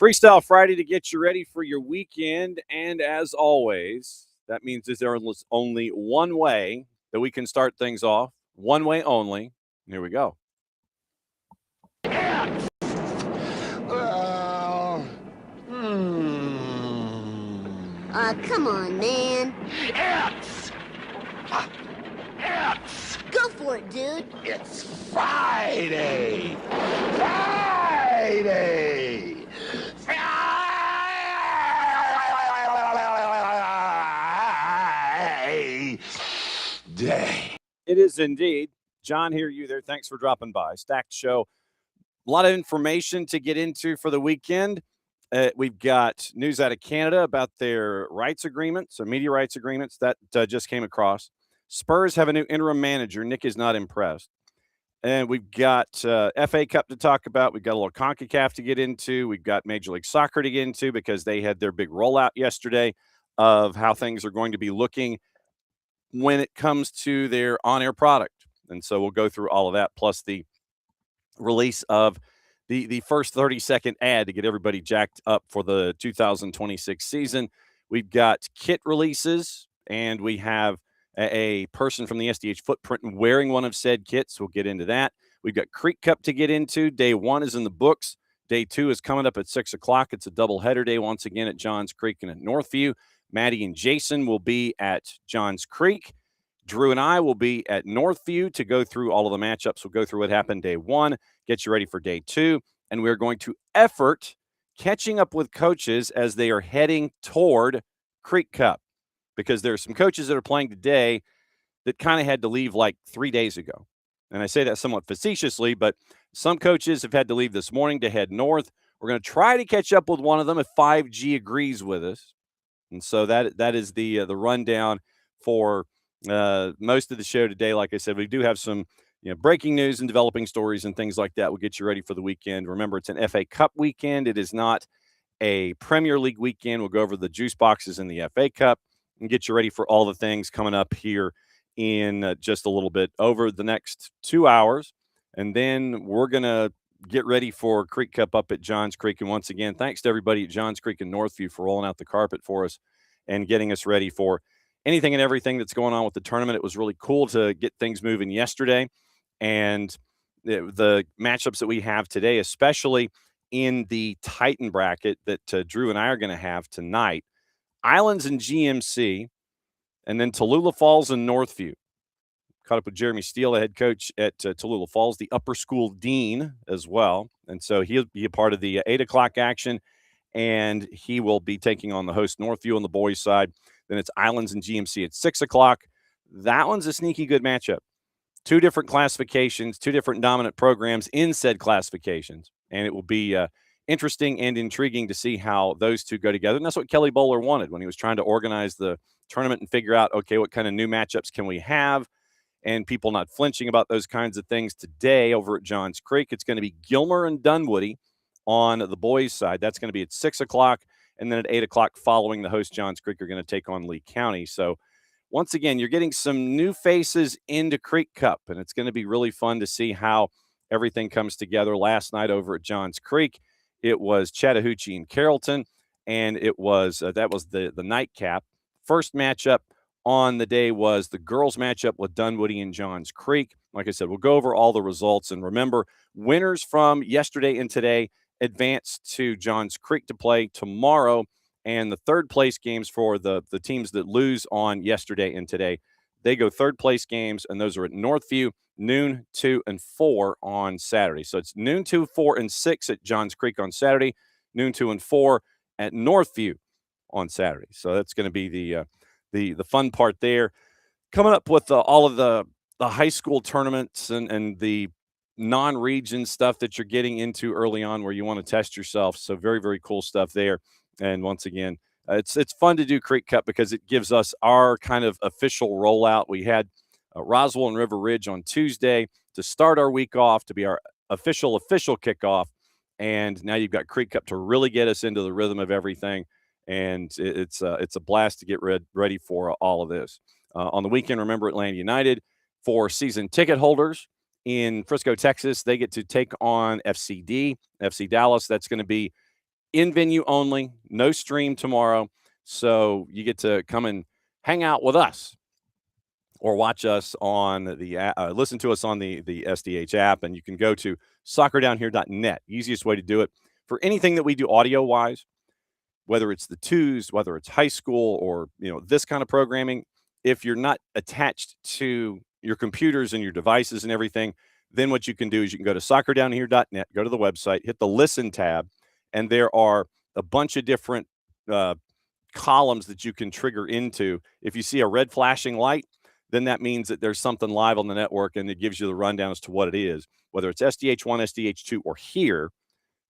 Freestyle Friday to get you ready for your weekend. And as always, that means there is only one way that we can start things off. One way only. Here we go. Come on, man. Go for it, dude. It's Friday! Friday! Friday! It is indeed. John, here, you there. Thanks for dropping by. Stacked show. A lot of information to get into for the weekend. We've got news out of Canada about their rights agreements, or media rights agreements that just came across. Spurs have a new interim manager. Nick is not impressed. And we've got FA Cup to talk about. We've got a little CONCACAF to get into. We've got Major League Soccer to get into because they had their big rollout yesterday of how things are going to be looking when it comes to their on-air product. And so we'll go through all of that, plus the release of the first 30-second ad to get everybody jacked up for the 2026 season. We've got kit releases, and we have a person from the SDH footprint wearing one of said kits. We'll get into that. We've got Creek Cup to get into. Day one is in the books. Day two is coming up at 6 o'clock. It's a doubleheader day once again at Johns Creek and at Northview. Maddie and Jason will be at Johns Creek. Drew and I will be at Northview to go through all of the matchups. We'll go through what happened day one, get you ready for day two, and we're going to effort catching up with coaches as they are heading toward Creek Cup, because there are some coaches that are playing today that kind of had to leave like 3 days ago. And I say that somewhat facetiously, but some coaches have had to leave this morning to head north. We're going to try to catch up with one of them if 5G agrees with us. And so that is the rundown for most of the show today. Like I said, we do have some breaking news and developing stories and things like that. We'll get you ready for the weekend. Remember, it's an FA Cup weekend. It is not a Premier League weekend. We'll go over the juice boxes in the FA Cup and get you ready for all the things coming up here in just a little bit over the next 2 hours. And then we're going to get ready for Creek Cup up at Johns Creek. And once again, thanks to everybody at Johns Creek and Northview for rolling out the carpet for us and getting us ready for anything and everything that's going on with the tournament. It was really cool to get things moving yesterday. And the matchups that we have today, especially in the Titan bracket that Drew and I are going to have tonight, Islands and GMC, and then Tallulah Falls and Northview. Caught up with Jeremy Steele, the head coach at Tallulah Falls, the upper school dean as well. And so he'll be a part of the 8 o'clock action, and he will be taking on the host Northview on the boys' side. Then it's Islands and GMC at 6 o'clock. That one's a sneaky good matchup. Two different classifications, two different dominant programs in said classifications. And it will be interesting and intriguing to see how those two go together. And that's what Kelly Bowler wanted when he was trying to organize the tournament and figure out, okay, what kind of new matchups can we have? And people not flinching about those kinds of things today over at Johns Creek. It's going to be Gilmer and Dunwoody on the boys' side. That's going to be at 6 o'clock. And then at 8 o'clock following, the host Johns Creek are going to take on Lee County. So once again, you're getting some new faces into Creek Cup, and it's going to be really fun to see how everything comes together. Last night over at Johns Creek, it was Chattahoochee and Carrollton, and it was that was the nightcap. First matchup on the day was the girls matchup with Dunwoody and Johns Creek. Like I said, we'll go over all the results. And remember, winners from yesterday and today advance to Johns Creek to play tomorrow. And the third place games for the teams that lose on yesterday and today, they go third place games, and those are at Northview, noon, 2, and 4 on Saturday. So it's noon, 2, 4, and 6 at Johns Creek on Saturday, noon, 2, and 4 at Northview on Saturday. So that's going to be the fun part there. Coming up with all of the high school tournaments and the non-region stuff that you're getting into early on where you want to test yourself. So very, very cool stuff there. And once again, it's fun to do Creek Cup because it gives us our kind of official rollout. We had Roswell and River Ridge on Tuesday to start our week off, to be our official kickoff. And now you've got Creek Cup to really get us into the rhythm of everything. And it's a blast to get ready for all of this. On the weekend, remember, Atlanta United, for season ticket holders in Frisco, Texas, they get to take on FC Dallas. That's going to be in venue only, no stream tomorrow. So you get to come and hang out with us or watch us on the listen to us on the SDH app, and you can go to soccerdownhere.net. Easiest way to do it for anything that we do audio wise, whether it's the twos, whether it's high school, or this kind of programming. If you're not attached to your computers and your devices and everything, then what you can do is you can go to soccerdownhere.net, go to the website, hit the listen tab, and there are a bunch of different columns that you can trigger into. If you see a red flashing light, then that means that there's something live on the network, and it gives you the rundown as to what it is. Whether it's SDH1, SDH2, or here,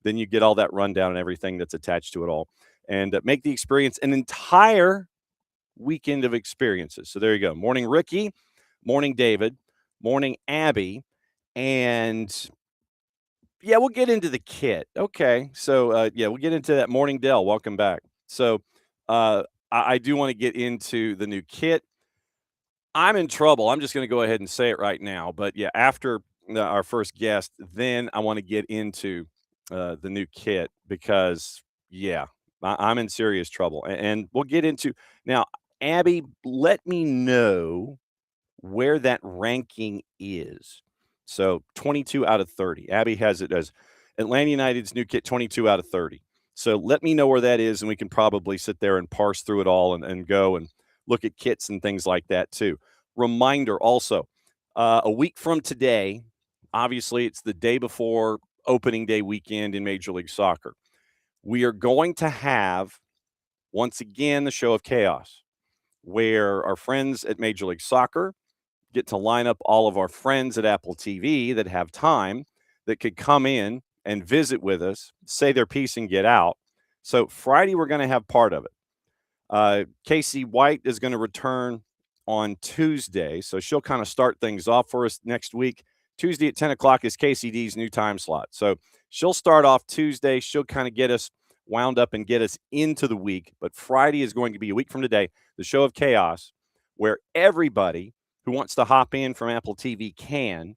then you get all that rundown and everything that's attached to it all, and make the experience an entire weekend of experiences. So there you go. Morning, Ricky. Morning, David. Morning, Abby. And yeah, we'll get into the kit. Okay. So we'll get into that. Morning, Dell. Welcome back. So I do want to get into the new kit. I'm in trouble. I'm just going to go ahead and say it right now. But yeah, after our first guest, then I want to get into the new kit because, yeah, I'm in serious trouble. And we'll get into now. Abby, let me know where that ranking is. So 22 out of 30. Abby has it as Atlanta United's new kit, 22 out of 30. So let me know where that is, and we can probably sit there and parse through it all and go and look at kits and things like that too. Reminder also, a week from today, obviously it's the day before opening day weekend in Major League Soccer. We are going to have, once again, the show of chaos, where our friends at Major League Soccer get to line up all of our friends at Apple TV that have time that could come in and visit with us, say their piece, and get out. So Friday, we're going to have part of it. Casey White is going to return on Tuesday, so she'll kind of start things off for us next week. Tuesday at 10 o'clock is KCD's new time slot. So she'll start off Tuesday. She'll kind of get us wound up and get us into the week. But Friday is going to be a week from today, the show of chaos, where everybody who wants to hop in from Apple TV can,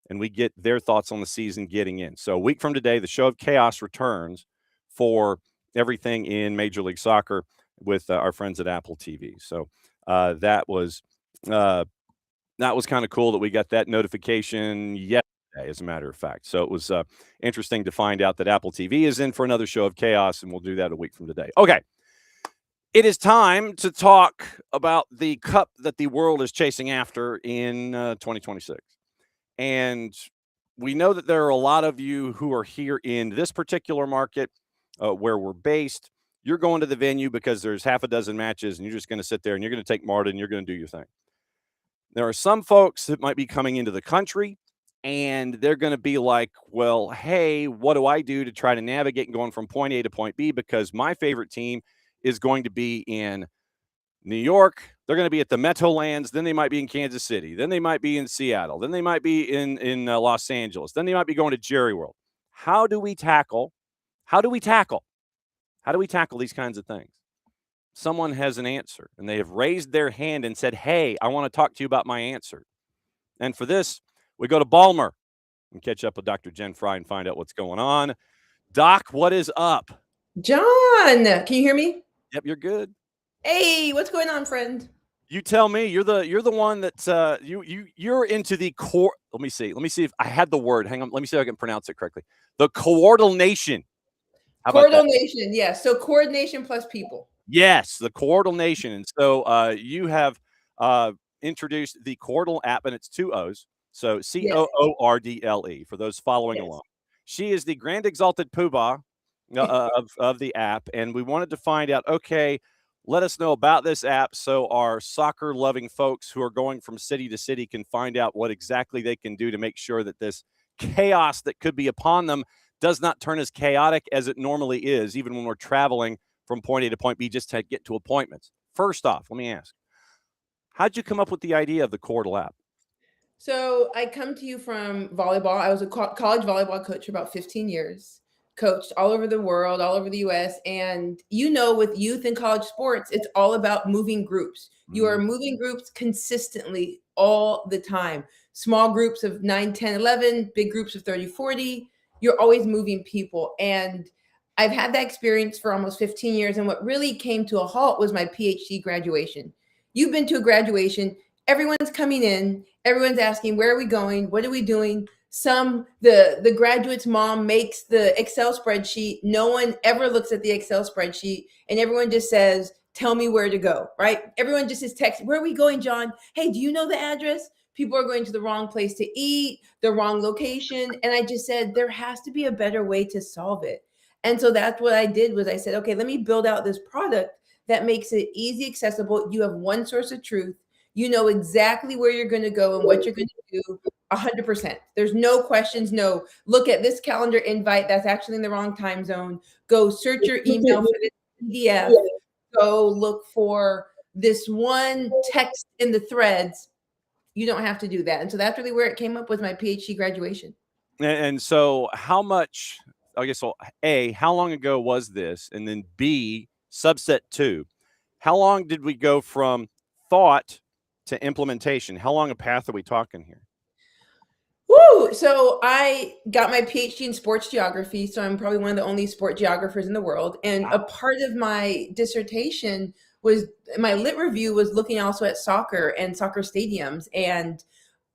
and we get their thoughts on the season getting in. So a week from today, the show of chaos returns for everything in Major League Soccer with our friends at Apple TV. So that was kind of cool that we got that notification yesterday, as a matter of fact. So it was interesting to find out that Apple TV is in for another show of chaos, and we'll do that a week from today. Okay. It is time to talk about the cup that the world is chasing after in 2026. And we know that there are a lot of you who are here in this particular market where we're based. You're going to the venue because there's half a dozen matches, and you're just going to sit there and you're going to take Marta and you're going to do your thing. There are some folks that might be coming into the country, and they're going to be like, well, hey, what do I do to try to navigate and going from point A to point B? Because my favorite team is going to be in New York. They're going to be at the Meadowlands. Then they might be in Kansas City. Then they might be in Seattle. Then they might be in Los Angeles. Then they might be going to Jerry World. How do we tackle these kinds of things? Someone has an answer, and they have raised their hand and said, hey, I want to talk to you about my answer. And for this, we go to Balmer and catch up with Dr. Jen Fry and find out what's going on. Doc, what is up? John, can you hear me? Yep, you're good. Hey, what's going on, friend? You tell me. You're the one that you're into the core. Let me see if I had the word. Hang on. Let me see if I can pronounce it correctly. The coordination. Coordination, yes. So coordination plus people. Yes, the coordination. And so you have introduced the Coordle app, and it's 2 O's. So COORDLE for those following along. She is the Grand Exalted Poobah of the app, and we wanted to find out, okay, let us know about this app so our soccer-loving folks who are going from city to city can find out what exactly they can do to make sure that this chaos that could be upon them does not turn as chaotic as it normally is, even when we're traveling from point A to point B just to get to appointments. First off, let me ask, how'd you come up with the idea of the Coordle app? So I come to you from volleyball. I was a college volleyball coach for about 15 years. Coached all over the world, all over the US. And with youth and college sports, it's all about moving groups. You are moving groups consistently all the time. Small groups of 9, 10, 11, big groups of 30, 40. You're always moving people. And I've had that experience for almost 15 years. And what really came to a halt was my PhD graduation. You've been to a graduation, everyone's coming in, everyone's asking, where are we going? What are we doing? The graduate's mom makes the Excel spreadsheet. No one ever looks at the Excel spreadsheet, and everyone just says, tell me where to go, right? Everyone just is texting, where are we going, John? Hey, do you know the address? People are going to the wrong place to eat, the wrong location. And I just said, there has to be a better way to solve it. And so that's what I did was I said, okay, let me build out this product that makes it easy, accessible. You have one source of truth. You know exactly where you're going to go and what you're going to do 100%. There's no questions. No, look at this calendar invite. That's actually in the wrong time zone. Go search your email for this PDF. Go look for this one text in the threads. You don't have to do that. And so that's really where it came up with my PhD graduation. And so how much, I guess, well, A, how long ago was this? And then B, subset 2, how long did we go from thought to implementation? How long a path are we talking here? Woo! So I got my PhD in sports geography. So I'm probably one of the only sport geographers in the world. And a part of my dissertation was my lit review was looking also at soccer and soccer stadiums. And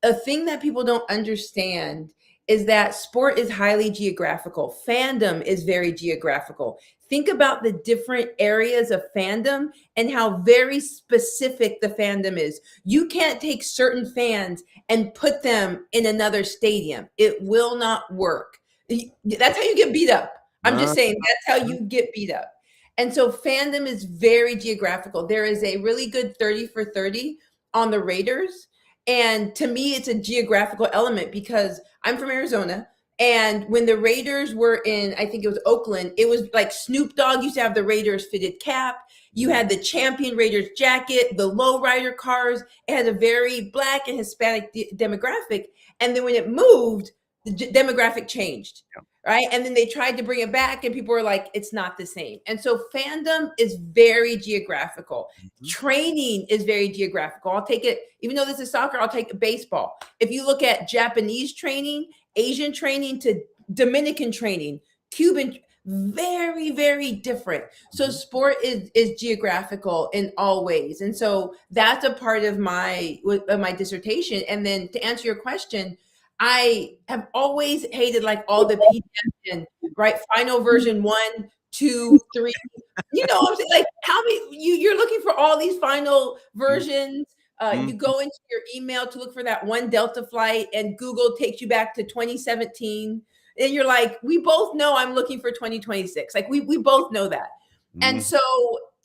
a thing that people don't understand is that sport is highly geographical. Fandom is very geographical. Think about the different areas of fandom and how very specific the fandom is. You can't take certain fans and put them in another stadium. It will not work. That's how you get beat up. I'm just saying that's how you get beat up. And so fandom is very geographical. There is a really good 30 for 30 on the Raiders. And to me, it's a geographical element because I'm from Arizona. And when the Raiders were in, I think it was Oakland, it was like Snoop Dogg used to have the Raiders fitted cap. You had the champion Raiders jacket, the lowrider cars. It had a very Black and Hispanic demographic. And then when it moved, the demographic changed, right? And then they tried to bring it back and people were like, it's not the same. And so fandom is very geographical. Training is very geographical. I'll take it, even though this is soccer, I'll take baseball. If you look at Japanese training, Asian training to Dominican training, Cuban, very, very different. So sport is geographical in all ways. And so that's a part of my dissertation. And then to answer your question, I have always hated like all the PDFs and right final version 1, 2, 3. You know what I'm saying? Like how many you're looking for all these final versions. You go into your email to look for that one Delta flight and Google takes you back to 2017. And you're like, we both know I'm looking for 2026. Like we both know that. And so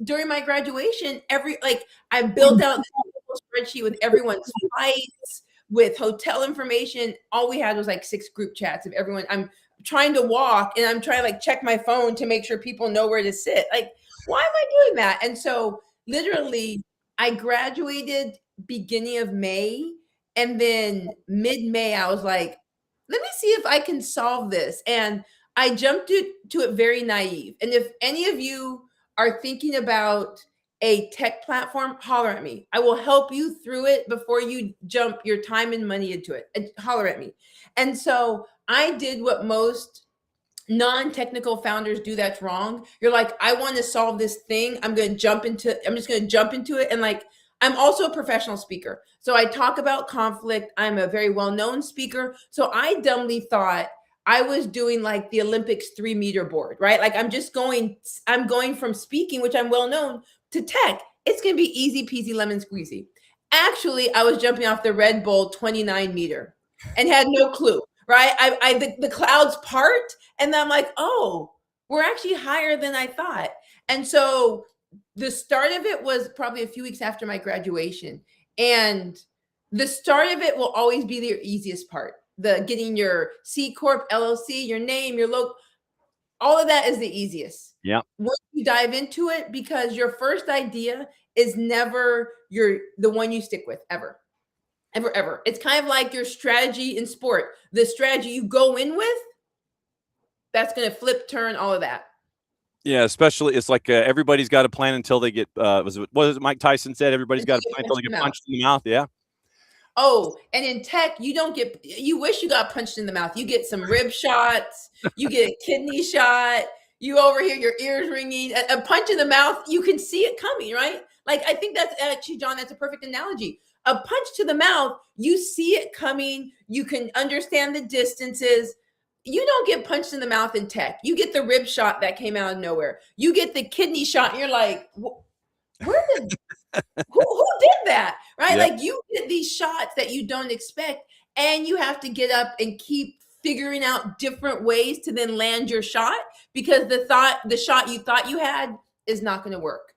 during my graduation, I built out this spreadsheet with everyone's flights, with hotel information. All we had was like 6 group chats of everyone. I'm trying to walk and I'm trying to like check my phone to make sure people know where to sit. Like, why am I doing that? And so literally I graduated beginning of May, and then mid-May, I was like, let me see if I can solve this. And I jumped to it very naive. And if any of you are thinking about a tech platform, holler at me. I will help you through it before you jump your time and money into it. And holler at me. And so I did what most non-technical founders do that's wrong. You're like, I want to solve this thing. I'm just going to jump into it. And like, I'm also a professional speaker. So I talk about conflict. I'm a very well-known speaker. So I dumbly thought I was doing like the Olympics 3-meter board, right? Like I'm going from speaking, which I'm well-known, to tech. It's going to be easy peasy lemon squeezy. Actually, I was jumping off the Red Bull 29-meter and had no clue, right? The clouds part and I'm like, oh, we're actually higher than I thought. And so the start of it was probably a few weeks after my graduation. And the start of it will always be the easiest part. The getting your C Corp, LLC, your name, your logo, all of that is the easiest. Yeah. Once you dive into it, because your first idea is never the one you stick with ever. It's kind of like your strategy in sport. The strategy you go in with, that's going to flip, turn, all of that. Yeah, especially it's like everybody's got a plan until they get. What was it Mike Tyson said? Everybody's got a plan until they get punched in the mouth. Yeah. Oh, and in tech, you wish you got punched in the mouth. You get some rib shots, you get a kidney shot, You over here, your ears ringing, a punch in the mouth, you can see it coming, right? Like, I think that's actually, John, that's a perfect analogy. A punch to the mouth, you see it coming, you can understand the distances. You don't get punched in the mouth in tech. You get the rib shot that came out of nowhere. You get the kidney shot, and you're like, where did who did that? Right? Yep. Like, you get these shots that you don't expect, and you have to get up and keep figuring out different ways to then land your shot, because the shot you thought you had is not going to work.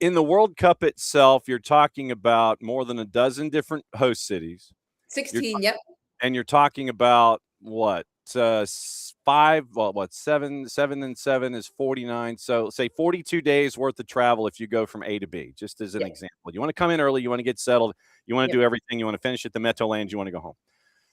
In the World Cup itself, you're talking about more than a dozen different host cities. 16, yep. And you're talking about what? Seven and seven is 49. So say 42 days worth of travel if you go from A to B, just as an example. You want to come in early, you want to get settled, you want to do everything, you want to finish at the Meadowlands, you want to go home.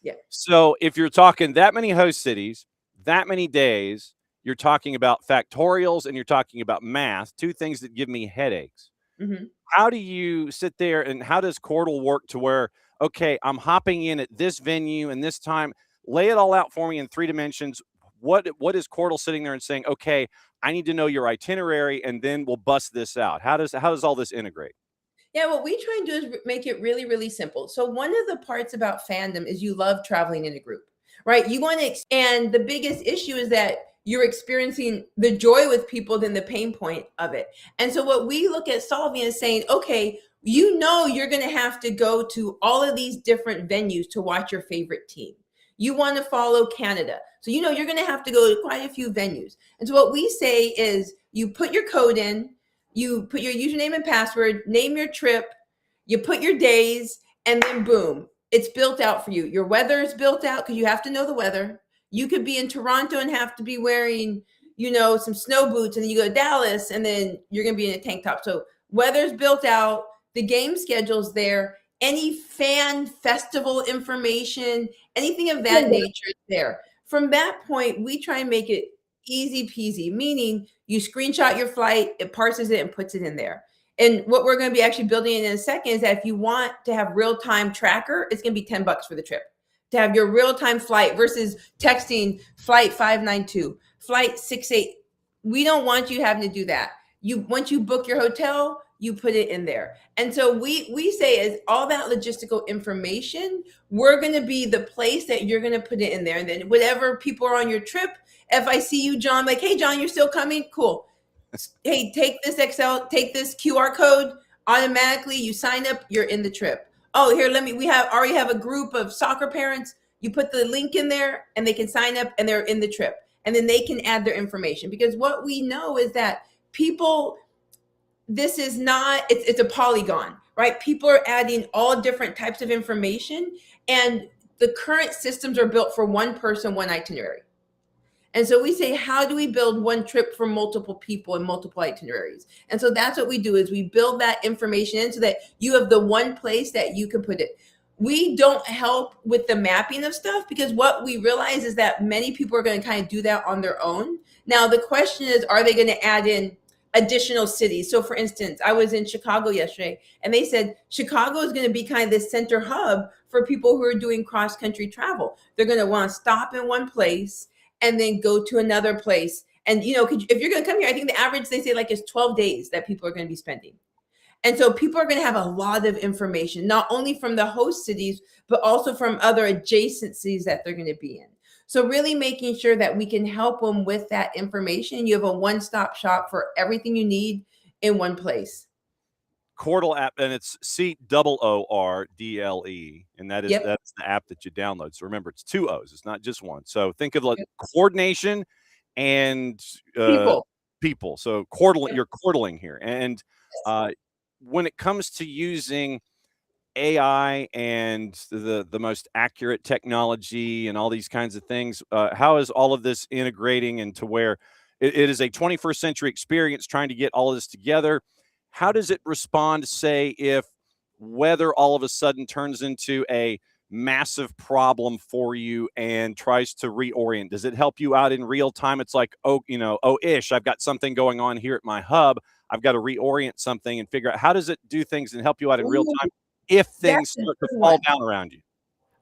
Yeah. So if you're talking that many host cities, that many days, you're talking about factorials and you're talking about math, two things that give me headaches. Mm-hmm. How do you sit there and how does Cordal work to where, okay, I'm hopping in at this venue and this time, lay it all out for me in 3 dimensions. What is Cordal sitting there and saying, okay, I need to know your itinerary and then we'll bust this out. How does all this integrate? Yeah, what we try and do is make it really, really simple. So one of the parts about fandom is you love traveling in a group, right? You want to, and the biggest issue is that you're experiencing the joy with people than the pain point of it. And so what we look at solving is saying, okay, you know, you're going to have to go to all of these different venues to watch your favorite team. You want to follow Canada. So, you know, you're going to have to go to quite a few venues. And so what we say is you put your code in, you put your username and password, name your trip, you put your days, and then boom, it's built out for you. Your weather is built out because you have to know the weather. You could be in Toronto and have to be wearing, you know, some snow boots, and then you go to Dallas and then you're going to be in a tank top. So weather's built out, the game schedule's there, any fan festival information, anything of that nature is there. From that point, we try and make it easy peasy, meaning you screenshot your flight, it parses it and puts it in there. And what we're going to be actually building in a second is that if you want to have real-time tracker, it's going to be $10 for the trip to have your real-time flight versus texting flight 592, flight 68. We don't want you having to do that. Once you book your hotel, you put it in there. And so we say is all that logistical information, we're going to be the place that you're going to put it in there. And then whatever people are on your trip, if I see you, John, like, hey, John, you're still coming? Cool. Hey, take this take this QR code, automatically you sign up, you're in the trip. Oh, here, we already have a group of soccer parents. You put the link in there and they can sign up and they're in the trip. And then they can add their information, because what we know is that people, this is not, it's a polygon, right? People are adding all different types of information, and the current systems are built for one person, one itinerary. And so we say, how do we build one trip for multiple people and multiple itineraries? And so that's what we do, is we build that information in so that you have the one place that you can put it. We don't help with the mapping of stuff, because what we realize is that many people are going to kind of do that on their own. Now, the question is, are they going to add in additional cities? So for instance, I was in Chicago yesterday, and they said Chicago is going to be kind of this center hub for people who are doing cross-country travel. They're going to want to stop in one place and then go to another place. And, you know, if you're going to come here, I think the average, they say, like, is 12 days that people are going to be spending. And so people are going to have a lot of information, not only from the host cities, but also from other adjacencies that they're going to be in. So really making sure that we can help them with that information. You have a one-stop shop for everything you need in one place. Cordal app, and it's COORDLE, and that's the app that you download. So remember, it's 2 O's. It's not just one. So think of like coordination and people. So you're cordaling here. And when it comes to using AI and the most accurate technology and all these kinds of things, how is all of this integrating into where it is a 21st century experience trying to get all of this together? How does it respond, say, if weather all of a sudden turns into a massive problem for you and tries to reorient? Does it help you out in real time? It's like, I've got something going on here at my hub. I've got to reorient something and figure out how does it do things and help you out in real time if things start to fall down around you.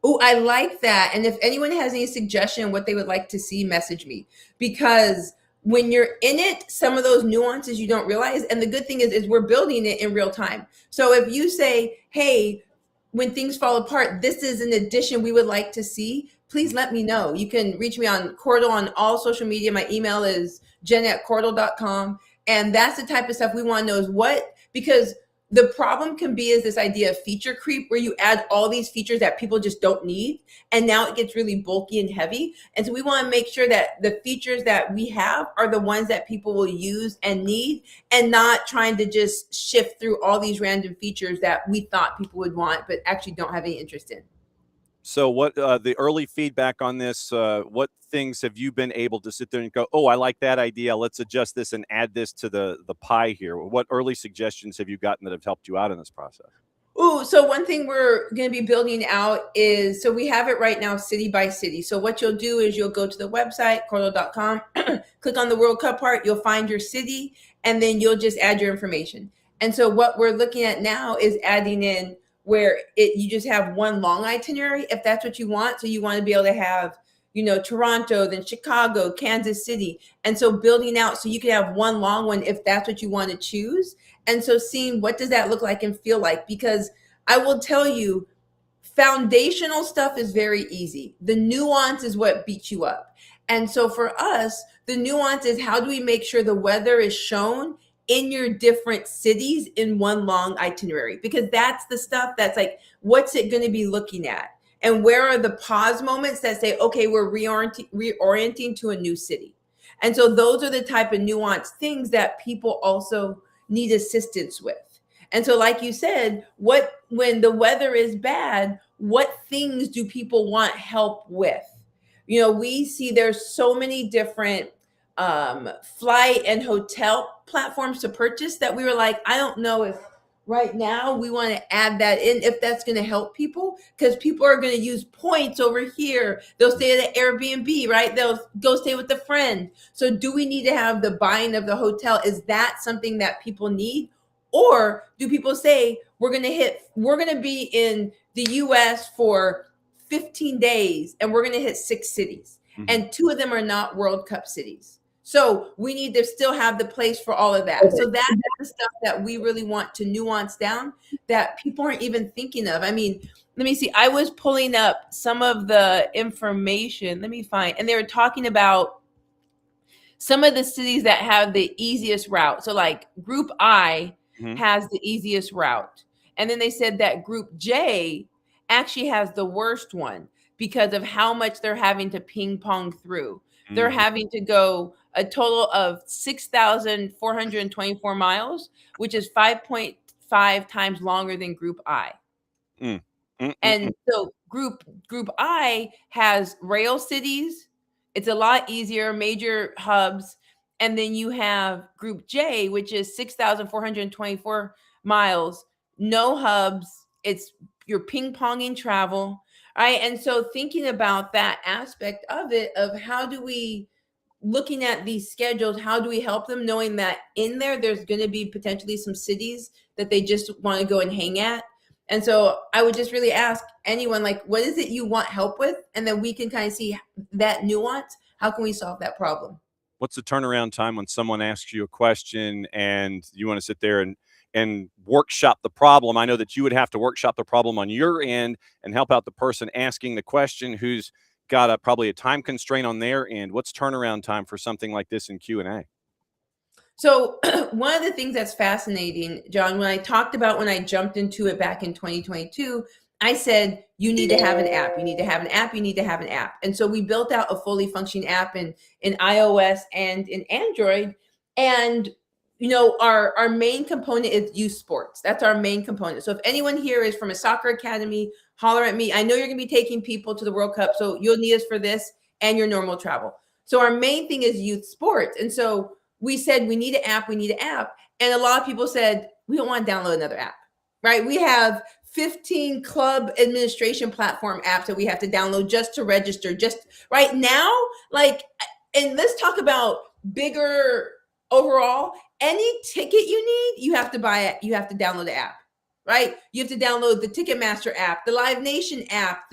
Oh, I like that. And if anyone has any suggestion what they would like to see, message me, because when you're in it, some of those nuances you don't realize. And the good thing is we're building it in real time. So if you say, hey, when things fall apart, this is an addition we would like to see, please let me know. You can reach me on Cordal on all social media. My email is jen@cordal.com. And that's the type of stuff we want to know is what, because the problem can be is this idea of feature creep where you add all these features that people just don't need. And now it gets really bulky and heavy. And so we want to make sure that the features that we have are the ones that people will use and need, and not trying to just shift through all these random features that we thought people would want, but actually don't have any interest in. So what the early feedback on this, what things have you been able to sit there and go, oh, I like that idea. Let's adjust this and add this to the pie here. What early suggestions have you gotten that have helped you out in this process? Ooh, so one thing we're going to be building out is, so we have it right now city by city. So what you'll do is you'll go to the website, cordal.com, click on the World Cup part, you'll find your city, and then you'll just add your information. And so what we're looking at now is adding in where you just have one long itinerary, if that's what you want. So you want to be able to have, Toronto, then Chicago, Kansas City. And so building out so you can have one long one if that's what you want to choose. And so seeing what does that look like and feel like, because I will tell you, foundational stuff is very easy. The nuance is what beats you up. And so for us, the nuance is how do we make sure the weather is shown in your different cities in one long itinerary, because that's the stuff that's like, what's it going to be looking at? And where are the pause moments that say, okay, we're reorienting to a new city? And so those are the type of nuanced things that people also need assistance with. And so like you said, when the weather is bad, what things do people want help with? We see there's so many different flight and hotel platforms to purchase that we were like, I don't know if right now we want to add that in, if that's going to help people, because people are going to use points over here. They'll stay at an Airbnb, right? They'll go stay with a friend. So do we need to have the buying of the hotel? Is that something that people need? Or do people say we're going to be in the US for 15 days and we're going to hit 6 cities, and 2 of them are not World Cup cities. So we need to still have the place for all of that. Okay. So that's the stuff that we really want to nuance down that people aren't even thinking of. I mean, let me see. I was pulling up some of the information. Let me find. And they were talking about some of the cities that have the easiest route. So like Group I has the easiest route. And then they said that Group J actually has the worst one because of how much they're having to ping pong through. They're having to go a total of 6,424 miles, which is 5.5 times longer than Group I. And so Group I has rail cities. It's a lot easier, major hubs. And then you have Group J, which is 6,424 miles, no hubs. It's your ping-ponging travel. Right. And so thinking about that aspect of it, of how do we, looking at these schedules, how do we help them, knowing that in there's going to be potentially some cities that they just want to go and hang at. And so I would just really ask anyone, like, what is it you want help with? And then we can kind of see that nuance. How can we solve that problem? What's the turnaround time when someone asks you a question and you want to sit there and workshop the problem? I know that you would have to workshop the problem on your end and help out the person asking the question who's got probably a time constraint on their end. What's turnaround time for something like this in Q&A? So one of the things that's fascinating, John, when I talked about when I jumped into it back in 2022, I said, you need to have an app. You need to have an app. You need to have an app. And so we built out a fully functioning app in iOS and in Android. And our main component is youth sports. That's our main component. So if anyone here is from a soccer academy, holler at me. I know you're going to be taking people to the World Cup, so you'll need us for this and your normal travel. So our main thing is youth sports. And so we said, we need an app. We need an app. And a lot of people said, we don't want to download another app, right? We have 15 club administration platform apps that we have to download just to register. Just right now, and let's talk about bigger overall. Any ticket you need, you have to buy it. You have to download the app, right? You have to download the Ticketmaster app, the Live Nation app,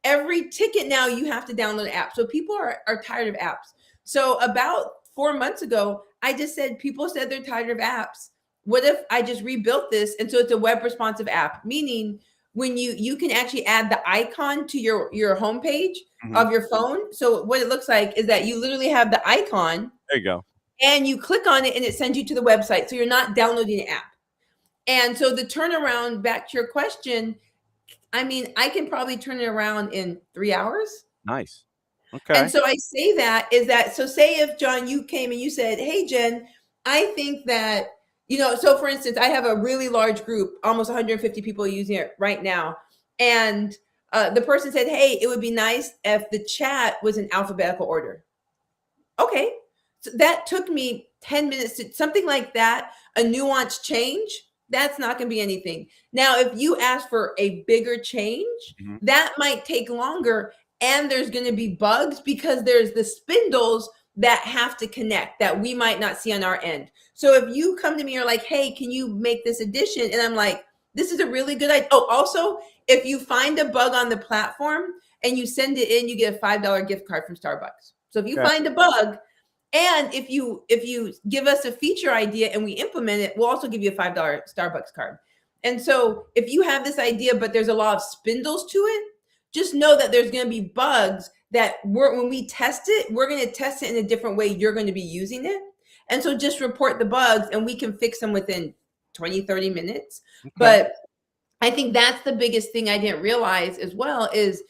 every ticket now you have to download an app. So people are tired of apps. So about 4 months ago, I just said, people said they're tired of apps. What if I just rebuilt this? And so it's a web responsive app, meaning when you can actually add the icon to your homepage of your phone. So what it looks like is that you literally have the icon. There you go. And you click on it and it sends you to the website. So you're not downloading an app. And so the turnaround, back to your question, I mean, I can probably turn it around in 3 hours. Nice. Okay. And so I say that is that, so say if John, you came and you said, hey, Jen, I think that, so for instance, I have a really large group, almost 150 people using it right now. And the person said, hey, it would be nice if the chat was in alphabetical order. Okay. So that took me 10 minutes to something like that, a nuanced change. That's not going to be anything. Now, if you ask for a bigger change, that might take longer. And there's going to be bugs because there's the spindles that have to connect that we might not see on our end. So if you come to me, you're like, hey, can you make this addition? And I'm like, this is a really good idea. Oh, also, if you find a bug on the platform and you send it in, you get a $5 gift card from Starbucks. So if you find a bug, and if you give us a feature idea and we implement it, we'll also give you a $5 Starbucks card. And so if you have this idea, but there's a lot of spindles to it, just know that there's going to be bugs that when we test it, we're going to test it in a different way you're going to be using it. And so just report the bugs and we can fix them within 20, 30 minutes. Okay. But I think that's the biggest thing I didn't realize as well is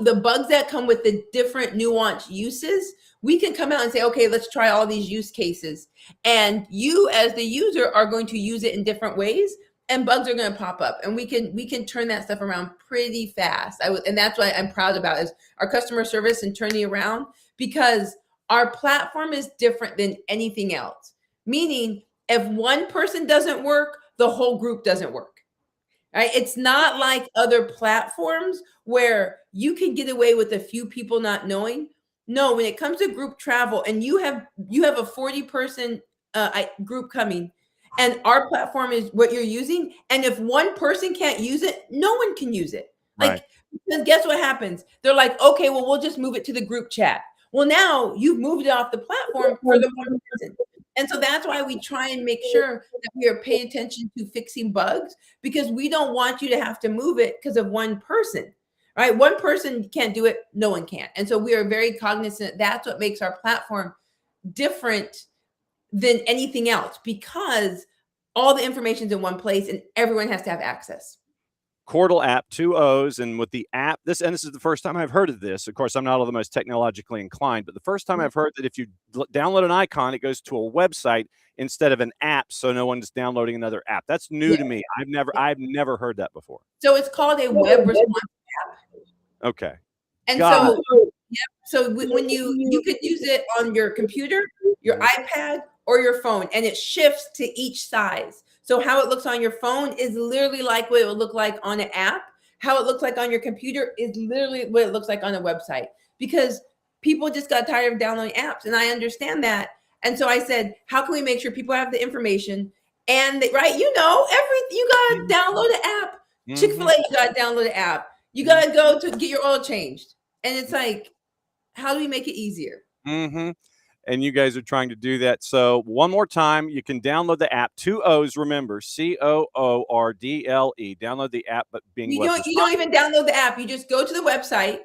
the bugs that come with the different nuanced uses. We can come out and say, okay, let's try all these use cases. And you as the user are going to use it in different ways and bugs are going to pop up and we can turn that stuff around pretty fast. And that's what I'm proud about is our customer service and turning around because our platform is different than anything else. Meaning if one person doesn't work, the whole group doesn't work. Right? It's not like other platforms where you can get away with a few people not knowing. No, when it comes to group travel and you have a 40-person group coming and our platform is what you're using. And if one person can't use it, no one can use it. Like, right. Guess what happens? They're like, okay, well, we'll just move it to the group chat. Well, now you've moved it off the platform for the one person. And so that's why we try and make sure that we are paying attention to fixing bugs because we don't want you to have to move it because of one person. Right? One person can't do it. No one can. And so we are very cognizant. That's what makes our platform different than anything else because all the information's in one place and everyone has to have access. Cordal app, 2 O's. And with the app, this is the first time I've heard of this. Of course, I'm not all the most technologically inclined, but the first time I've heard that if you download an icon, it goes to a website instead of an app. So no one's downloading another app. That's new to me. I've never heard that before. So it's called a web response app. Okay. And so when you could use it on your computer, your iPad, or your phone, and it shifts to each size. So how it looks on your phone is literally like what it would look like on an app. How it looks like on your computer is literally what it looks like on a website because people just got tired of downloading apps. And I understand that. And so I said, how can we make sure people have the information and you got to download an app. Chick-fil-A, you got to download an app. You got to go to get your oil changed. And it's like, how do we make it easier? And you guys are trying to do that. So one more time, you can download the app. 2 O's, remember, COORDLE. Download the app, but you don't even download the app. You just go to the website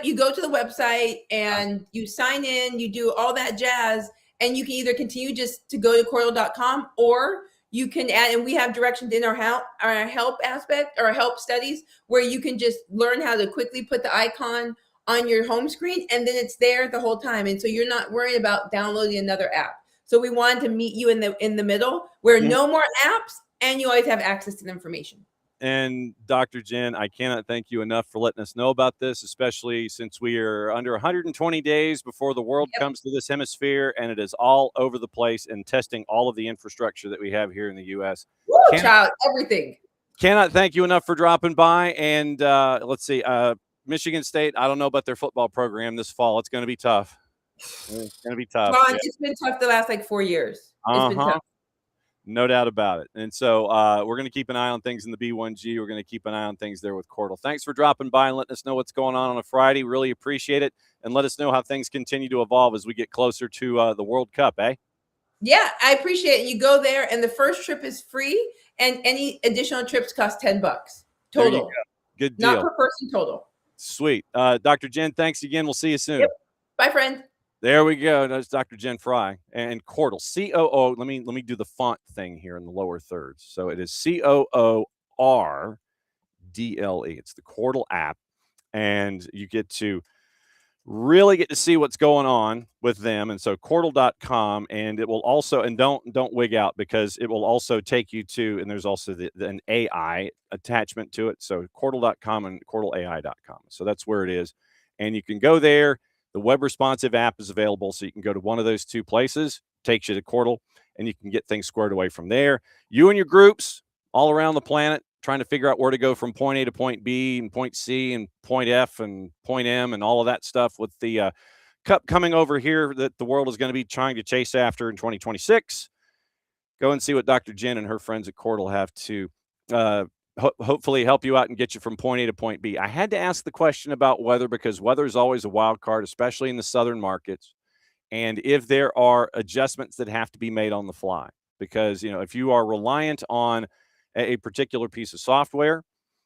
you go to the website and you sign in, you do all that jazz, and you can either continue just to go to cordal.com or you can add, and we have directions in our help aspect or help studies where you can just learn how to quickly put the icon on your home screen and then it's there the whole time. And so you're not worried about downloading another app. So we wanted to meet you in the middle where no more apps and you always have access to the information. And Dr. Jen, I cannot thank you enough for letting us know about this, especially since we are under 120 days before the world comes to this hemisphere and it is all over the place and testing all of the infrastructure that we have here in the U.S. Woo, child, everything. Cannot thank you enough for dropping by. And let's see, Michigan State, I don't know about their football program this fall. It's going to be tough. It's going to be tough. Ron, it's been tough the last 4 years. It's been tough. No doubt about it. And so we're going to keep an eye on things in the B1G. We're going to keep an eye on things there with Cordal. Thanks for dropping by and letting us know what's going on a Friday. Really appreciate it. and let us know how things continue to evolve as we get closer to the World Cup, eh? Yeah, I appreciate it. You go there, and the first trip is free, and any additional trips cost $10 There you total. go. Good Not deal. per person, total. Sweet. Dr. Jen, thanks again. We'll see you soon. Yep. Bye, friend. There we go. That's Dr. Jen Fry and Cordle. COO. Let me do the font thing here in the lower thirds. So it is COORDLE. It's the Cordle app, and you get to really get to see what's going on with them. And so Cordle.com, and it will also, and don't wig out, because it will also take you to, and there's also an AI attachment to it. So Cordle.com and CordleAI.com. So that's where it is. And you can go there. The web responsive app is available. So you can go to one of those two places, takes you to Cordle, and you can get things squared away from there. You and your groups all around the planet, trying to figure out where to go from point A to point B and point C and point F and point M and all of that stuff, with the cup coming over here that the world is going to be trying to chase after in 2026. Go and see what Dr. Jen and her friends at Cordle have to hopefully help you out and get you from point A to point B. I had to ask the question about weather, because weather is always a wild card, especially in the southern markets, and if there are adjustments that have to be made on the fly. Because, if you are reliant on a particular piece of software,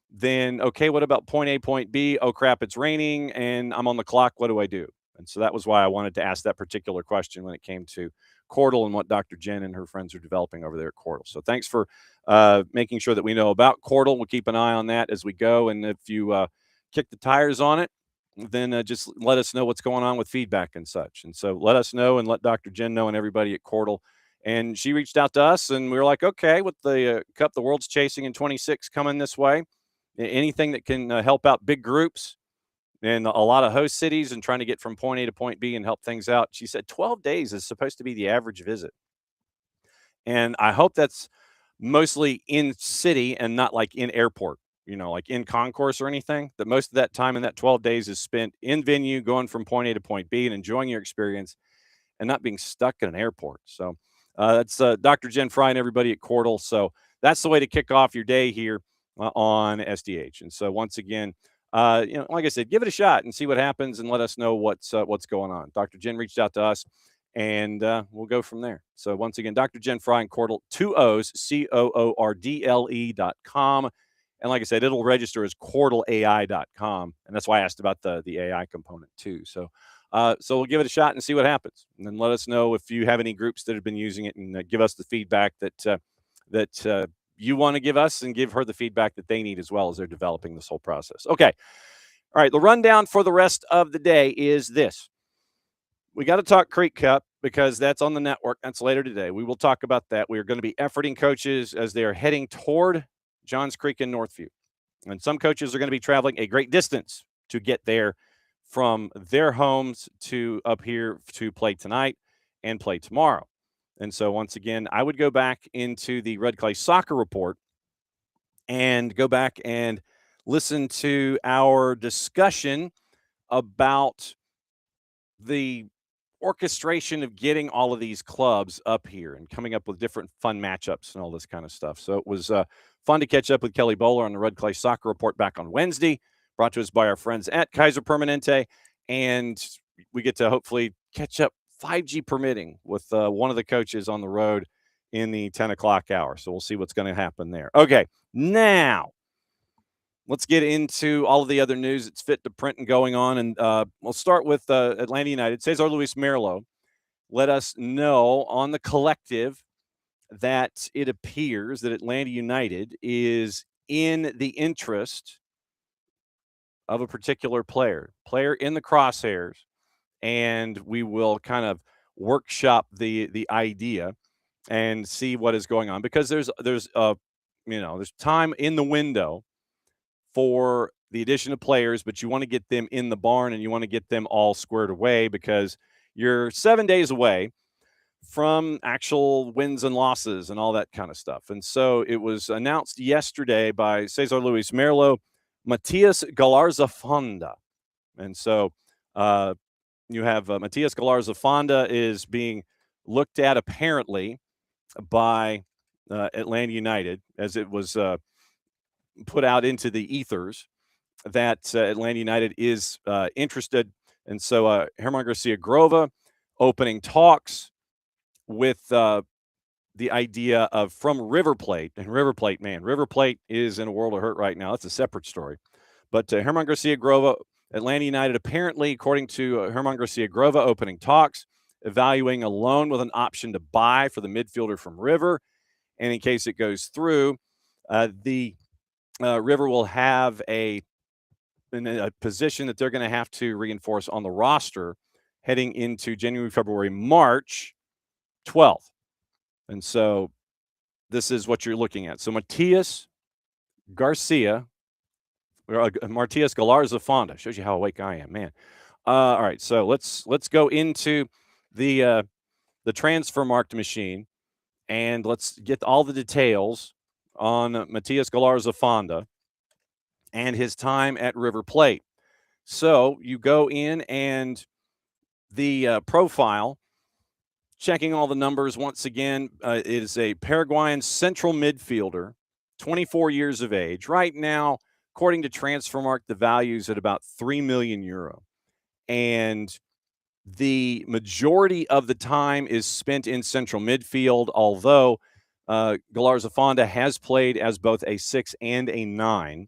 then okay, what about point A, point B? Oh crap, it's raining and I'm on the clock. What do I do? And so that was why I wanted to ask that particular question when it came to Cordle and what Dr. Jen and her friends are developing over there at Cordle. So thanks for making sure that we know about Cordle. We'll keep an eye on that as we go. And if you kick the tires on it, then just let us know what's going on with feedback and such. And so let us know, and let Dr. Jen know, and everybody at Cordle. And she reached out to us, and we were like, okay, with the cup the world's chasing in 26 coming this way, anything that can help out big groups and a lot of host cities and trying to get from point A to point B and help things out. She said 12 days is supposed to be the average visit. And I hope that's mostly in city and not like in airport, like in concourse or anything. That most of that time in that 12 days is spent in venue, going from point A to point B and enjoying your experience and not being stuck in an airport. So that's Dr. Jen Fry and everybody at Cordle. So that's the way to kick off your day here on SDH. And so once again, like I said, give it a shot and see what happens, and let us know what's going on. Dr. Jen reached out to us, and we'll go from there. So once again, Dr. Jen Fry and Cordle, 2 O's, COORDLE.com. And like I said, it'll register as CordleAI.com. And that's why I asked about the AI component too. So we'll give it a shot and see what happens. And then let us know if you have any groups that have been using it, and give us the feedback that you want to give us, and give her the feedback that they need as well as they're developing this whole process. Okay. All right. The rundown for the rest of the day is this. We got to talk Creek Cup, because that's on the network. That's later today. We will talk about that. We are going to be efforting coaches as they are heading toward Johns Creek and Northview. And some coaches are going to be traveling a great distance to get there from their homes to up here to play tonight and play tomorrow. And so once again, I would go back into the Red Clay Soccer Report and go back and listen to our discussion about the orchestration of getting all of these clubs up here and coming up with different fun matchups and all this kind of stuff. So it was fun to catch up with Kelly Bowler on the Red Clay Soccer Report back on Wednesday, brought to us by our friends at Kaiser Permanente. And we get to hopefully catch up, 5G permitting, with one of the coaches on the road in the 10 o'clock hour. So we'll see what's going to happen there. Okay, now let's get into all of the other news that's fit to print and going on. And we'll start with Atlanta United. Cesar Luis Merlo let us know on the collective that it appears that Atlanta United is in the interest of a particular player in the crosshairs. And we will kind of workshop the idea and see what is going on, because there's time in the window for the addition of players, but you want to get them in the barn and you want to get them all squared away, because you're 7 days away from actual wins and losses and all that kind of stuff. And so it was announced yesterday by Cesar Luis Merlo, Matias Galarza Fonda. And so you have Matias Galarza Fonda is being looked at apparently by Atlanta United, as it was put out into the ethers that Atlanta United is interested And so Herman Garcia Grova opening talks with the idea of from River Plate. And River Plate, man, River Plate is in a world of hurt right now. That's a separate story. But Herman Garcia Grova, Atlanta United, apparently, according to Herman Garcia Grova, opening talks, evaluating a loan with an option to buy for the midfielder from River. And in case it goes through, the River will have a position that they're going to have to reinforce on the roster heading into January, February, March 12th. And so this is what you're looking at. So Matias Garcia, Matias Galarza Fonda, shows you how awake I am, man. All right, so let's go into the transfer marked machine, and let's get all the details on Matias Galarza Fonda and his time at River Plate. So you go in and the profile, checking all the numbers once again, is a Paraguayan central midfielder, 24 years of age. Right now, according to Transfermarkt, the value is at about €3 million. And the majority of the time is spent in central midfield, although Galarza Fonda has played as both a 6 and a 9.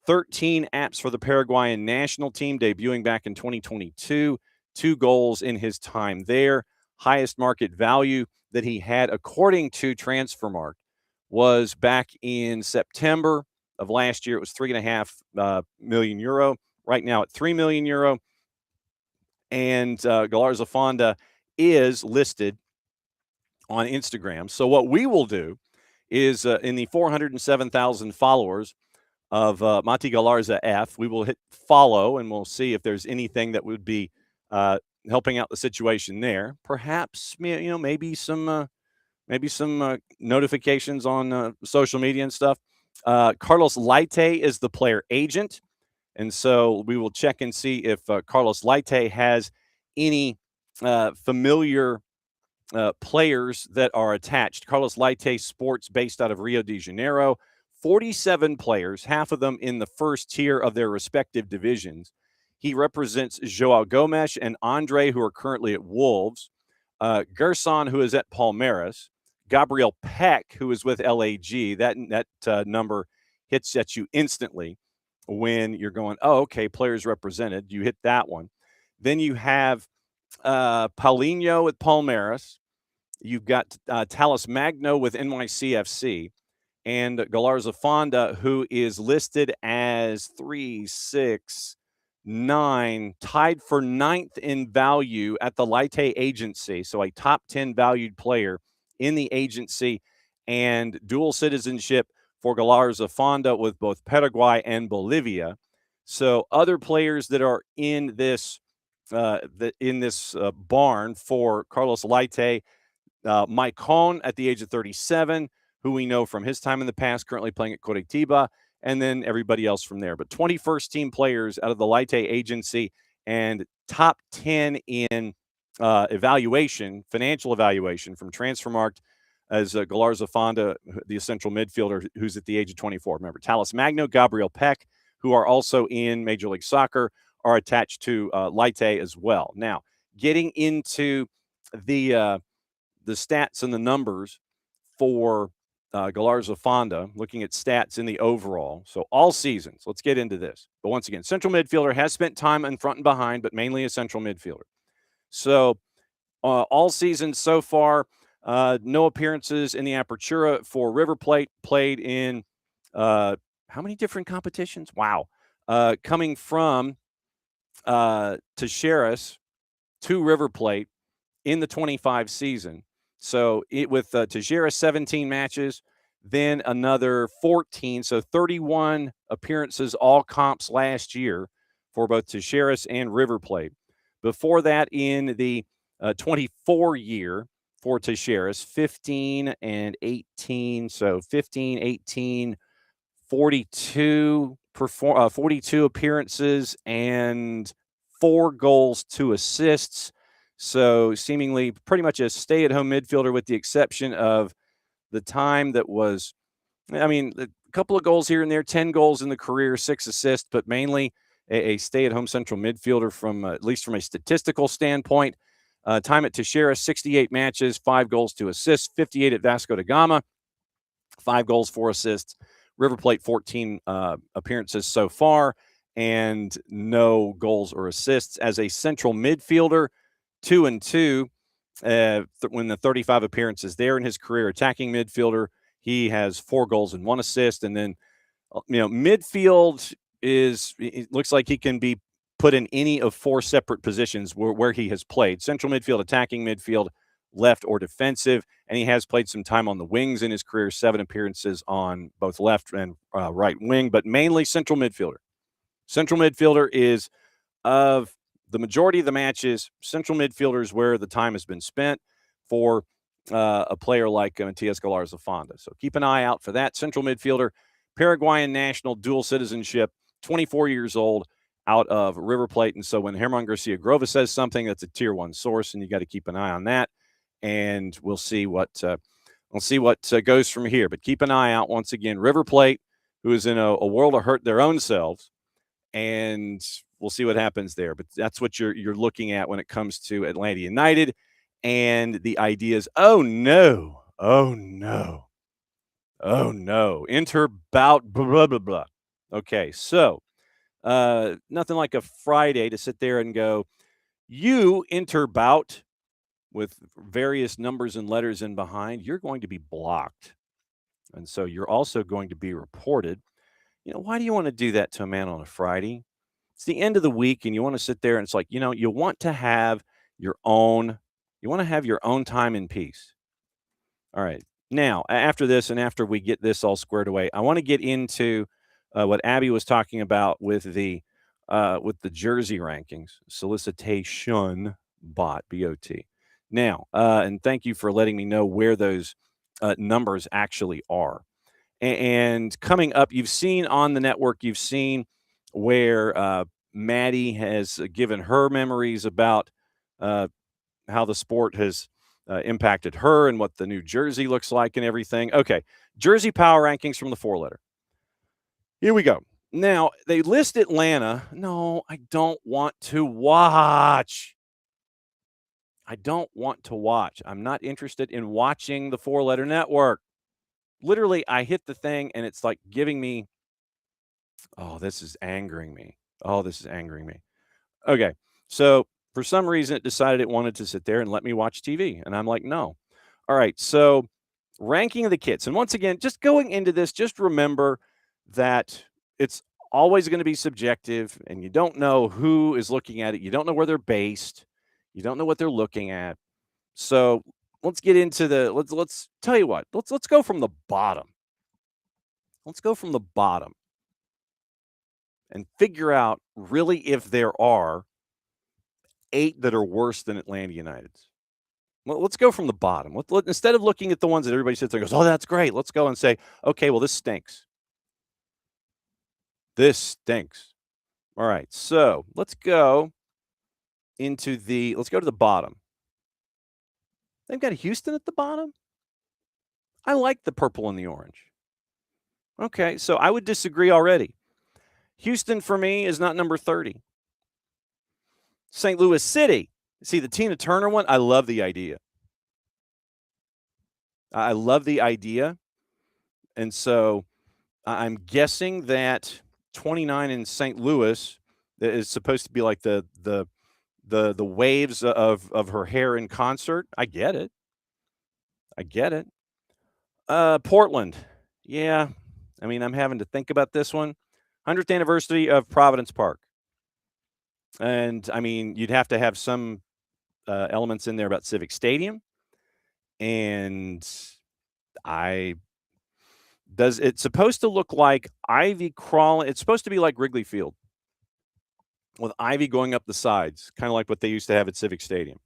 13 apps for the Paraguayan national team, debuting back in 2022. 2 goals in his time there. Highest market value that he had, according to Transfermarkt, was back in September of last year. It was €3.5 million. Right now at €3 million. And Galarza Fonda is listed on Instagram. So what we will do is in the 407,000 followers of Mati Galarza F, we will hit follow, and we'll see if there's anything that would be helping out the situation there. Perhaps, maybe some notifications on social media and stuff. Carlos Leite is the player agent, and so we will check and see if Carlos Leite has any familiar players that are attached. Carlos Leite Sports, based out of Rio de Janeiro. 47 players, half of them in the first tier of their respective divisions. He represents Joao Gomes and Andre, who are currently at Wolves. Gerson, who is at Palmeiras. Gabriel Peck, who is with LAG. That number hits at you instantly when you're going, oh, okay, players represented. You hit that one. Then you have Paulinho with Palmeiras. You've got Talis Magno with NYCFC. And Galarza Fonda, who is listed as 369, tied for 9th in value at the Leite agency. So a top 10 valued player in the agency, and dual citizenship for Galarza Fonda with both Paraguay and Bolivia. So other players that are in this barn for Carlos Leite, Maicon at the age of 37, who we know from his time in the past, currently playing at Coritiba, and then everybody else from there. But 21st team players out of the Leite agency, and top 10 in financial evaluation from Transfermarkt, as Galarza Fonda, the central midfielder who's at the age of 24. Remember, Talis Magno, Gabriel Peck, who are also in Major League Soccer, are attached to Leite as well. Now, getting into the stats and the numbers for Galarza Fonda, looking at stats in the overall. So all seasons, let's get into this. But once again, central midfielder, has spent time in front and behind, but mainly a central midfielder. So all seasons so far, no appearances in the Apertura for River Plate, played in how many different competitions? Wow. Coming from Tacheras to River Plate in the 25 season. So with Tajeras 17 matches, then another 14. So 31 appearances, all comps last year for both Tajeras and River Plate. Before that, in the 24 year for Tajeras, 15 and 18. So 15, 18, 42 appearances and 4 goals, 2 assists. So seemingly pretty much a stay-at-home midfielder, with the exception of the time that was, a couple of goals here and there, 10 goals in the career, 6 assists, but mainly a stay-at-home central midfielder from at least from a statistical standpoint. Time at Teixeira, 68 matches, 5 goals, 2 assists, 58 at Vasco da Gama, 5 goals, 4 assists. River Plate, 14 appearances so far, and no goals or assists. As a central midfielder, 2-2 when the 35 appearances there in his career. Attacking midfielder, he has 4 goals and 1 assist. And then, midfield it looks like he can be put in any of 4 separate positions where he has played. Central midfield, attacking midfield, left or defensive, and he has played some time on the wings in his career, 7 appearances on both left and right wing, but mainly central midfielder. Central midfielder is, of the majority of the matches, central midfielder is where the time has been spent for a player like Matias Galarza-Fonda. So keep an eye out for that. Central midfielder, Paraguayan national, dual citizenship, 24 years old, out of River Plate. And so when Herman Garcia Grova says something, that's a tier 1 source, and you got to keep an eye on that. And we'll see what goes from here. But keep an eye out once again. River Plate, who is in a world of hurt their own selves, and we'll see what happens there. But that's what you're looking at when it comes to Atlanta United, and the ideas. Oh no! Enter bout blah blah blah. Okay, so nothing like a Friday to sit there and go, you enter bout with various numbers and letters in behind, you're going to be blocked. And so you're also going to be reported. Why do you want to do that to a man on a Friday? It's the end of the week, and you want to sit there, and it's like, you want to have your own time in peace. All right. Now, after this, and after we get this all squared away, I want to get into what Abby was talking about with the jersey rankings, solicitation bot, B-O-T. Now, and thank you for letting me know where those numbers actually are. And coming up, you've seen on the network, where Maddie has given her memories about how the sport has impacted her and what the new jersey looks like and everything. Okay, jersey power rankings from the 4-letter. Here we go. Now, they list Atlanta. No, I don't want to watch. I'm not interested in watching the 4-letter network. Literally, I hit the thing, and it's like giving me, this is angering me. Okay, so for some reason, it decided it wanted to sit there and let me watch TV, and I'm like, no. All right, so ranking of the kits. And once again, just going into this, just remember that it's always going to be subjective, and you don't know who is looking at it. You don't know where they're based. You don't know what they're looking at. So let's get into let's tell you what. Let's go from the bottom. Let's go from the bottom and figure out really if there are 8 that are worse than Atlanta United's. Well, let's go from the bottom. Instead of looking at the ones that everybody sits there and goes, "Oh, that's great," let's go and say, "Okay, well, this stinks. This stinks." All right, so let's go to the bottom. They've got Houston at the bottom. I like the purple and the orange. Okay, so I would disagree already. Houston, for me, is not number 30. St. Louis City. See, the Tina Turner one, I love the idea. And so I'm guessing that 29 in St. Louis is supposed to be like the waves of her hair in concert. I get it. Portland. Yeah. I mean, I'm having to think about this one. 100th anniversary of Providence Park. And, I mean, you'd have to have some elements in there about Civic Stadium. And it's supposed to look like ivy crawling. It's supposed to be like Wrigley Field with ivy going up the sides, kind of like what they used to have at Civic Stadium.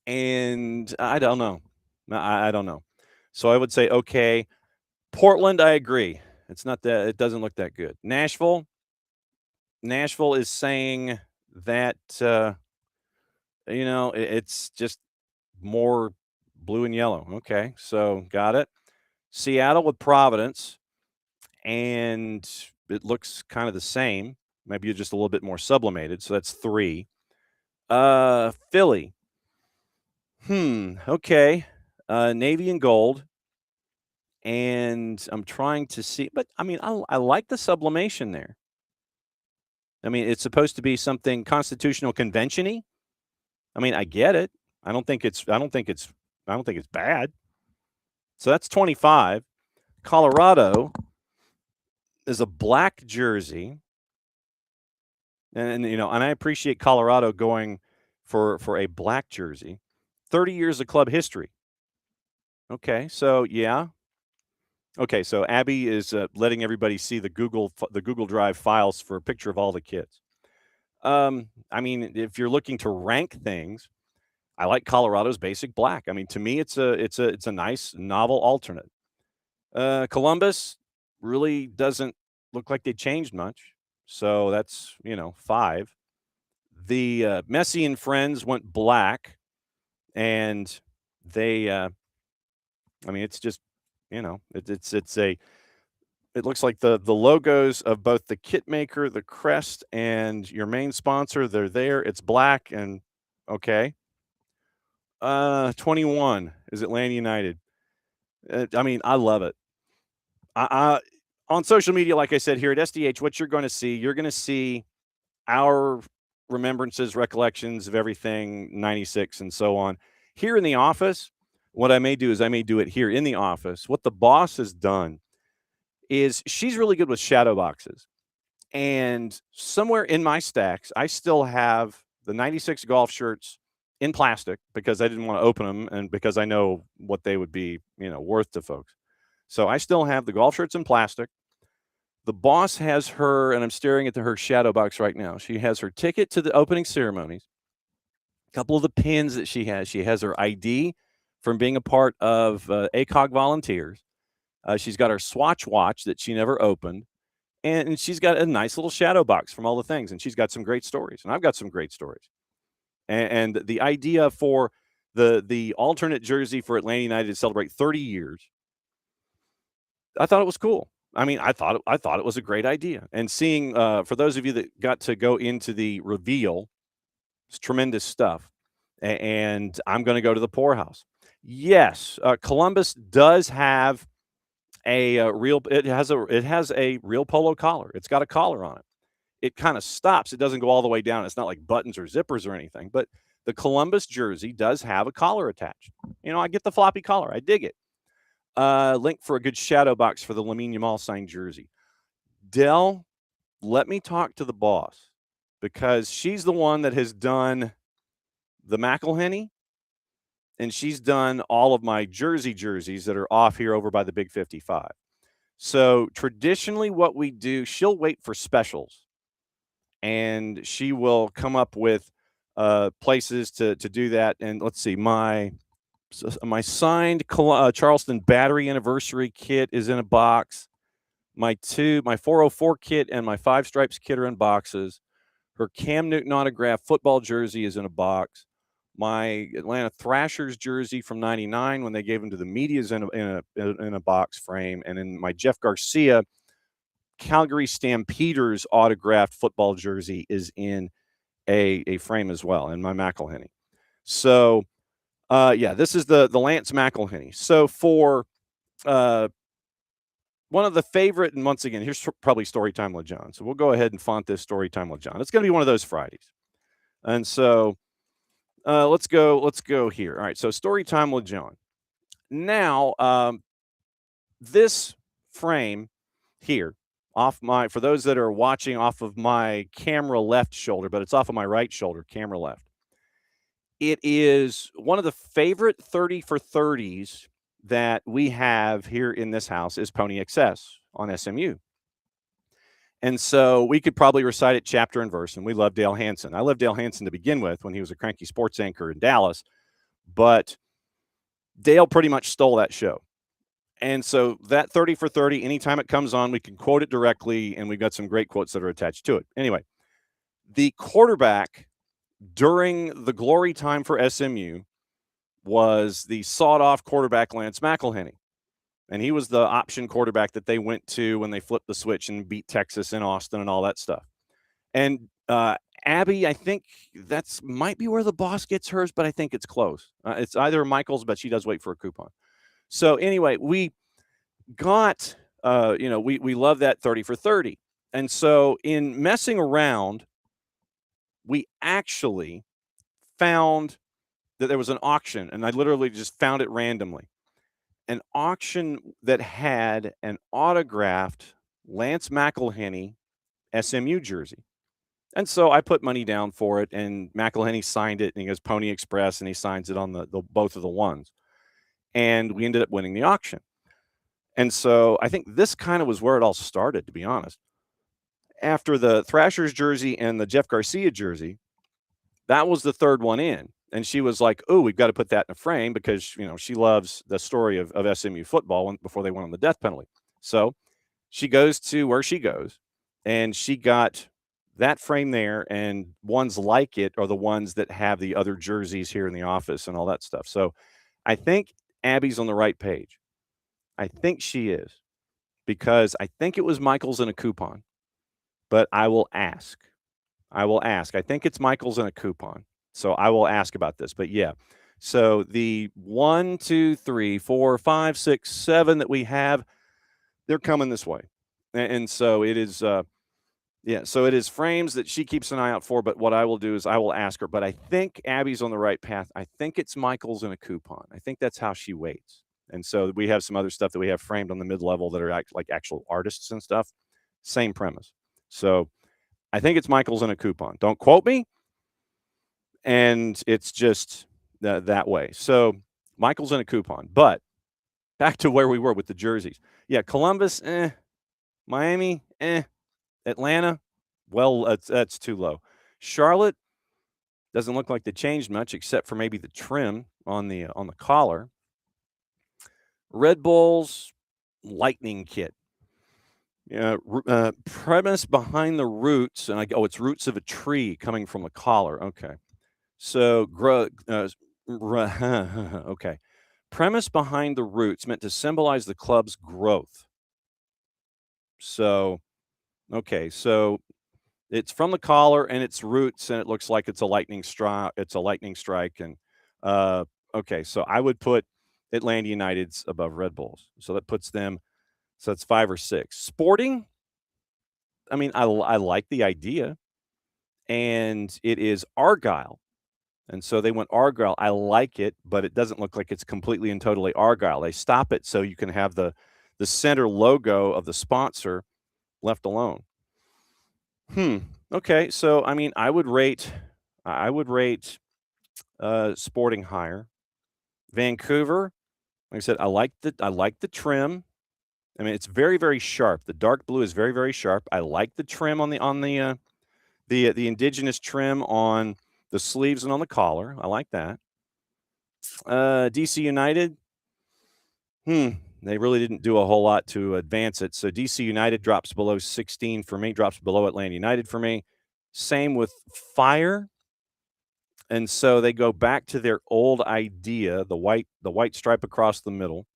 And I don't know. I don't know. So I would say, okay, Portland, I agree. It doesn't look that good. Nashville is saying that, it's just more blue and yellow. Okay, so got it. Seattle with Providence, and it looks kind of the same. Maybe you're just a little bit more sublimated. So that's 3. Philly. Okay. Navy and gold. And I'm trying to see, but I mean, I like the sublimation there. I mean, it's supposed to be something constitutional convention-y. I mean, I get it. I don't think it's bad. So that's 25. Colorado is a black jersey. And I appreciate Colorado going for a black jersey. 30 years of club history. Okay, so yeah. Okay, so Abby is letting everybody see the Google Drive files for a picture of all the kids. I mean, if you're looking to rank things, I like Colorado's basic black. I mean, to me, it's a nice novel alternate. Columbus really doesn't look like they changed much, so that's 5. The Messi and friends went black, and they. I mean, it's just it looks like the logos of both the kit maker, the crest, and your main sponsor. They're there. It's black and okay. 21 is Atlanta United. I mean, I love it. I on social media, like I said here at SDH, what you're going to see our remembrances, recollections of everything 96 and so on. Here in the office, what I may do is I may do it here in the office. What the boss has done is she's really good with shadow boxes. And somewhere in my stacks, I still have the 96 golf shirts in plastic because I didn't want to open them and because I know what they would be, worth to folks. So I still have the golf shirts in plastic. The boss has her, and I'm staring at her shadow box right now. She has her ticket to the opening ceremonies, a couple of the pins that she has. She has her ID from being a part of ACOG volunteers. She's got her Swatch watch that she never opened. And she's got a nice little shadow box from all the things. And she's got some great stories. And I've got some great stories. And the idea for the alternate jersey for Atlanta United to celebrate 30 years, I thought it was cool. I mean, I thought it was a great idea. And seeing, for those of you that got to go into the reveal, it's tremendous stuff. And I'm going to go to the poorhouse. Yes, Columbus does have it has a real polo collar. It's got a collar on it. It kind of stops. It doesn't go all the way down. It's not like buttons or zippers or anything, but the Columbus jersey does have a collar attached. I get the floppy collar. I dig it. Link for a good shadow box for the Lamine Yamal signed jersey. Dell, let me talk to the boss because she's the one that has done the McElhenney, and she's done all of my jerseys that are off here over by the Big 55. So traditionally what we do, she'll wait for specials, and she will come up with places to do that. And let's see, my signed Charleston Battery Anniversary kit is in a box. My 404 kit and my 5 Stripes kit are in boxes. Her Cam Newton autograph football jersey is in a box. My Atlanta Thrashers jersey from '99 when they gave them to the media is in a box frame, and then my Jeff Garcia Calgary Stampeders autographed football jersey is in a frame as well, and my McElhenney. So, this is the Lance McElhenney. So for one of the favorite, and once again, here's probably Storytime with John. So we'll go ahead and font this Storytime with John. It's going to be one of those Fridays, and so. Let's go here. All right, so story time with John. Now, this frame here, for those that are watching off of my camera left shoulder, but it's off of my right shoulder, camera left. It is one of the favorite 30 for 30s that we have here in this house is Pony XS on SMU. And so we could probably recite it chapter and verse, and we love Dale Hansen. I loved Dale Hansen to begin with when he was a cranky sports anchor in Dallas, but Dale pretty much stole that show. And so that 30 for 30, anytime it comes on, we can quote it directly, and we've got some great quotes that are attached to it. Anyway, the quarterback during the glory time for SMU was the sawed-off quarterback Lance McElhenney. And he was the option quarterback that they went to when they flipped the switch and beat Texas in Austin and all that stuff. And Abby, I think that's might be where the boss gets hers, but I think it's close. It's either Michael's, but she does wait for a coupon. So anyway, we got, we love that 30 for 30. And so in messing around, we actually found that there was an auction, and I literally just found it randomly. An auction that had an autographed Lance McElhenney SMU jersey. And so I put money down for it, and McElhenney signed it, and he goes Pony Express, and he signs it on the both of the ones. And we ended up winning the auction. And so I think this kind of was where it all started, to be honest. After the Thrashers jersey and the Jeff Garcia jersey, that was the third one in. And she was like, oh, we've got to put that in a frame because, she loves the story of SMU football before they went on the death penalty. So she goes to where she goes, and she got that frame there, and ones like it are the ones that have the other jerseys here in the office and all that stuff. So I think Abby's on the right page. I think she is, because I think it was Michael's in a coupon, but I will ask. I think it's Michael's in a coupon. So I will ask about this. But yeah. So the 1, 2, 3, 4, 5, 6, 7 that we have, they're coming this way. And so it is so it is frames that she keeps an eye out for. But what I will do is I will ask her. But I think Abby's on the right path. I think it's Michael's in a coupon. I think that's how she waits. And so we have some other stuff that we have framed on the mid-level that are like actual artists and stuff. Same premise. So I think it's Michael's in a coupon. Don't quote me. And it's just that way. So Michael's in a coupon. But back to where we were with the jerseys. Yeah, Columbus, Miami, Atlanta, well, that's too low. Charlotte doesn't look like they changed much except for maybe the trim on the collar. Red Bulls, Lightning kit. Premise behind the roots, and it's roots of a tree coming from the collar. Okay. So, okay. Premise behind the roots meant to symbolize the club's growth. So, okay. So it's from the collar and its roots, and it looks like it's a lightning strike. And okay. So I would put Atlanta United's above Red Bulls. So that puts them. So it's 5 or 6. Sporting. I mean, I like the idea, and it is Argyle. And so they went Argyle. I like it, but it doesn't look like it's completely and totally Argyle. They stop it so you can have the center logo of the sponsor left alone. Okay. So, I mean, I would rate Sporting higher. Vancouver, like I said, I like the trim. I mean, it's very, very sharp. The dark blue is very, very sharp. I like the trim on the indigenous trim on the sleeves and on the collar. I like that. DC United. They really didn't do a whole lot to advance it. So DC United drops below 16 for me, drops below Atlanta United for me. Same with Fire. And so they go back to their old idea, the white stripe across the middle.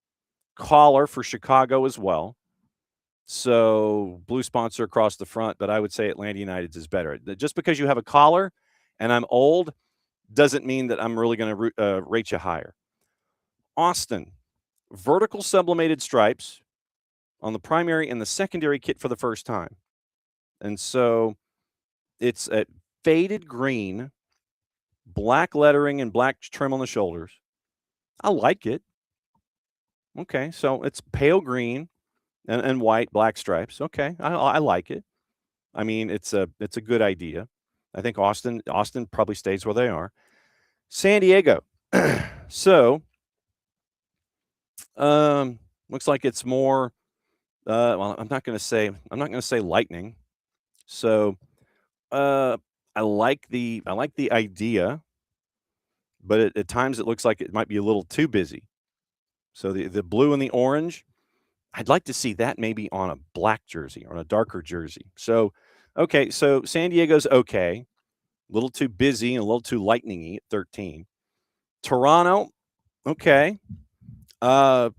Collar for Chicago as well. So blue sponsor across the front, but I would say Atlanta United's is better. Just because you have a collar and I'm old doesn't mean that I'm really going to rate you higher. Austin, vertical sublimated stripes on the primary and the secondary kit for the first time. And so it's a faded green, black lettering and black trim on the shoulders. I like it. Okay, so it's pale green and white, black stripes. Okay, I like it. I mean, it's a good idea. I think Austin probably stays where they are. San Diego. So, looks like it's more. Well, I'm not going to say lightning. So, I like the idea, but at times it looks like it might be a little too busy. So the blue and the orange, I'd like to see that maybe on a black jersey or a darker jersey. So, okay, so San Diego's okay. A little too busy and a little too lightning-y at 13. Toronto, okay. The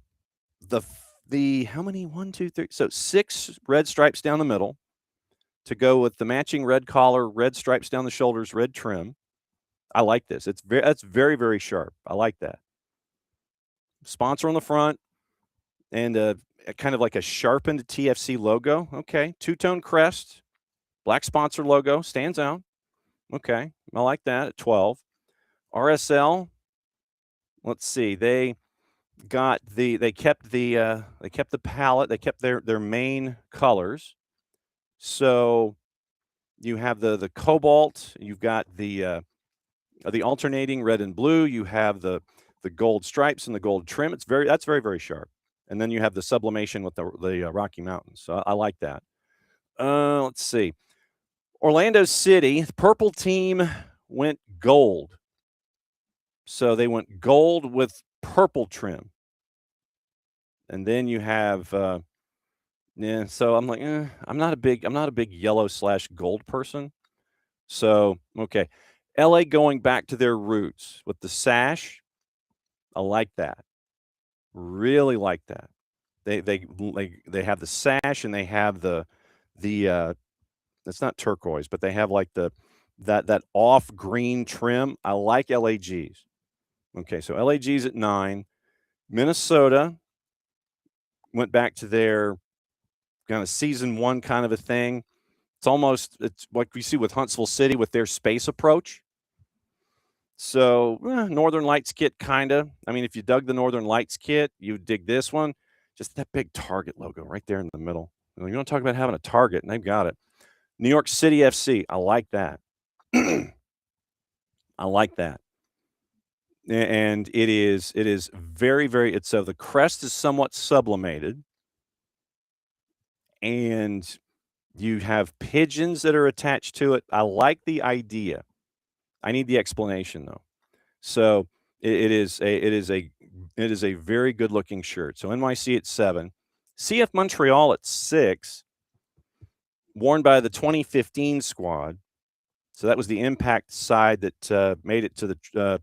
how many? 1, 2, 3. So 6 red stripes down the middle. to go with the matching red collar, red stripes down the shoulders, red trim. I like this. That's very, very sharp. I like that. Sponsor on the front and a kind of like a sharpened TFC logo. Okay. Two-tone crest, black sponsor logo, stands out. Okay. I like that at 12. RSL, let's see. They kept the palette, they kept their main colors. So you have the cobalt, you've got the alternating red and blue, you have the gold stripes and the gold trim. That's very, very sharp. And then you have the sublimation with the Rocky Mountains. So I like that. Let's see. Orlando City, the purple team went gold. So they went gold with purple trim. And then you have so I'm like, I'm not a big yellow/gold person. So, okay. LA going back to their roots with the sash. I like that. Really like that. They have the sash and they have the it's not turquoise, but they have like that off green trim. I like LAGs. Okay, so LAGs at 9. Minnesota went back to their kind of season 1 kind of a thing. It's like we see with Huntsville City with their space approach. So Northern Lights kit, kind of. I mean, if you dug the Northern Lights kit, you would dig this one. Just that big Target logo right there in the middle. You want to talk about having a Target, and they've got it. New York City FC. I like that. I like that. And it is very, very, so the crest is somewhat sublimated. And you have pigeons that are attached to it. I like the idea. I need the explanation though. So it is a very good looking shirt. So NYC at 7, CF Montreal at 6, worn by the 2015 squad. So that was the Impact side that made it to the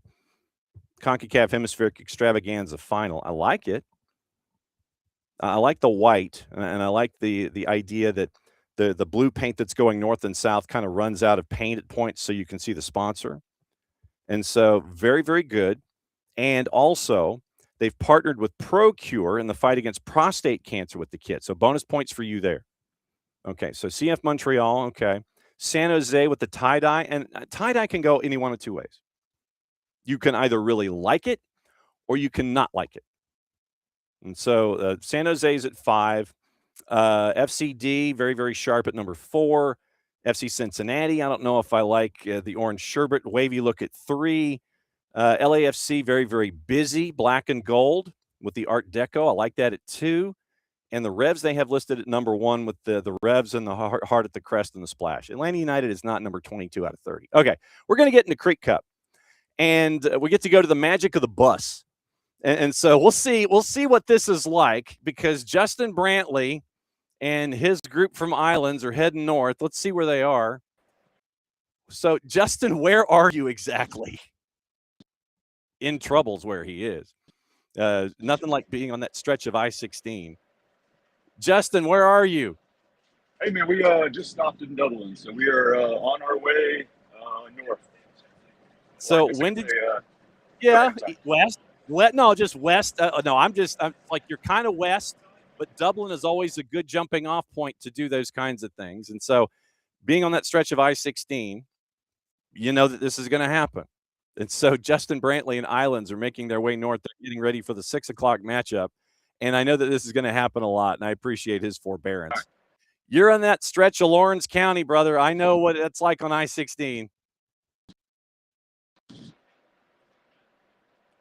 CONCACAF Hemispheric Extravaganza final. I like it. I like the white, and I like the idea that the blue paint that's going north and south kind of runs out of paint at points so you can see the sponsor. And so very, very good. And also, they've partnered with ProCure in the fight against prostate cancer with the kit. So bonus points for you there. Okay, so CF Montreal, okay. San Jose with the tie-dye. And tie-dye can go any one of two ways. You can either really like it or you can not like it. And so San Jose's at 5. FCD, very, very sharp at number 4. FC Cincinnati, I don't know if I like the orange sherbet wavy look at 3. LAFC, very, very busy, black and gold with the Art Deco. I like that at 2. And the Revs they have listed at number 1 with the Revs and the heart at the crest and the splash. Atlanta United is not number 22 out of 30. Okay, we're going to get into Creek Cup. And we get to go to the magic of the bus. And so we'll see what this is like, because Justin Brantley and his group from Islands are heading north. Let's see where they are. So, Justin, where are you exactly? In trouble's where he is. Nothing like being on that stretch of I-16. Justin, where are you? Hey, man, we just stopped in Dublin, so we are on our way north. So when did west? No, just west. No, I'm like, you're kind of west, but Dublin is always a good jumping off point to do those kinds of things. And so being on that stretch of I-16, you know that this is going to happen. And so Justin Brantley and Islands are making their way north. They're getting ready for the 6 o'clock matchup. And I know that this is going to happen a lot, and I appreciate his forbearance. You're on that stretch of Lawrence County, brother. I know what it's like on I-16.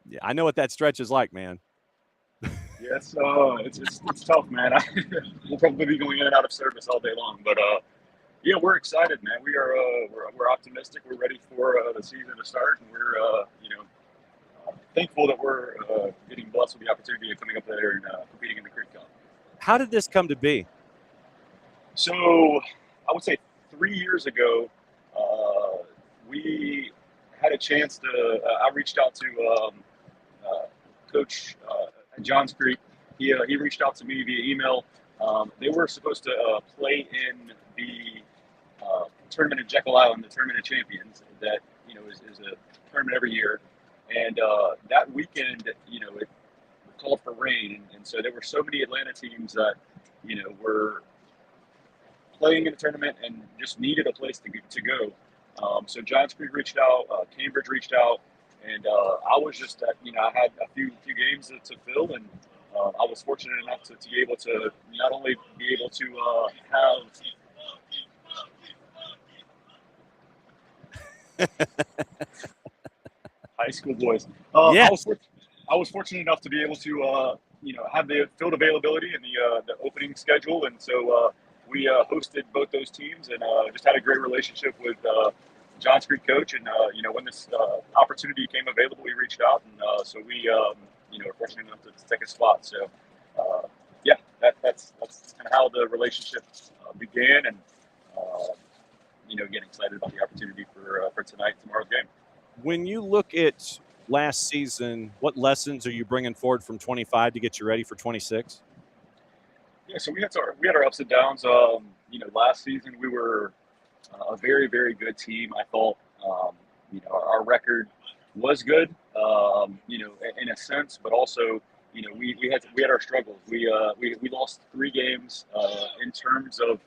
Yeah, I know what that stretch is like, man. Yes, it's tough, man. We'll probably be going in and out of service all day long, but yeah, we're excited, man. We're optimistic. We're ready for the season to start, and we're thankful that we're getting blessed with the opportunity of coming up there and competing in the Creek Cup. How did this come to be? So I would say 3 years ago, we had a chance to. I reached out to Coach at Johns Creek. He reached out to me via email. They were supposed to play in the tournament in Jekyll Island, the Tournament of Champions, that is a tournament every year. And that weekend, it called for rain, and so there were so many Atlanta teams that were playing in the tournament and just needed a place to go. So Johns Creek reached out, Cambridge reached out, and I was just I had a few games to fill, and I was fortunate enough to be able to not only be able to have high school boys. Yes. I was fortunate enough to be able to have the field availability and the opening schedule, and so we hosted both those teams, and just had a great relationship with Johns Creek coach. And when this opportunity came available, we reached out, and so we were fortunate enough to take a spot. So that's kind of how the relationship began, and getting excited about the opportunity for tomorrow's game. When you look at last season, what lessons are you bringing forward from 25 to get you ready for 26? Yeah, so we had our ups and downs. Last season we were a very, very good team. I thought, our record was good, in a sense, but also, we had our struggles. We lost 3 games in terms of,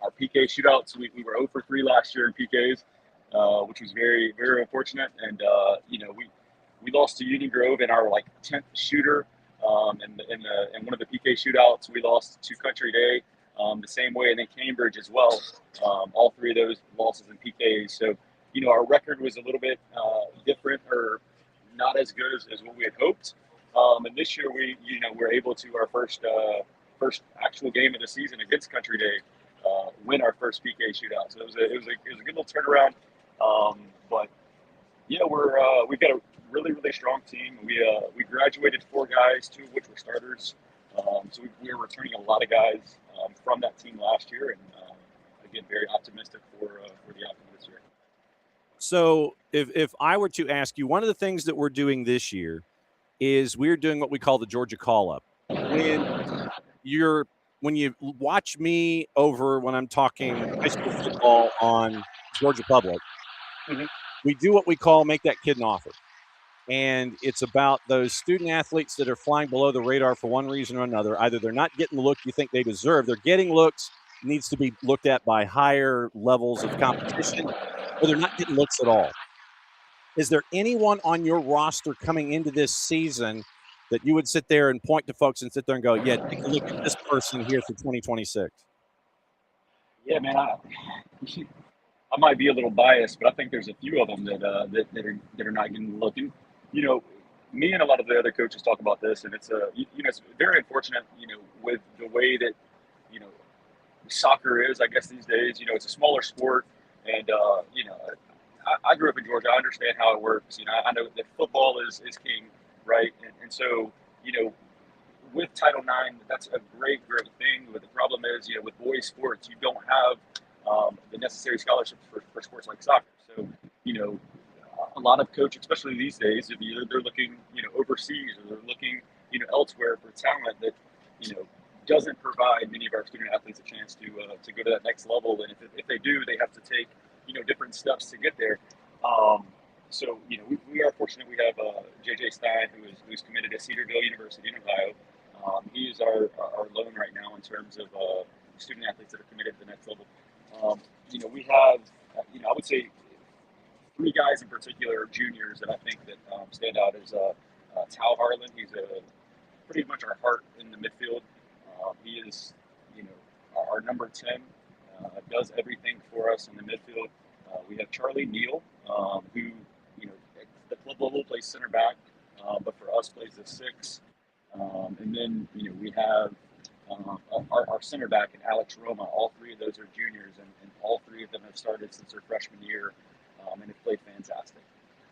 our PK shootouts. We were 0 for 3 last year in PKs, which was very, very unfortunate. And we lost to Union Grove in our 10th shooter. In one of the PK shootouts, we lost to Country Day the same way, and then Cambridge as well. All 3 of those losses in PKs. So, our record was a little bit different, or not as good as what we had hoped. And this year we were able to, our first actual game of the season against Country Day, win our first PK shootout. So it was a good little turnaround. But yeah, we've got a really, really strong team. We graduated 4 guys, 2 of which were starters. So we were returning a lot of guys from that team last year, and again, very optimistic for the outcome this year. So if I were to ask you, one of the things that we're doing this year is we're doing what we call the Georgia call-up. When you watch me over when I'm talking high school football on Georgia Public, Mm-hmm. we do what we call make that kid an offer. And it's about those student athletes that are flying below the radar for one reason or another. Either they're not getting the look you think they deserve, they're getting looks, needs to be looked at by higher levels of competition, or they're not getting looks at all. Is there anyone on your roster coming into this season that you would sit there and point to folks and sit there and go, yeah, take a look at this person here for 2026? Yeah, man, I might be a little biased, but I think there's a few of them that are not getting the look. And me and a lot of the other coaches talk about this, and it's it's very unfortunate, with the way that soccer is, I guess, these days. It's a smaller sport, and I grew up in Georgia. I understand how it works. I know that football is king, right? And so with Title IX, that's a great thing. But the problem is, with boys sports, you don't have the necessary scholarships for sports like soccer. So, a lot of coaches, especially these days, if they're looking, overseas, or they're looking, elsewhere for talent that, doesn't provide many of our student athletes a chance to go to that next level. And if they do, they have to take, different steps to get there. So, we are fortunate. We have JJ Stein, who's committed to Cedarville University in Ohio. He is our loan right now in terms of student athletes that are committed to the next level. We have, I would say 3 guys in particular, juniors, that I think that stand out as Tal Harlan. He's pretty much our heart in the midfield. He is, our number 10, does everything for us in the midfield. We have Charlie Neal, who, at the club level plays center back, but for us plays the 6. And then, we have our center back and Alex Roma. All 3 of those are juniors, and all 3 of them have started since their freshman year, and have played fantastic.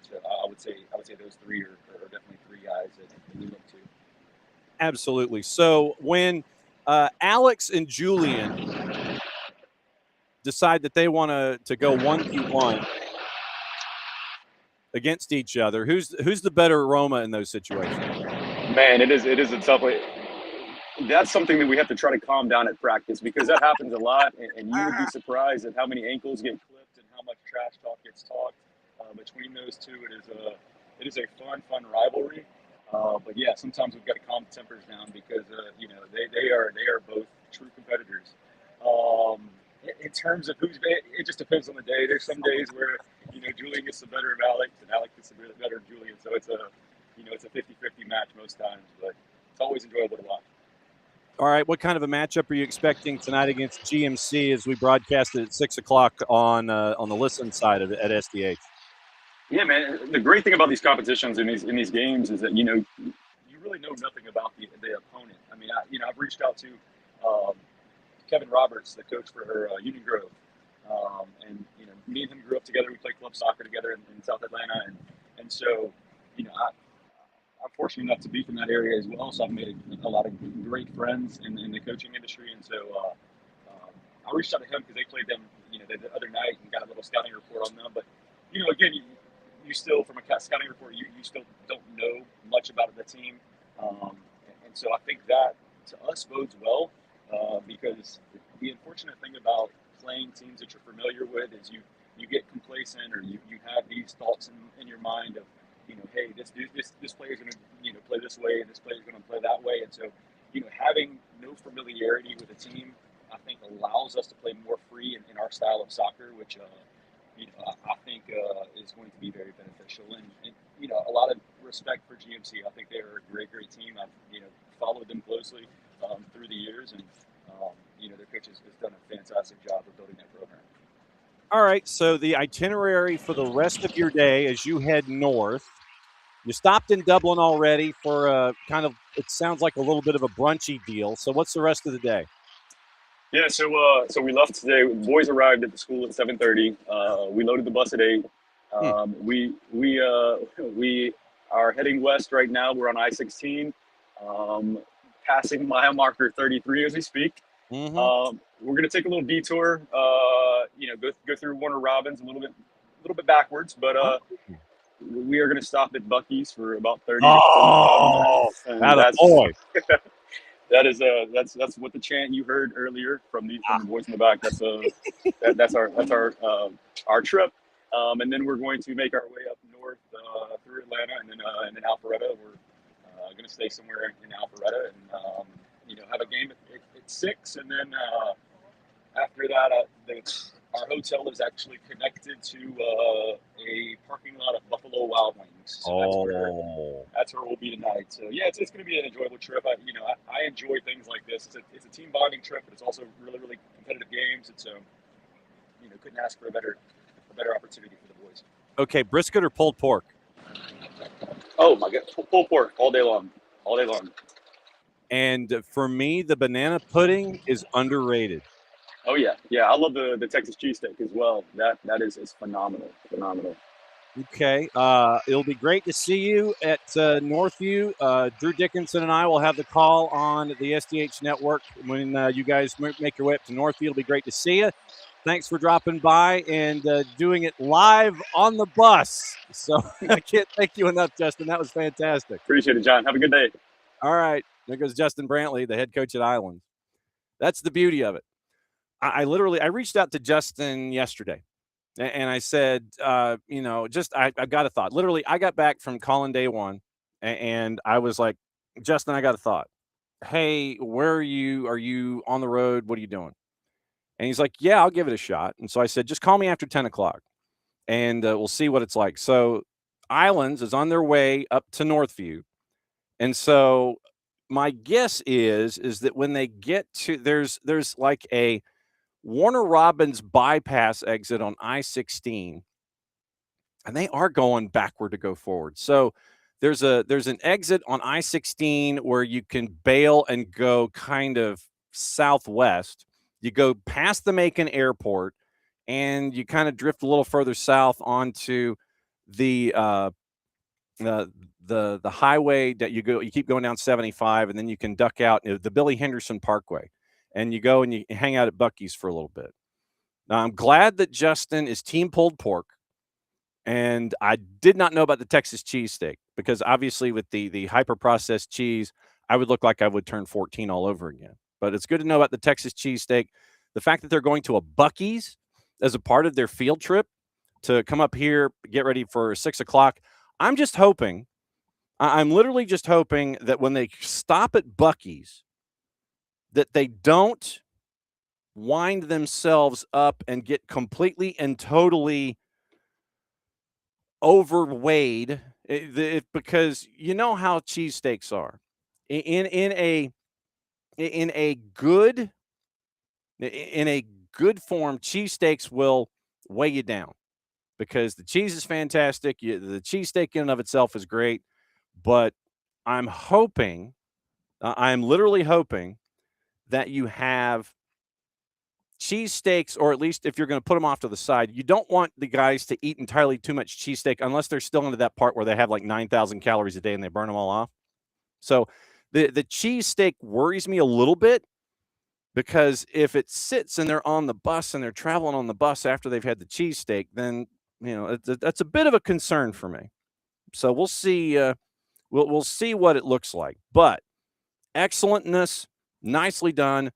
So I would say those 3 are definitely 3 guys that we look to. Absolutely. So when Alex and Julian decide that they want to go 1v1 against each other, who's the better Roma in those situations? Man, it is a tough way. that's something that we have to try to calm down at practice, because that happens a lot, and you would be surprised at how many ankles get clipped and how much trash talk gets talked between those two. It is a fun rivalry. But yeah, sometimes we've got to calm the tempers down, because they are both true competitors. In terms of it just depends on the day. There's some days where Julian gets the better of Alex, and Alex gets the better of Julian. So it's a 50-50 match most times, but it's always enjoyable to watch. All right, what kind of a matchup are you expecting tonight against GMC as we broadcast it at 6 o'clock on the listen side of it at SDH? Yeah, man. The great thing about these competitions in these games is that you really know nothing about the opponent. I mean, I've reached out to Kevin Roberts, the coach for her Union Grove, and me and him grew up together. We played club soccer together in South Atlanta, and so I'm fortunate enough to be from that area as well. So I've made a lot of great friends in the coaching industry, and so I reached out to him because they played them the other night and got a little scouting report on them. But again, you still, from a scouting report, you still don't know much about the team, and so I think that to us bodes well, because the unfortunate thing about playing teams that you're familiar with is you get complacent, or you have these thoughts in your mind of hey, this player is going to play this way, and this player is going to play that way, and so having no familiarity with a team, I think, allows us to play more free in our style of soccer, which I think is going to be very beneficial. And a lot of respect for GMC. I think they're a great team. I've followed them closely through the years, and their coach has done a fantastic job of building that program. All right, so the itinerary for the rest of your day as you head north. You stopped in Dublin already for kind of, it sounds like a little bit of a brunchy deal. So what's the rest of the day? Yeah, so we left today. Boys arrived at the school at 7:30. We loaded the bus at 8. We are heading west right now. We're on I-16, passing mile marker 33 as we speak. Mm-hmm. We're gonna take a little detour. Go through Warner Robins a little bit backwards, but we are going to stop at Buc-ee's for about 30 to 45 minutes. That's boy. That's what the chant you heard earlier from the boys in the back. That's our trip. And then we're going to make our way up north through Atlanta, and then Alpharetta. We're going to stay somewhere in Alpharetta, and have a game at 6, and then after that, our hotel is actually connected to a parking lot of Buffalo Wild Wings. So that's where we'll be tonight. So yeah, it's going to be an enjoyable trip. I enjoy things like this. It's a team bonding trip, but it's also really competitive games. And so couldn't ask for a better opportunity for the boys. Okay, brisket or pulled pork? Oh my God, pulled pork all day long. And for me, the banana pudding is underrated. Oh yeah. I love the Texas cheesesteak as well. That is phenomenal. Okay, it'll be great to see you at Northview. Drew Dickinson and I will have the call on the SDH network when you guys make your way up to Northview. It'll be great to see you. Thanks for dropping by and doing it live on the bus. So I can't thank you enough, Justin. That was fantastic. Appreciate it, John. Have a good day. All right, there goes Justin Brantley, the head coach at Islands. That's the beauty of it. I reached out to Justin yesterday, and I said, I've got a thought. Literally, I got back from calling day one, and I was like, Justin, I got a thought. Hey, where are you? Are you on the road? What are you doing? And he's like, yeah, I'll give it a shot. And so I said, just call me after 10 o'clock, and we'll see what it's like. So Islands is on their way up to Northview, and so my guess is that when they get to there's like a Warner Robins bypass exit on I-16, and they are going backward to go forward. So there's an exit on I-16 where you can bail and go kind of southwest. You go past the Macon Airport, and you kind of drift a little further south onto the highway that you keep going down 75, and then you can duck out the Billy Henderson Parkway. And you go and you hang out at Buc-ee's for a little bit. Now, I'm glad that Justin is team pulled pork, and I did not know about the Texas cheesesteak, because obviously with the hyper-processed cheese, I would look like I would turn 14 all over again. But it's good to know about the Texas cheesesteak. The fact that they're going to a Buc-ee's as a part of their field trip to come up here, get ready for 6 o'clock. I'm just hoping, I'm literally just hoping that when they stop at Buc-ee's, that they don't wind themselves up and get completely and totally overweighed, because you know how cheesesteaks are. In a good form, cheesesteaks will weigh you down because the cheese is fantastic. The cheesesteak in and of itself is great, but I'm hoping, I'm literally hoping that you have cheesesteaks, or at least if you're going to put them off to the side, you don't want the guys to eat entirely too much cheesesteak unless they're still into that part where they have like 9,000 calories a day and they burn them all off. So the cheesesteak worries me a little bit, because if it sits and they're on the bus and they're traveling on the bus after they've had the cheesesteak, then that's a bit of a concern for me. So we'll see. We'll see what it looks like. But excellentness, nicely done.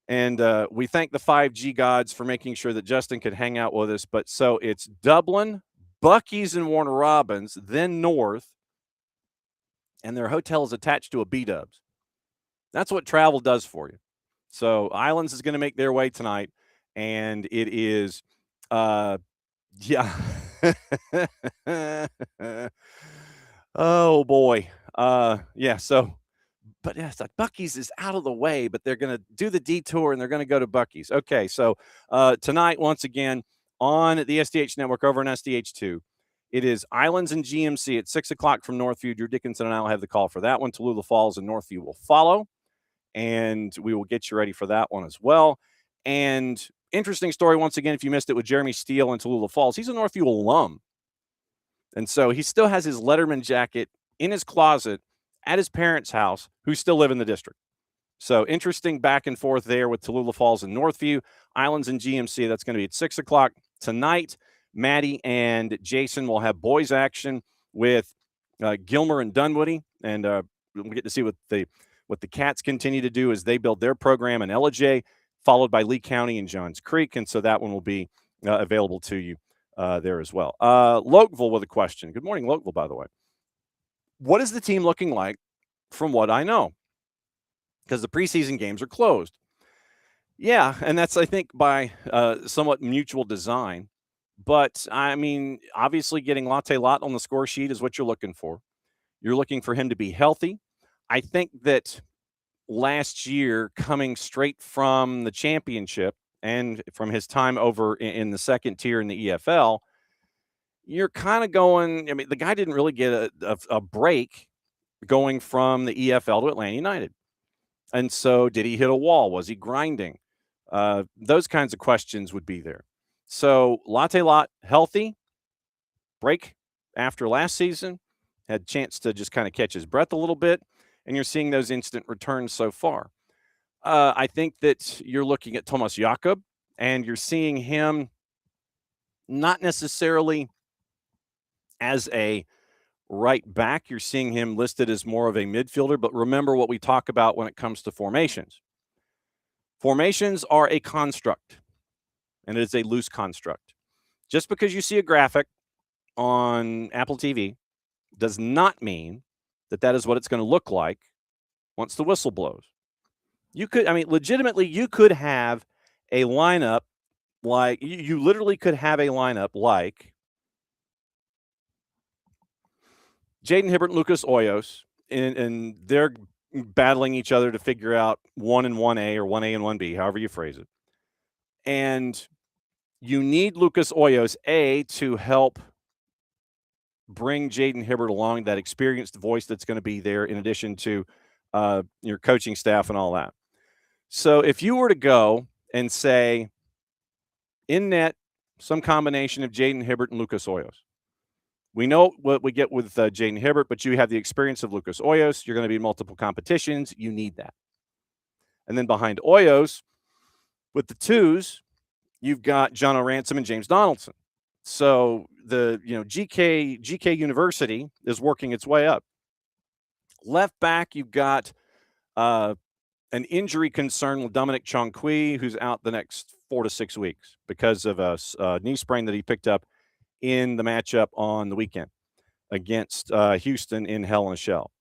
And we thank the 5G gods for making sure that Justin could hang out with us. But so it's Dublin, Buc-ee's and Warner Robins, then north, and their hotel is attached to a B-Dubs. That's what travel does for you. So Islands is going to make their way tonight, and it is, yeah. Oh, boy. Yeah, so. But yes, like Buc-ee's is out of the way, but they're going to do the detour and they're going to go to Buc-ee's. Okay, so tonight, once again, on the SDH network over in SDH2, it is Islands and GMC at 6 o'clock from Northview. Drew Dickinson and I will have the call for that one. Tallulah Falls and Northview will follow, and we will get you ready for that one as well. And interesting story, once again, if you missed it, with Jeremy Steele and Tallulah Falls. He's a Northview alum, and so he still has his Letterman jacket in his closet at his parents' house, who still live in the district. So interesting back and forth there with Tallulah Falls and Northview. Islands and GMC, that's going to be at 6 o'clock tonight. Maddie and Jason will have boys action with Gilmer and Dunwoody, and we'll get to see what the Cats continue to do as they build their program in Ellijay, followed by Lee County and Johns Creek, and so that one will be available to you there as well. Lokeville with a question. Good morning, Lokeville, by the way. What is the team looking like from what I know? Because the preseason games are closed. Yeah, and that's, I think, by somewhat mutual design. But, I mean, obviously getting Latte Lot on the score sheet is what you're looking for. You're looking for him to be healthy. I think that last year, coming straight from the championship and from his time over in the second tier in the EFL, you're kind of going, I mean, the guy didn't really get a break going from the EFL to Atlanta United. And so did he hit a wall? Was he grinding? Those kinds of questions would be there. So Latte Lot, healthy, break after last season, had a chance to just kind of catch his breath a little bit, and you're seeing those instant returns so far. I think that you're looking at Thomas Jakob, and you're seeing him not necessarily as a right back. You're seeing him listed as more of a midfielder, but remember what we talk about when it comes to formations. Formations are a construct, and it is a loose construct. Just because you see a graphic on Apple TV does not mean that that is what it's going to look like once the whistle blows. You could, I mean, legitimately, you could have a lineup like, you literally could have a lineup like Jaden Hibbert and Lucas Oyos, and they're battling each other to figure out 1 and 1A or 1A and 1B, however you phrase it. And you need Lucas Oyos, A, to help bring Jaden Hibbert along, that experienced voice that's going to be there in addition to your coaching staff and all that. So if you were to go and say, in net, some combination of Jaden Hibbert and Lucas Oyos. We know what we get with Jaden Hibbert, but you have the experience of Lucas Oyos. You're going to be in multiple competitions. You need that. And then behind Oyos, with the twos, you've got John O'Ransom and James Donaldson. So the GK University is working its way up. Left back, you've got an injury concern with Dominic Chongqui, who's out the next 4 to 6 weeks because of a knee sprain that he picked up in the matchup on the weekend against Houston in Hell in a Shell.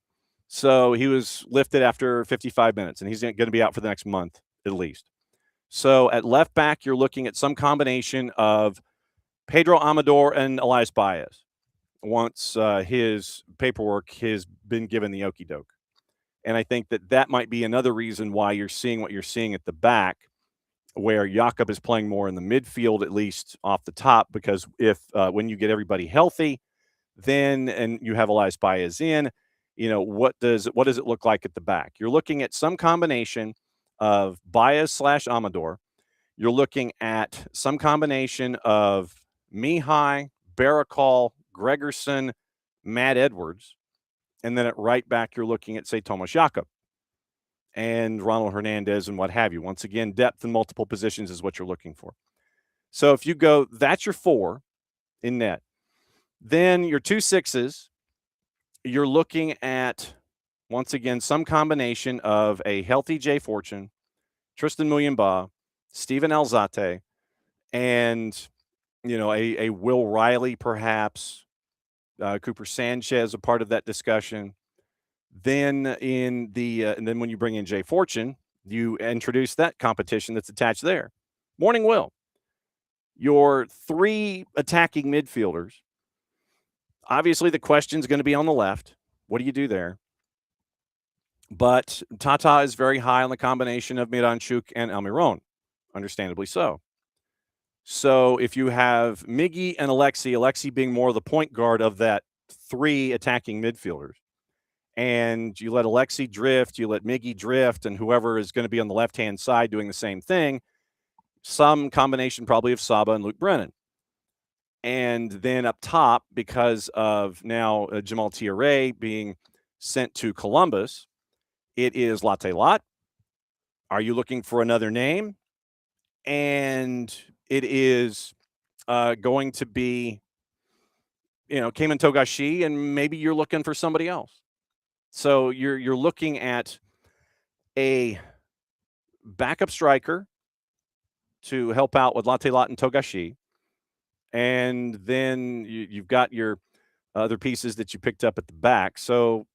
So he was lifted after 55 minutes, and he's going to be out for the next month at least. So at left back, you're looking at some combination of Pedro Amador and Elias Baez once his paperwork has been given the okie doke. And I think that might be another reason why you're seeing what you're seeing at the back, where Jakob is playing more in the midfield, at least off the top, because if when you get everybody healthy, then and you have Elias Baez in, what does it look like at the back? You're looking at some combination of Baez / Amador. You're looking at some combination of Mihai, Barakal, Gregerson, Matt Edwards. And then at right back, you're looking at, say, Tomas Jakob and Ronald Hernandez and what have you. Once again, depth in multiple positions is what you're looking for. So if you go, that's your 4 in net. Then your 2 6s, you're looking at, once again, some combination of a healthy Jay Fortune, Tristan Muyumba, Steven Alzate, and, a Will Riley perhaps, Cooper Sanchez a part of that discussion. Then and then when you bring in Jay Fortune, you introduce that competition that's attached there. Morning, Will. Your 3 attacking midfielders. Obviously, the question's going to be on the left. What do you do there? But Tata is very high on the combination of Miranchuk and Almiron, understandably so. So if you have Miggy and Alexi being more of the point guard of that 3 attacking midfielders, and you let Alexi drift, you let Miggy drift, and whoever is going to be on the left-hand side doing the same thing, some combination probably of Saba and Luke Brennan. And then up top, because of now Jamal Tiare being sent to Columbus, it is Latte Lot. Are you looking for another name? And it is going to be, Cayman Togashi, and maybe you're looking for somebody else. So you're looking at a backup striker to help out with Latte Lot and Togashi. And then you've got your other pieces that you picked up at the back. So,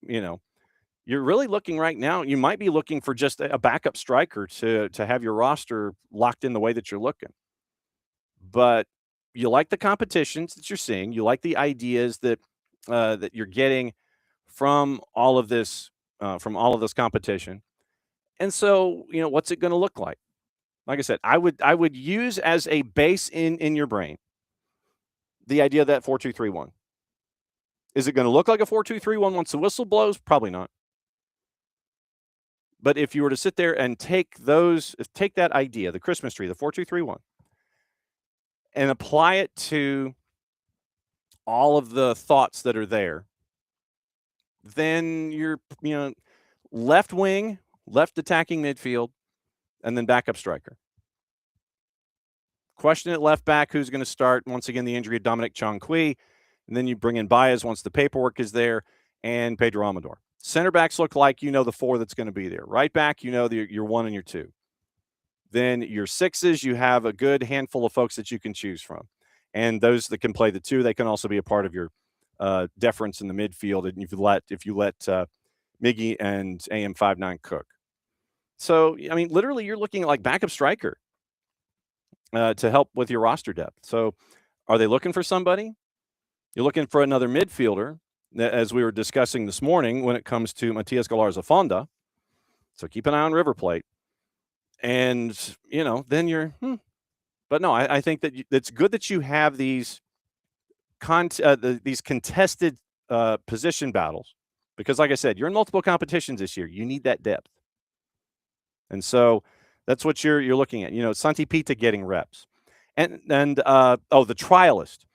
you're really looking right now, you might be looking for just a backup striker to have your roster locked in the way that you're looking. But you like the competitions that you're seeing. You like the ideas that you're getting from all of this competition. And so, what's it going to look like? Like I said, I would use as a base in your brain the idea that 4-2-3-1. Is it going to look like a 4-2-3-1 once the whistle blows? Probably not. But if you were to sit there and take that idea, the Christmas tree, the 4-2-3-1, and apply it to all of the thoughts that are there, then you're, left wing, left attacking midfield, and then backup striker. Question at left back, who's going to start? Once again, the injury of Dominic Chongqui. And then you bring in Baez once the paperwork is there, and Pedro Amador. Center backs look like the 4 that's going to be there. Right back, your 1 and your 2. Then your 6s, you have a good handful of folks that you can choose from. And those that can play the 2, they can also be a part of your deference in the midfield. And if you let Miggy and AM59 cook. So, literally you're looking at like backup striker to help with your roster depth. So are they looking for somebody? You're looking for another midfielder, as we were discussing this morning when it comes to Matias Galarza Fonda. So keep an eye on River Plate. And, then you're, But no, I think that it's good that you have these contested position battles, because like I said, you're in multiple competitions this year. You need that depth. And so that's what you're looking at. Santi Pita getting reps. And the trialist.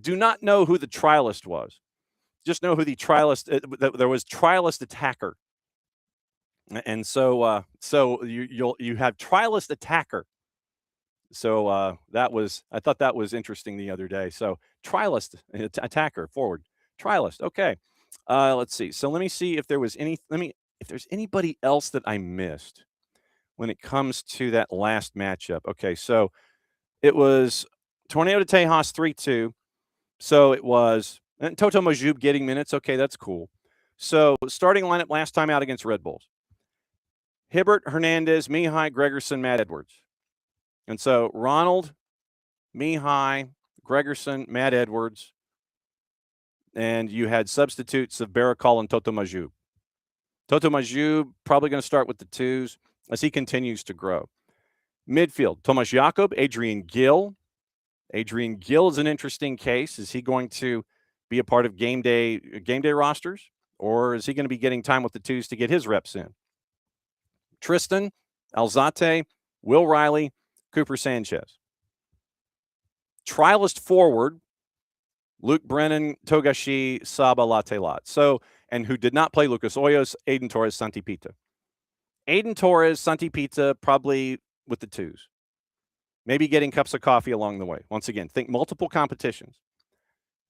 Do not know who the trialist was. Just know who the trialist. There was trialist attacker, and so you have trialist attacker. So I thought that was interesting the other day. So trialist attacker forward, trialist. Okay, let's see. So let me see if there was any. if there's anybody else that I missed when it comes to that last matchup. Okay, so it was Tornado de Tejas 3-2. So it was and Toto Majub getting minutes. Okay, that's cool. So starting lineup last time out against Red Bulls. Hibbert, Hernandez, Mihai, Gregerson, Matt Edwards. And so Ronald, Mihai, Gregerson, Matt Edwards, and you had substitutes of Barakal and Toto Majub. Toto Majub probably going to start with the twos as he continues to grow. Midfield, Tomas Jakob, Adrian Gill. Adrian Gill is an interesting case. Is he going to be a part of game day rosters, or is he going to be getting time with the twos to get his reps in? Tristan, Alzate, Will Riley, Cooper Sanchez. Trialist forward, Luke Brennan, Togashi, Saba, Latelat. So, and who did not play Lucas Hoyos, Aiden Torres, Santipita. Aiden Torres, Santipita, probably with the twos. Maybe getting cups of coffee along the way. Once again, think multiple competitions.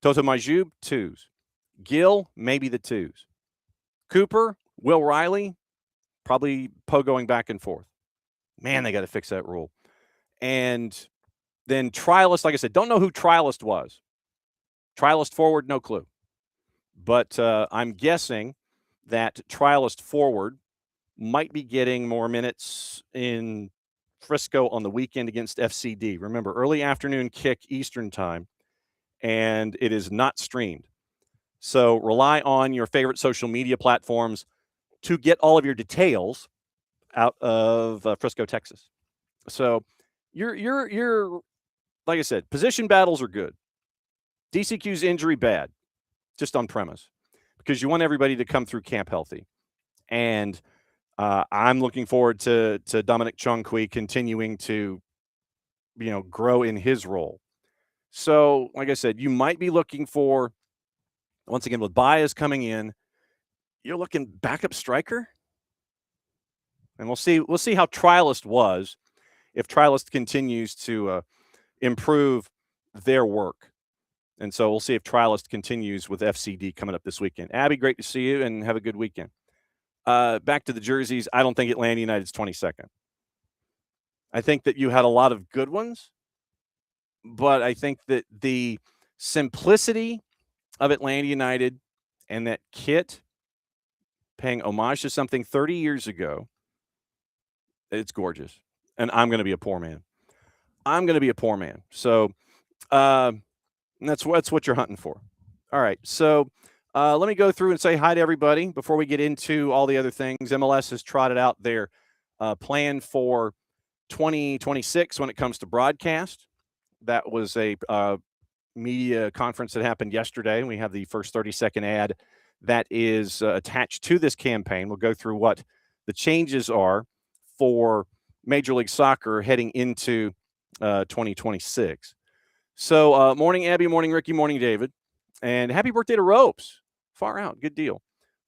Toto Majub, twos. Gill, maybe the twos. Cooper, Will Riley, probably pogoing back and forth. Man, they got to fix that rule. And then trialist, like I said, don't know who trialist was. Trialist forward, no clue. But I'm guessing that trialist forward might be getting more minutes in Frisco on the weekend against FCD. Remember, early afternoon kick Eastern time, and it is not streamed. So rely on your favorite social media platforms to get all of your details out of Frisco, Texas. So you're like I said, position battles are good. DCQ's injury bad, just on premise, because you want everybody to come through camp healthy. And I'm looking forward to Dominic Chongqui continuing to, grow in his role. So, like I said, you might be looking for, once again, with Baez coming in, you're looking backup striker. And we'll see how Trialist was, if Trialist continues to improve their work. And so we'll see if Trialist continues with FCD coming up this weekend. Abby, great to see you, and have a good weekend. Back to the jerseys, I don't think Atlanta United's 22nd. I think that you had a lot of good ones, but I think that the simplicity of Atlanta United and that kit paying homage to something 30 years ago, it's gorgeous. And I'm going to be a poor man. So that's what you're hunting for. All right, so let me go through and say hi to everybody before we get into all the other things. MLS has trotted out their plan for 2026 when it comes to broadcast. That was a media conference that happened yesterday. We have the first 30-second ad that is attached to this campaign. We'll go through what the changes are for Major League Soccer heading into 2026. So morning, Abby, morning, Ricky, morning, David. And happy birthday to Ropes. Far out. Good deal.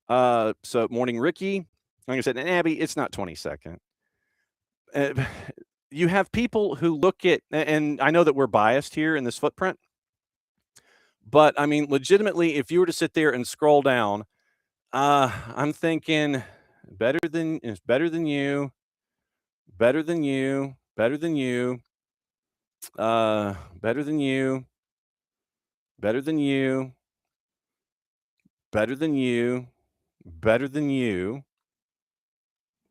So morning, Ricky. Like I said, and Abby, it's not 22nd. You have people who look at, and I know that we're biased here in this footprint, but I mean, legitimately, if you were to sit there and scroll down, I'm thinking better than you, better than you, better than you, better than you, better than you, better than you, better than you,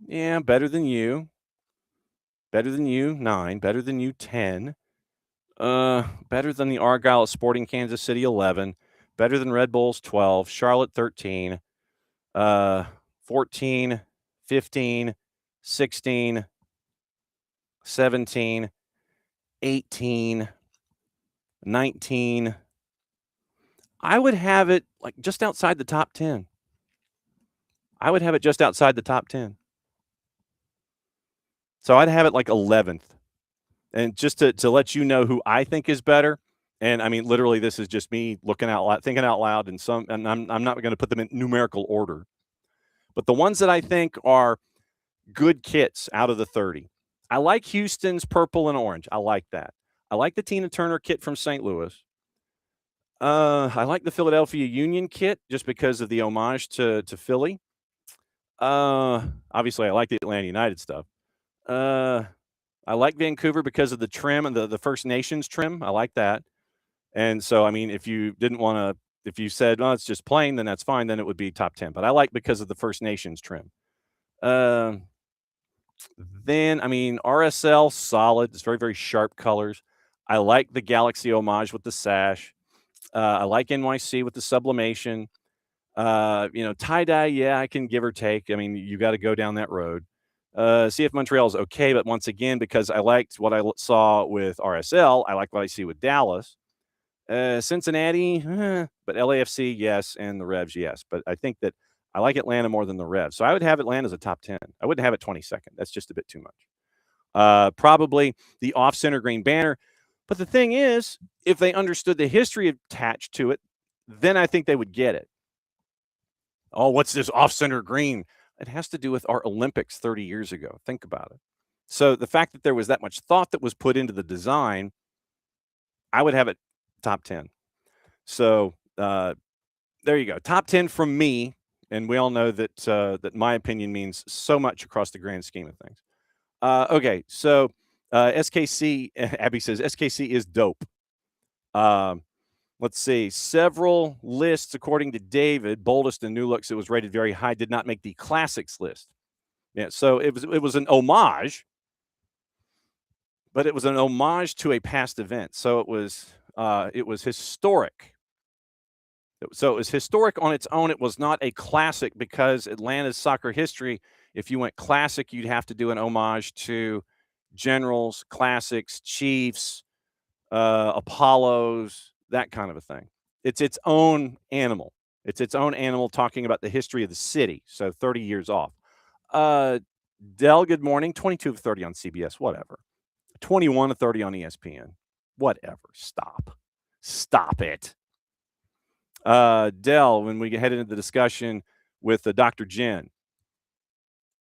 yeah, better than you, 9, better than you, 10, better than the Argyle Sporting Kansas City, 11, better than Red Bulls, 12, Charlotte, 13, 14, 15, 16, 17, 18, 19. I would have it like just outside the top 10. So I'd have it like 11th. And just to let you know who I think is better, and I mean, literally, this is just me looking out loud, thinking out loud, and I'm not going to put them in numerical order. But the ones that I think are good kits out of the 30. I like Houston's purple and orange. I like that. I like the Tina Turner kit from St. Louis. I like the Philadelphia Union kit just because of the homage to Philly. Obviously, I like the Atlanta United stuff. I like Vancouver because of the trim and the First Nations trim. I like that. And so, I mean, if you didn't want to, if you said, "Oh, it's just plain," then that's fine. Then it would be top 10. But I like because of the First Nations trim. Um, then, I mean, RSL solid. It's very, very sharp colors. I like the Galaxy homage with the sash. I like NYC with the sublimation. Tie dye, yeah, I can give or take. I mean, you got to go down that road. CF Montreal is okay, but once again, because I liked what I saw with RSL, I like what I see with Dallas. Cincinnati, but LAFC, yes, and the Revs, yes. But I think that I like Atlanta more than the Revs. So I would have Atlanta as a top 10. I wouldn't have it 22nd. That's just a bit too much. Probably the off-center green banner. But the thing is, if they understood the history attached to it, then I think they would get it. Oh, what's this off-center green? It has to do with our Olympics 30 years ago. Think about it. So the fact that there was that much thought that was put into the design, I would have it top 10. So there you go. Top 10 from me. And we all know that that my opinion means so much across the grand scheme of things. Okay, so SKC, Abby says, SKC is dope. Let's see. Several lists, according to David, boldest and new looks, it was rated very high, did not make the classics list. Yeah, so it was an homage, but it was an homage to a past event. So it was historic. So it was historic on its own. It was not a classic because Atlanta's soccer history, if you went classic, you'd have to do an homage to Generals, Classics, Chiefs, Apollos, that kind of a thing. It's its own animal. It's its own animal talking about the history of the city. So 30 years off. Dell, good morning. 22 of 30 on CBS, whatever. 21 of 30 on ESPN. Whatever. Stop it. Dell, when we head into the discussion with Dr. Jen,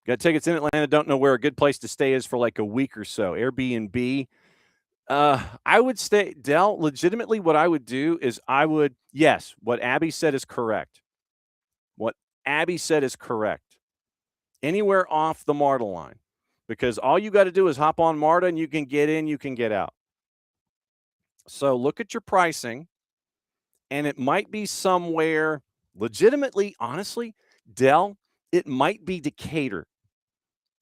got tickets in Atlanta, don't know where a good place to stay is for like a week or so. Airbnb. I would stay, Dell, legitimately what I would do is yes, what Abby said is correct. What Abby said is correct. Anywhere off the MARTA line, because all you got to do is hop on MARTA and you can get in, you can get out. So look at your pricing, and it might be somewhere legitimately, honestly, Dell, it might be Decatur.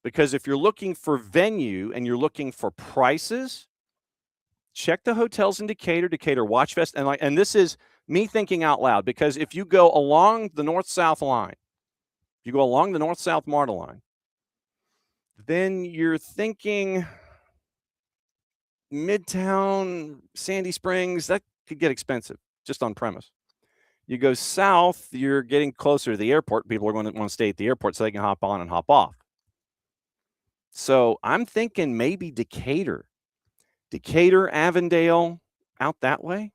Because if you're looking for venue and you're looking for prices, check the hotels in Decatur Watch Fest. And this is me thinking out loud, because if you go along the north-south line, you go along the north-south MARTA line, then you're thinking Midtown, Sandy Springs, that could get expensive just on premise. You go south, you're getting closer to the airport. People are going to want to stay at the airport so they can hop on and hop off. So I'm thinking maybe Decatur, Avondale, out that way.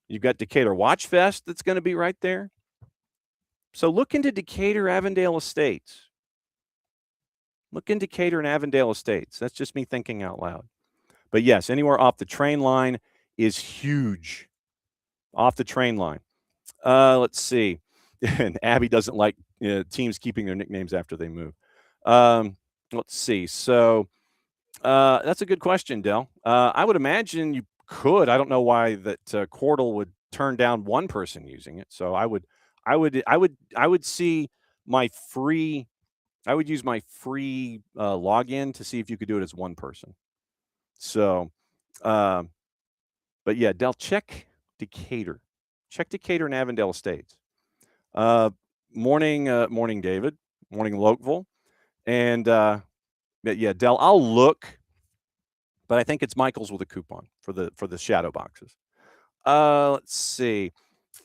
You've got Decatur Watch Fest that's going to be right there. So look into Decatur, Avondale Estates. Look in Decatur and Avondale Estates. That's just me thinking out loud. But yes, anywhere off the train line is huge. Off the train line. Let's see. And Abby doesn't like teams keeping their nicknames after they move. Let's see. So that's a good question, Dell. I would imagine you could. I don't know why that Cordell would turn down one person using it. So I would see my free. I would use my free login to see if you could do it as one person. So, but yeah, Dell, check Decatur. Check Decatur and Avondale Estates. Morning, David. Morning, Lokeville. And yeah, Dell, I'll look, but I think it's Michael's with a coupon for the shadow boxes. Let's see.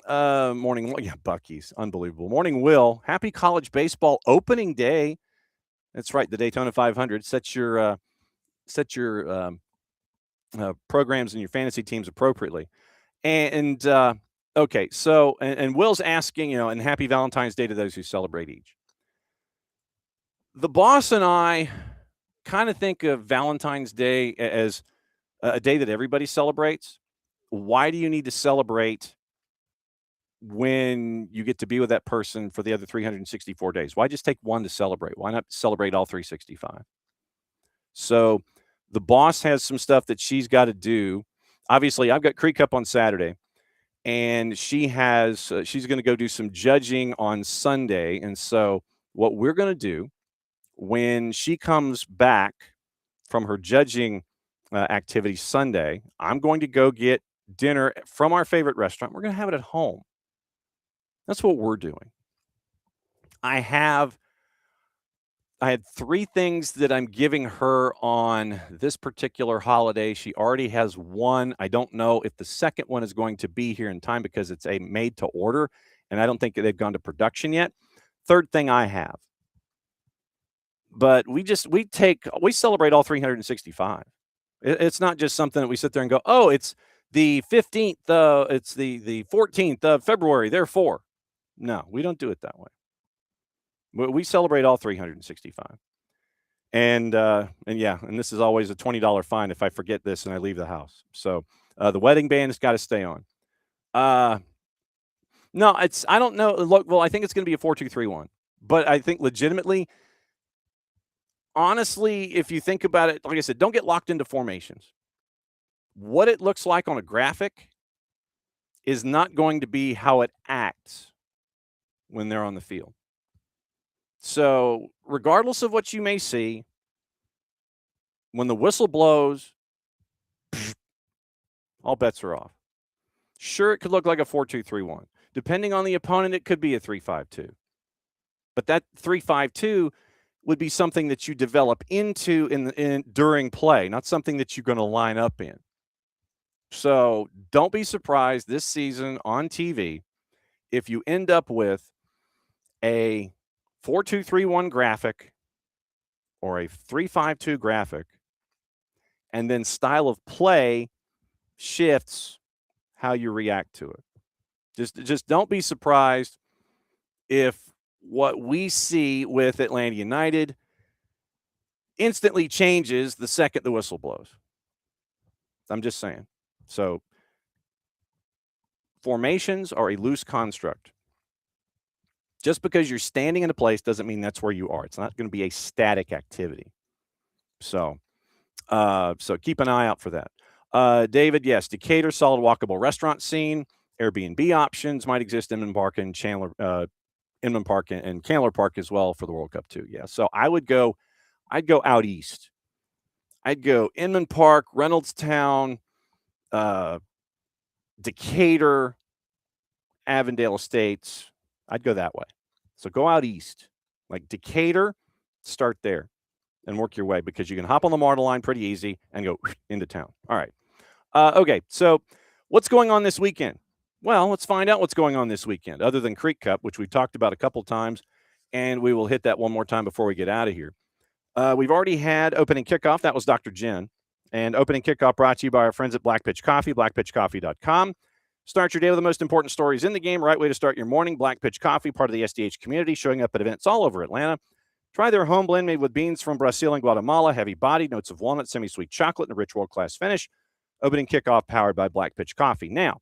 Morning, yeah, Bucky's, unbelievable. Morning, Will. Happy college baseball opening day. That's right, the Daytona 500. Set your programs and your fantasy teams appropriately. And okay, so and Will's asking, and happy Valentine's Day to those who celebrate each. The boss and I kind of think of Valentine's Day as a day that everybody celebrates. Why do you need to celebrate when you get to be with that person for the other 364 days? Why just take one to celebrate? Why not celebrate all 365? So the boss has some stuff that she's got to do. Obviously, I've got Creek Cup on Saturday, and she's going to go do some judging on Sunday. And so what we're going to do when she comes back from her judging activity Sunday, I'm going to go get dinner from our favorite restaurant. We're going to have it at home. That's what we're doing. I had 3 things that I'm giving her on this particular holiday. She already has one. I don't know if the second one is going to be here in time because it's a made to order, and I don't think they've gone to production yet. Third thing I have. But we celebrate all 365. It's not just something that we sit there and go, oh, it's the 15th, it's the 14th of February, therefore. No, we don't do it that way. We celebrate all 365. And this is always a $20 fine if I forget this and I leave the house. So the wedding band has got to stay on. No, I don't know. Look, well, I think it's going to be a 4-2-3-1. But I think legitimately, honestly, if you think about it, like I said, don't get locked into formations. What it looks like on a graphic is not going to be how it acts when they're on the field. So regardless of what you may see, when the whistle blows, all bets are off. Sure, it could look like a 4-2-3-1. Depending on the opponent, it could be a 3-5-2. But that 3-5-2 would be something that you develop into during play, not something that you're going to line up in. So don't be surprised this season on TV if you end up with a 4-2-3-1 graphic or a 3-5-2 graphic, and then style of play shifts how you react to it. Just don't be surprised if what we see with Atlanta United instantly changes the second the whistle blows. I'm just saying. So formations are a loose construct. Just because you're standing in a place doesn't mean that's where you are. It's not going to be a static activity. So keep an eye out for that. David, yes, Decatur, solid walkable restaurant scene. Airbnb options might exist in Inman Park and Inman Park and Candler Park as well for the World Cup too. Yeah. So I'd go out east. I'd go Inman Park, Reynoldstown, Decatur, Avondale Estates. I'd go that way. So go out east, like Decatur, start there and work your way because you can hop on the MARTA line pretty easy and go into town. All right. Okay. So what's going on this weekend? Well, let's find out what's going on this weekend other than Creek Cup, which we've talked about a couple times, and we will hit that one more time before we get out of here. We've already had opening kickoff. That was Dr. Jen. And opening kickoff brought to you by our friends at Black Pitch Coffee, blackpitchcoffee.com. Start your day with the most important stories in the game. Right way to start your morning. Black Pitch Coffee, part of the SDH community, showing up at events all over Atlanta. Try their home blend made with beans from Brazil and Guatemala. Heavy bodied, notes of walnut, semi-sweet chocolate, and a rich world-class finish. Opening kickoff powered by Black Pitch Coffee. Now,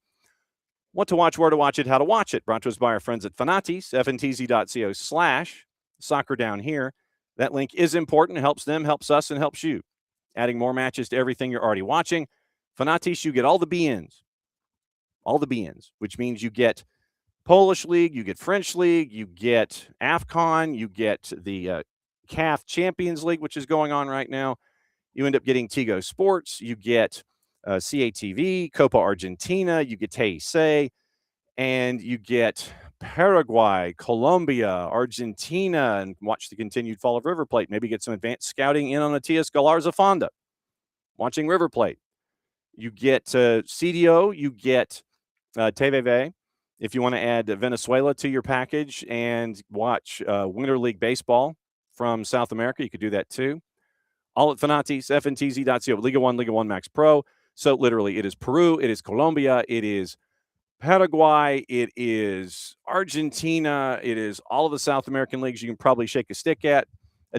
what to watch, where to watch it, how to watch it. Brought to us by our friends at Fanatis, fntz.co/soccer down here. That link is important. It helps them, helps us, and helps you. Adding more matches to everything you're already watching. Fanatis, you get all the BNs. All the BNs, which means you get Polish League, you get French League, you get AFCON, you get the CAF Champions League, which is going on right now. You end up getting Tigo Sports. You get CATV, Copa Argentina. You get TIC, and you get Paraguay, Colombia, Argentina, and watch the continued fall of River Plate. Maybe get some advanced scouting in on Matias Galarza Fonda, watching River Plate. You get CDO, you get TVV. If you want to add Venezuela to your package and watch Winter League Baseball from South America, you could do that too. All at Fanatis, fntz.co, Liga 1 Max Pro. So literally, it is Peru, it is Colombia, it is Paraguay, it is Argentina, it is all of the South American leagues you can probably shake a stick at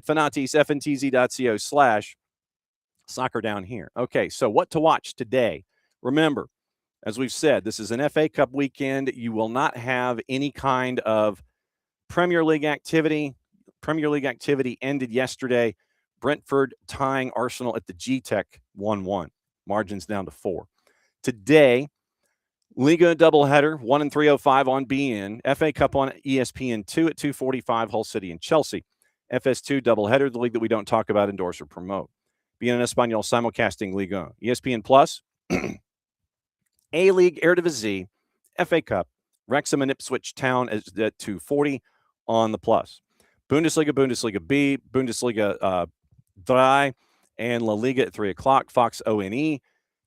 Fanatis, fntz.co/soccer down here. Okay, so what to watch today? Remember, As we've said, this is an FA Cup weekend. You will not have any kind of Premier League activity. Premier League activity ended yesterday. Brentford tying Arsenal at the G-Tech 1-1. Margins down to 4. Today, Liga doubleheader, 1 and 3:05 on BN. FA Cup on ESPN2 at 2:45, Hull City and Chelsea. FS2 doubleheader, the league that we don't talk about, endorse, or promote. BN Espanol simulcasting Ligue 1. ESPN Plus, A-League Eredivisie, FA Cup, Wrexham and Ipswich Town at 2:40 on the Plus. Bundesliga, Bundesliga B, Bundesliga 3, and La Liga at 3 o'clock. Fox ONE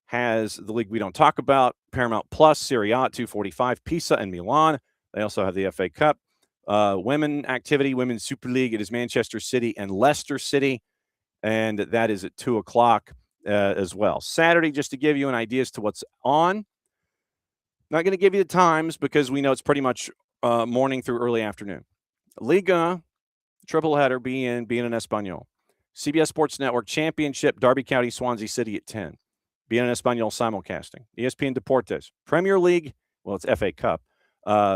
has the league we don't talk about. Paramount Plus, Serie A at 2:45, Pisa and Milan. They also have the FA Cup. Women activity, Women's Super League. It is Manchester City and Leicester City, and that is at 2 o'clock as well. Saturday, just to give you an idea as to what's on. Not going to give you the times because we know it's pretty much morning through early afternoon. Liga, triple header, being an Espanol. CBS Sports Network Championship, Derby County, Swansea City at 10. Being an Espanol simulcasting. ESPN Deportes. Premier League, well, it's FA Cup.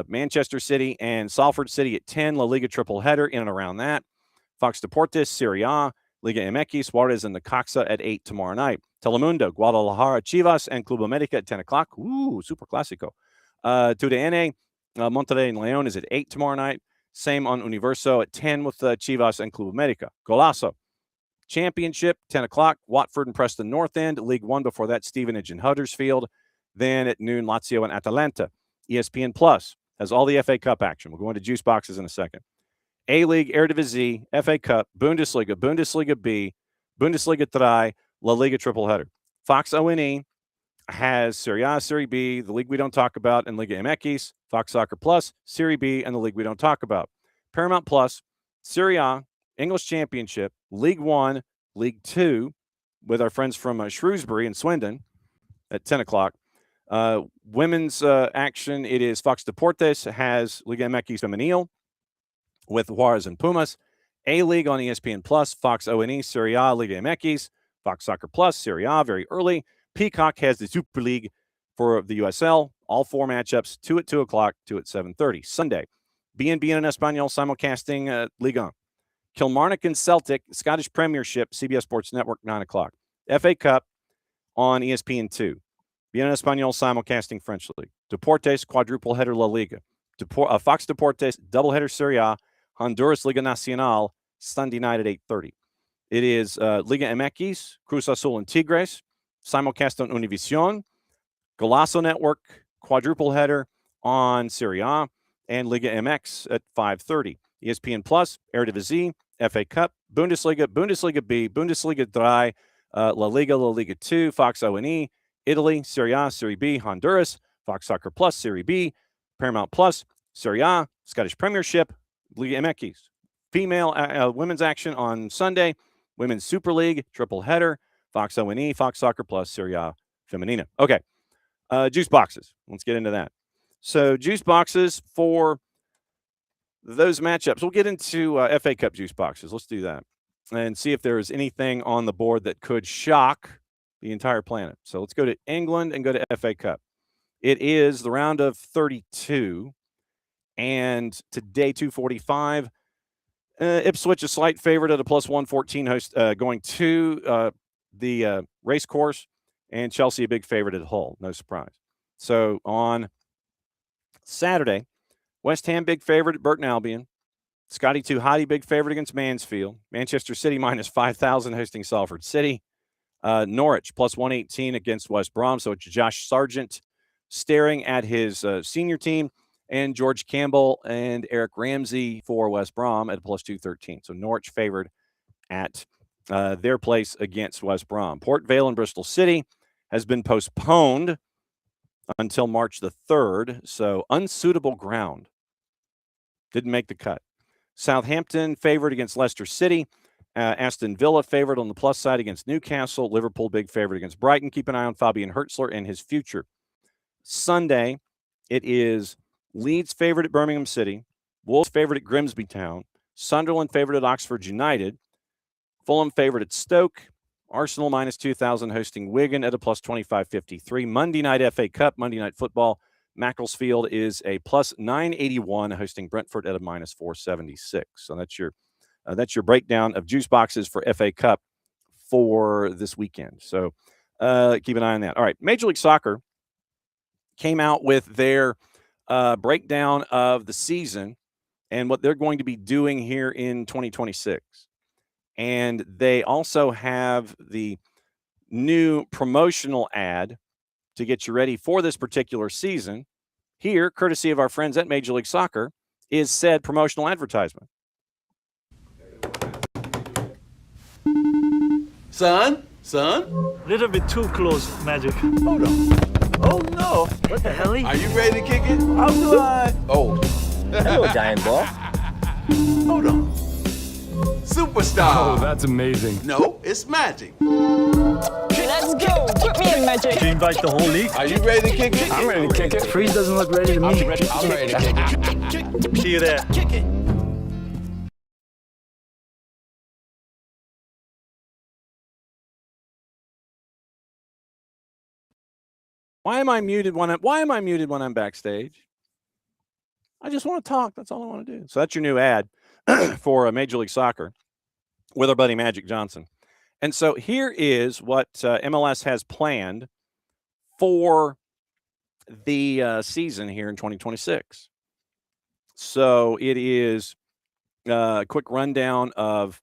Manchester City and Salford City at 10. La Liga triple header in and around that. Fox Deportes, Serie A, Liga MX, Suarez and Necaxa at 8 tomorrow night. Telemundo, Guadalajara, Chivas, and Club América at 10 o'clock. Ooh, super clásico. TUDN, Monterrey and León is at 8 tomorrow night. Same on Universo at 10 with Chivas and Club América. Golazo. Championship, 10 o'clock. Watford and Preston North End. League One before that, Stevenage and Huddersfield. Then at noon, Lazio and Atalanta. ESPN Plus has all the FA Cup action. We'll go into juice boxes in a second. A-League, Eredivisie, FA Cup, Bundesliga, Bundesliga B, Bundesliga 3, La Liga triple header. Fox ONE has Serie A, Serie B, the league we don't talk about, and Liga MX, Fox Soccer Plus, Serie B, and the league we don't talk about. Paramount Plus, Serie A, English Championship, League One, League Two, with our friends from Shrewsbury and Swindon at 10 o'clock. Women's action, it is Fox Deportes has Liga MX Femenil with Juarez and Pumas. A-League on ESPN Plus, Fox ONE, Serie A, Liga MX, Fox Soccer Plus, Serie A, very early. Peacock has the Super League for the USL. All 4 matchups, 2 at 2 o'clock, 2 at 7:30. Sunday, BNB and Espanol simulcasting Ligue 1. Kilmarnock and Celtic, Scottish Premiership, CBS Sports Network, 9 o'clock. FA Cup on ESPN2. BN Espanol simulcasting French League. Deportes, quadruple header La Liga. Fox Deportes, doubleheader Serie A. Honduras Liga Nacional, Sunday night at 8:30. It is Liga MX, Cruz Azul and Tigres, simulcast on Univision. Golazo Network, quadruple header on Serie A, and Liga MX at 5:30. ESPN Plus, Eredivisie, FA Cup, Bundesliga, Bundesliga B, Bundesliga 3, La Liga 2, Fox ONE, Italy, Serie A, Serie B, Honduras, Fox Soccer Plus, Serie B, Paramount Plus, Serie A, Scottish Premiership, Liga MX. Female women's action on Sunday, Women's Super League, triple header, Fox ONE, Fox Soccer Plus, Serie A, Femenina. Okay, juice boxes. Let's get into that. So juice boxes for those matchups. We'll get into FA Cup juice boxes. Let's do that and see if there is anything on the board that could shock the entire planet. So let's go to England and go to FA Cup. It is the round of 32, and today 2:45. Ipswich a slight favorite at a plus 114 host going to the race course, and Chelsea a big favorite at Hull. No surprise. So on Saturday, West Ham big favorite at Burton Albion. Scotty Hottie big favorite against Mansfield. Manchester City minus 5,000 hosting Salford City. Norwich plus 118 against West Brom. So it's Josh Sargent staring at his senior team, and George Campbell and Eric Ramsey for West Brom at plus 213. So Norwich favored at their place against West Brom. Port Vale and Bristol City has been postponed until March the 3rd. So unsuitable ground. Didn't make the cut. Southampton favored against Leicester City. Aston Villa favored on the plus side against Newcastle. Liverpool big favorite against Brighton. Keep an eye on Fabian Hertzler and his future. Sunday, it is Leeds favored at Birmingham City. Wolves favored at Grimsby Town. Sunderland favored at Oxford United. Fulham favored at Stoke. Arsenal minus 2,000 hosting Wigan at a plus 25.53. Monday night FA Cup, Monday night football. Macclesfield is a plus 981 hosting Brentford at a minus 476. So that's your breakdown of juice boxes for FA Cup for this weekend. So keep an eye on that. All right, Major League Soccer came out with their breakdown of the season and what they're going to be doing here in 2026. And they also have the new promotional ad to get you ready for this particular season. Here, courtesy of our friends at Major League Soccer, is said promotional advertisement. Son? Little bit too close, Magic. Hold on. Oh, no. What the hell? Are you ready to kick it? How do I? Oh. Hello, giant ball. Hold on. Superstar. Oh, that's amazing. No, it's magic. Let's go. Put me in, Magic. To invite the whole league? Are you ready to kick it? I'm ready to kick it. Freeze doesn't look ready to me. I'm ready to kick it. See you there. Kick it. Why am I muted when I'm backstage? I just want to talk. That's all I want to do. So that's your new ad for Major League Soccer with our buddy Magic Johnson. And so here is what MLS has planned for the season here in 2026. So it is a quick rundown of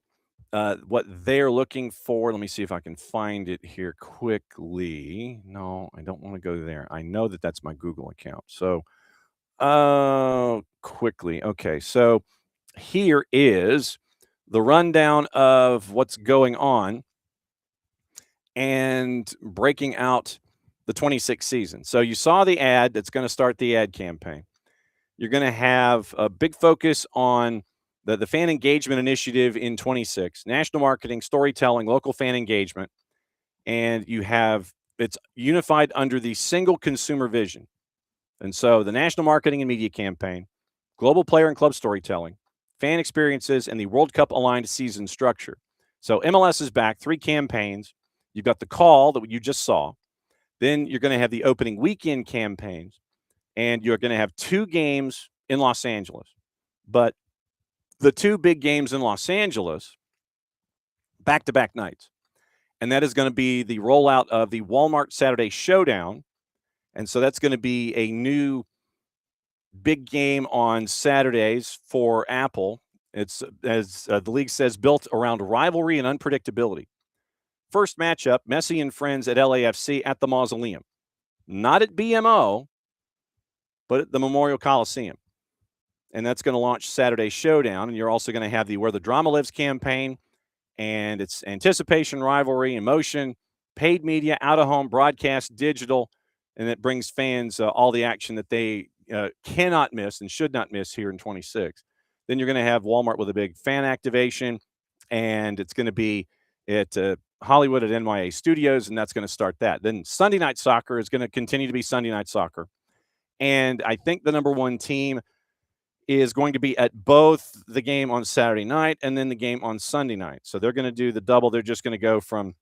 what they're looking for. Let me see if I can find it here quickly. No, I don't want to go there. I know that that's my Google account. So quickly. Okay, so here is the rundown of what's going on and breaking out the 26th season. So you saw the ad that's going to start the ad campaign. You're going to have a big focus on the fan engagement initiative in 26, national marketing, storytelling, local fan engagement, and it's unified under the single consumer vision. And so the national marketing and media campaign, global player and club storytelling, fan experiences, and the World Cup aligned season structure. So MLS is back, 3 campaigns. You've got the call that you just saw. Then you're going to have the opening weekend campaigns, and you're going to have 2 games in Los Angeles. But the 2 big games in Los Angeles, back-to-back nights. And that is going to be the rollout of the Walmart Saturday Showdown. And so that's going to be a new big game on Saturdays for Apple. It's, as the league says, built around rivalry and unpredictability. First matchup, Messi and friends at LAFC at the Mausoleum. Not at BMO, but at the Memorial Coliseum. And that's going to launch Saturday Showdown. And you're also going to have the Where the Drama Lives campaign. And it's anticipation, rivalry, emotion, paid media, out-of-home, broadcast, digital. And it brings fans all the action that they cannot miss and should not miss here in 26. Then you're going to have Walmart with a big fan activation. And it's going to be at Hollywood at NYA Studios. And that's going to start that. Then Sunday Night Soccer is going to continue to be Sunday Night Soccer. And I think the number 1 team is going to be at both the game on Saturday night and then the game on Sunday night. So they're going to do the double. They're just going to go from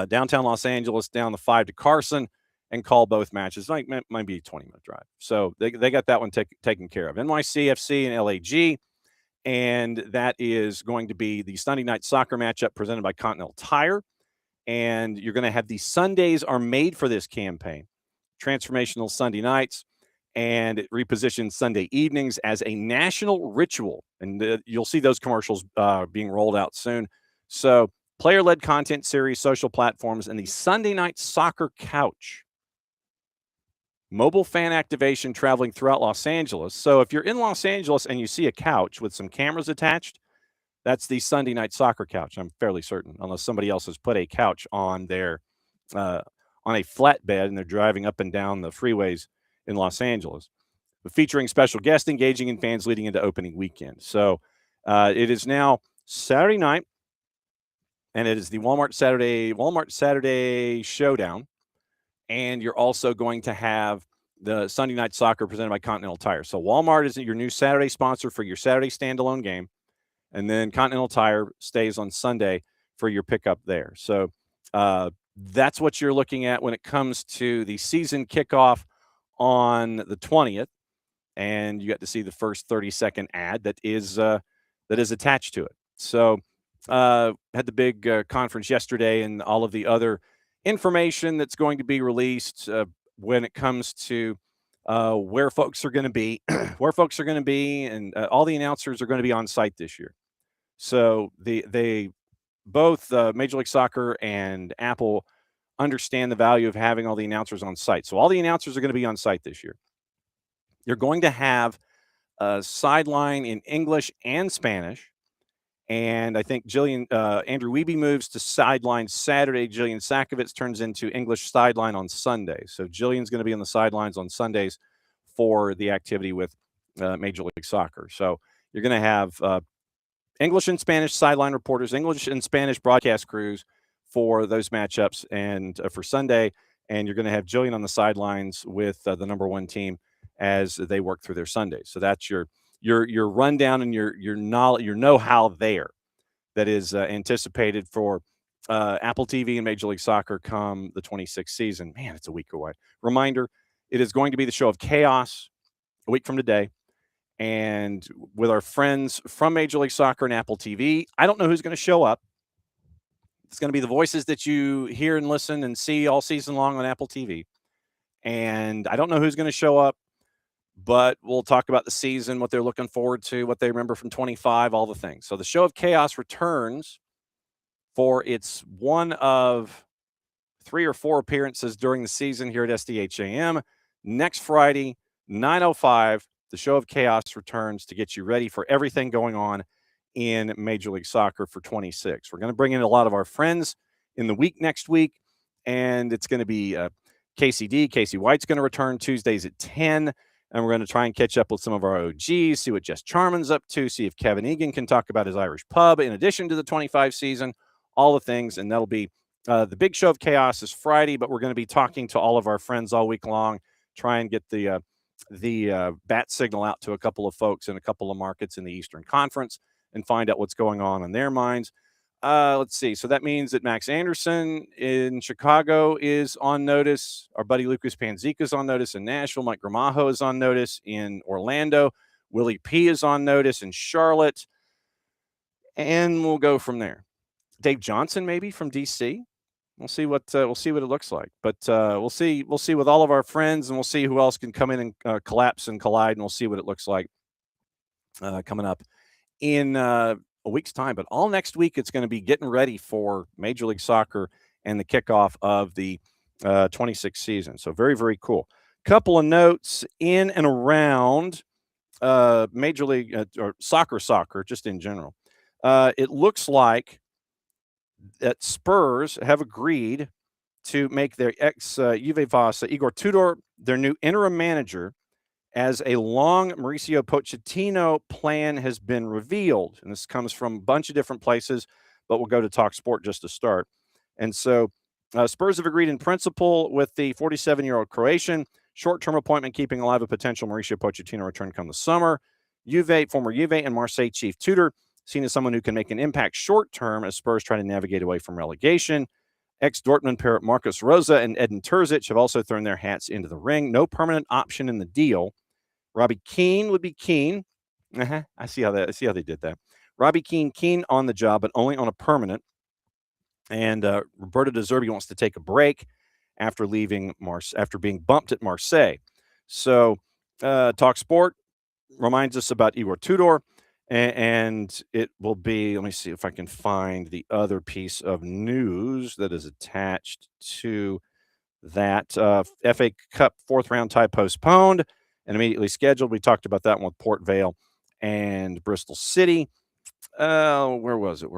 downtown Los Angeles down the 5 to Carson and call both matches. Might be a 20-minute drive. So they got that one taken care of. NYCFC and LAG. And that is going to be the Sunday night soccer matchup presented by Continental Tire. And you're going to have the Sundays are made for this campaign. Transformational Sunday nights. And it repositions Sunday evenings as a national ritual. And you'll see those commercials being rolled out soon. So player-led content series, social platforms, and the Sunday night soccer couch. Mobile fan activation traveling throughout Los Angeles. So if you're in Los Angeles and you see a couch with some cameras attached, that's the Sunday night soccer couch. I'm fairly certain, unless somebody else has put a couch on their on a flatbed and they're driving up and down the freeways in Los Angeles, but featuring special guests engaging in fans leading into opening weekend. So it is now Saturday night, and it is the Walmart Saturday Showdown. And you're also going to have the Sunday night soccer presented by Continental Tire. So Walmart is your new Saturday sponsor for your Saturday standalone game. And then Continental Tire stays on Sunday for your pickup there. So that's what you're looking at when it comes to the season kickoff on the 20th. And you got to see the first 30-second ad that is attached to it. So had the big conference yesterday and all of the other information that's going to be released when it comes to where folks are going to be, and all the announcers are going to be on site this year. So they both Major League Soccer and Apple understand the value of having all the announcers on site. So all the announcers are going to be on site this year. You're going to have a sideline in English and Spanish. And I think Andrew Wiebe moves to sideline Saturday. Jillian Sakovits turns into English sideline on Sunday. So Jillian's going to be on the sidelines on Sundays for the activity with Major League Soccer. So you're going to have English and Spanish sideline reporters, English and Spanish broadcast crews for those matchups and for Sunday. And you're going to have Jillian on the sidelines with the number one team as they work through their Sundays. So that's your rundown and your knowledge, your know-how there that is anticipated for Apple TV and Major League Soccer come the 26th season. Man, it's a week away. Reminder, it is going to be the show of chaos a week from today. And with our friends from Major League Soccer and Apple TV, I don't know who's going to show up. It's going to be the voices that you hear and listen and see all season long on Apple TV. And I don't know who's going to show up, but we'll talk about the season, what they're looking forward to, what they remember from 25, all the things. So the Show of Chaos returns for its one of 3 or 4 appearances during the season here at SDH AM. Next Friday, 9:05, the Show of Chaos returns to get you ready for everything going on in Major League Soccer for 26. We're going to bring in a lot of our friends in the week next week, and it's going to be Casey White's going to return Tuesdays at 10. And we're going to try and catch up with some of our OGs, see what Jess Charman's up to, see if Kevin Egan can talk about his Irish pub in addition to the 25 season, all the things. And that'll be the big Show of Chaos is Friday, but we're going to be talking to all of our friends all week long, try and get the bat signal out to a couple of folks in a couple of markets in the Eastern Conference and find out what's going on in their minds. Let's see. So that means that Max Anderson in Chicago is on notice. Our buddy Lucas Panzica is on notice in Nashville. Mike Gramajo is on notice in Orlando. Willie P is on notice in Charlotte. And we'll go from there. Dave Johnson, maybe from DC. We'll see what it looks like. But we'll see with all of our friends, and we'll see who else can come in and collapse and collide, and we'll see what it looks like coming up in a week's time. But all next week, it's going to be getting ready for Major League Soccer and the kickoff of the 26th season. So very, very cool. Couple of notes in and around Major League or soccer, just in general. It looks like that Spurs have agreed to make their ex-Juve boss, Igor Tudor, their new interim manager, as a long Mauricio Pochettino plan has been revealed. And this comes from a bunch of different places, but we'll go to Talk Sport just to start. And so Spurs have agreed in principle with the 47-year-old Croatian, short-term appointment keeping alive a potential Mauricio Pochettino return come the summer. Former Juve and Marseille chief Tudor, seen as someone who can make an impact short-term as Spurs try to navigate away from relegation. Ex-Dortmund pair Marcos Rosa and Edin Terzic have also thrown their hats into the ring. No permanent option in the deal. Robbie Keane would be keen. I see how they did that. Robbie Keane on the job, but only on a permanent. And Roberto De Zerbi wants to take a break after being bumped at Marseille. So Talk Sport reminds us about Igor Tudor, and it will be, let me see if I can find the other piece of news that is attached to that. FA Cup 4th round tie postponed and immediately scheduled. We talked about that one with Port Vale and Bristol City. Where was it?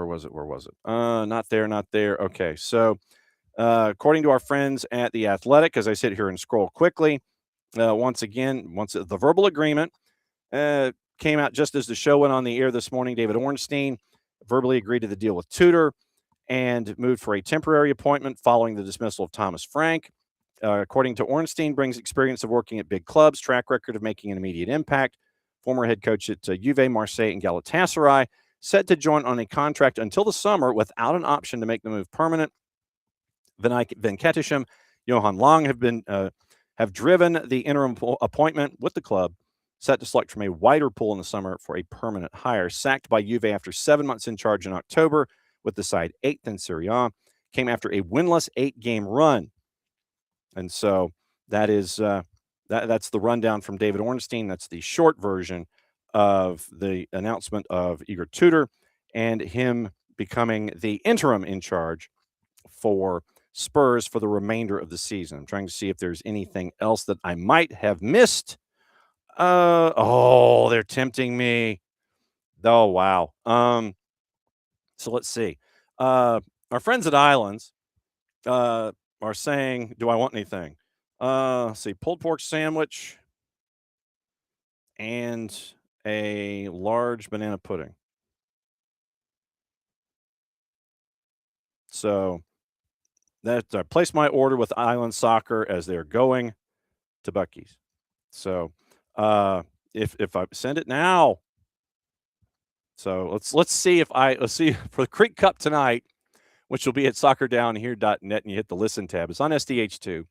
Not there. Okay. So according to our friends at The Athletic, as I sit here and scroll quickly, once the verbal agreement came out just as the show went on the air this morning, David Ornstein verbally agreed to the deal with Tudor and moved for a temporary appointment following the dismissal of Thomas Frank. According to Ornstein, brings experience of working at big clubs, track record of making an immediate impact, former head coach at Juve, Marseille, and Galatasaray, set to join on a contract until the summer without an option to make the move permanent. Vinay Venkatesham, Johan Long have driven the interim appointment with the club, set to select from a wider pool in the summer for a permanent hire. Sacked by Juve after 7 months in charge in October, with the side 8th in Serie A, came after a winless 8-game run. And so that is that's the rundown from David Ornstein. That's the short version of the announcement of Igor Tudor and him becoming the interim in charge for Spurs for the remainder of the season. I'm trying to see if there's anything else that I might have missed. They're tempting me. Oh, wow. So let's see. Our friends at Islands are saying, do I want anything? Let's see, pulled pork sandwich and a large banana pudding. So that I placed my order with Island Soccer as they're going to Buc-ee's. So if I send it now. So let's see for the Creek Cup tonight, which will be at soccerdownhere.net, and you hit the listen tab. It's on SDH2.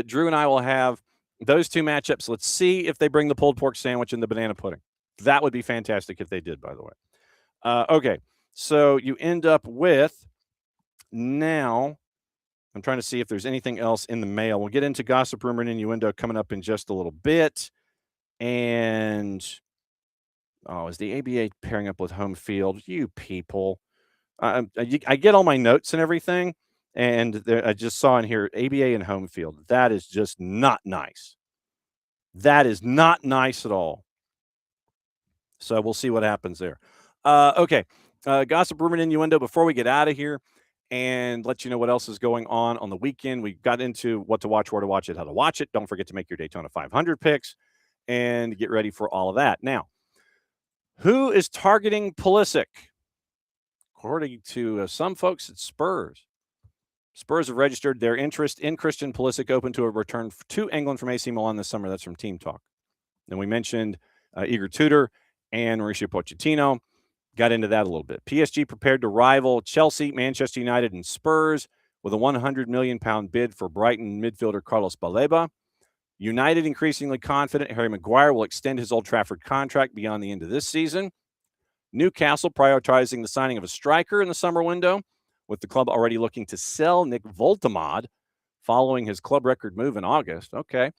Drew and I will have those two matchups. Let's see if they bring the pulled pork sandwich and the banana pudding. That would be fantastic if they did, by the way. Okay, so you end up with now. I'm trying to see if there's anything else in the mail. We'll get into gossip, rumor, and innuendo coming up in just a little bit. And is the ABA pairing up with Home Field? You people. I get all my notes and everything, and I just saw in here ABA and Home Field. That is just not nice. That is not nice at all. So we'll see what happens there. Okay, gossip, rumor, and innuendo before we get out of here and let you know what else is going on the weekend. We got into what to watch, where to watch it, how to watch it. Don't forget to make your Daytona 500 picks and get ready for all of that. Now, who is targeting Pulisic? According to some folks at Spurs. Spurs have registered their interest in Christian Pulisic, open to a return to England from AC Milan this summer. That's from Team Talk. Then we mentioned Igor Tudor and Mauricio Pochettino. Got into that a little bit. PSG prepared to rival Chelsea, Manchester United, and Spurs with a £100 million bid for Brighton midfielder Carlos Baleba. United increasingly confident Harry Maguire will extend his Old Trafford contract beyond the end of this season. Newcastle prioritizing the signing of a striker in the summer window, with the club already looking to sell Nick Voltemade following his club record move in August. Okay.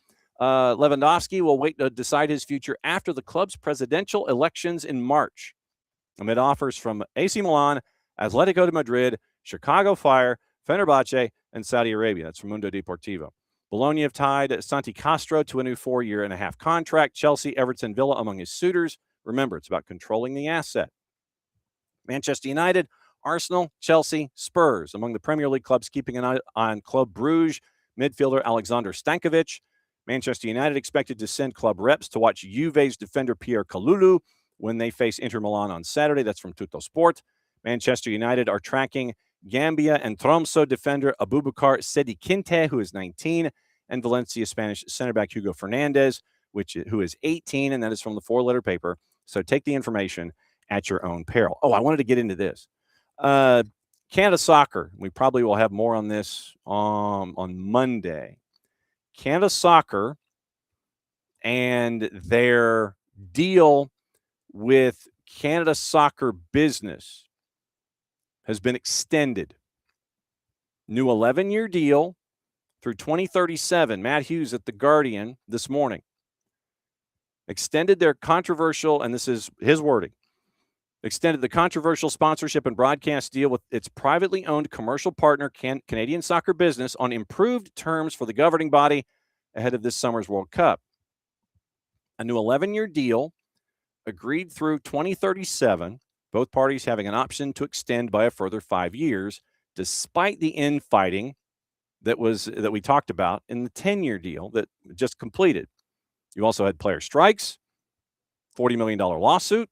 Lewandowski will wait to decide his future after the club's presidential elections in March, amid offers from AC Milan, Atletico de Madrid, Chicago Fire, Fenerbahce, and Saudi Arabia. That's from Mundo Deportivo. Bologna have tied Santi Castro to a new 4.5-year contract. Chelsea, Everton, Villa among his suitors. Remember, it's about controlling the asset. Manchester United, Arsenal, Chelsea, Spurs among the Premier League clubs keeping an eye on Club Brugge midfielder Alexander Stankovic. Manchester United expected to send club reps to watch Juve's defender Pierre Kalulu when they face Inter Milan on Saturday. That's from Tutto Sport. Manchester United are tracking Gambia and Tromsø defender Abubakar Sedikinte, who is 19, and Valencia Spanish center back Hugo Fernandez, who is 18, and that is from the four-letter paper. So take the information at your own peril. Oh, I wanted to get into this. Canada Soccer. We probably will have more on this on Monday. Canada Soccer and their deal with Canada Soccer Business has been extended. New 11-year deal through 2037. Matt Hughes at The Guardian this morning extended their controversial, and this is his wording, extended the controversial sponsorship and broadcast deal with its privately owned commercial partner, Canadian Soccer Business, on improved terms for the governing body ahead of this summer's World Cup. A new 11-year deal agreed through 2037, both parties having an option to extend by a further 5 years, despite the infighting that we talked about in the 10-year deal that just completed. You also had player strikes, $40 million lawsuit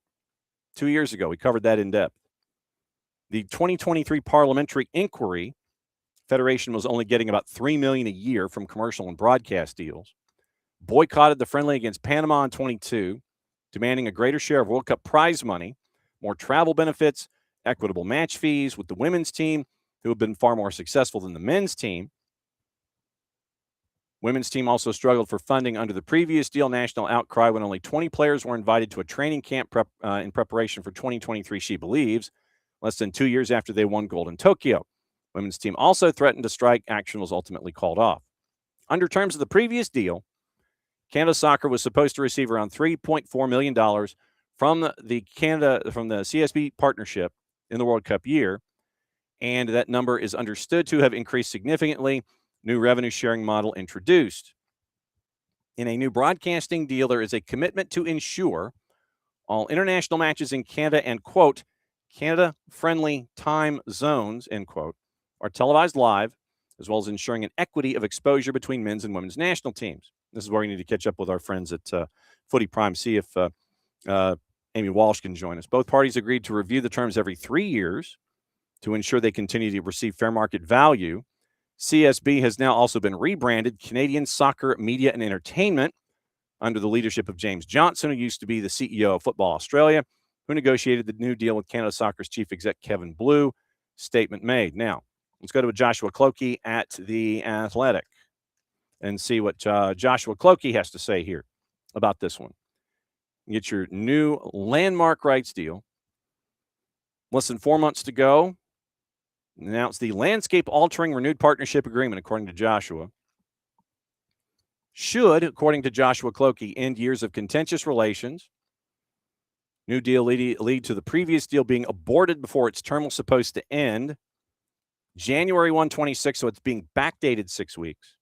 2 years ago. We covered that in depth. The 2023 parliamentary inquiry, Federation was only getting about $3 million a year from commercial and broadcast deals. Boycotted the friendly against Panama in 22, demanding a greater share of World Cup prize money. more travel benefits, equitable match fees with the women's team, who have been far more successful than the men's team. Women's team also struggled for funding under the previous deal. National outcry when only 20 players were invited to a training camp in preparation for 2023, she believes, less than 2 years after they won gold in Tokyo. Women's team also threatened to strike. Action was ultimately called off. Under terms of the previous deal, Canada Soccer was supposed to receive around $3.4 million from the CSB partnership in the World Cup year, and that number is understood to have increased significantly. New revenue sharing model introduced. In a new broadcasting deal, there is a commitment to ensure all international matches in Canada and, quote, Canada-friendly time zones, end quote, are televised live, as well as ensuring an equity of exposure between men's and women's national teams. This is where we need to catch up with our friends at Footy Prime, see if Amy Walsh can join us. Both parties agreed to review the terms every 3 years to ensure they continue to receive fair market value. CSB has now also been rebranded Canadian Soccer Media and Entertainment under the leadership of James Johnson, who used to be the CEO of Football Australia, who negotiated the new deal with Canada Soccer's chief exec, Kevin Blue. Statement made. Now, let's go to Joshua Clokey at The Athletic and see what Joshua Clokey has to say here about this one. Get your new landmark rights deal. Less than 4 months to go. Announced the landscape-altering renewed partnership agreement, according to Joshua. Should, according to Joshua Clokey, end years of contentious relations. New deal lead to the previous deal being aborted before its term was supposed to end. January 1, 2026, so it's being backdated 6 weeks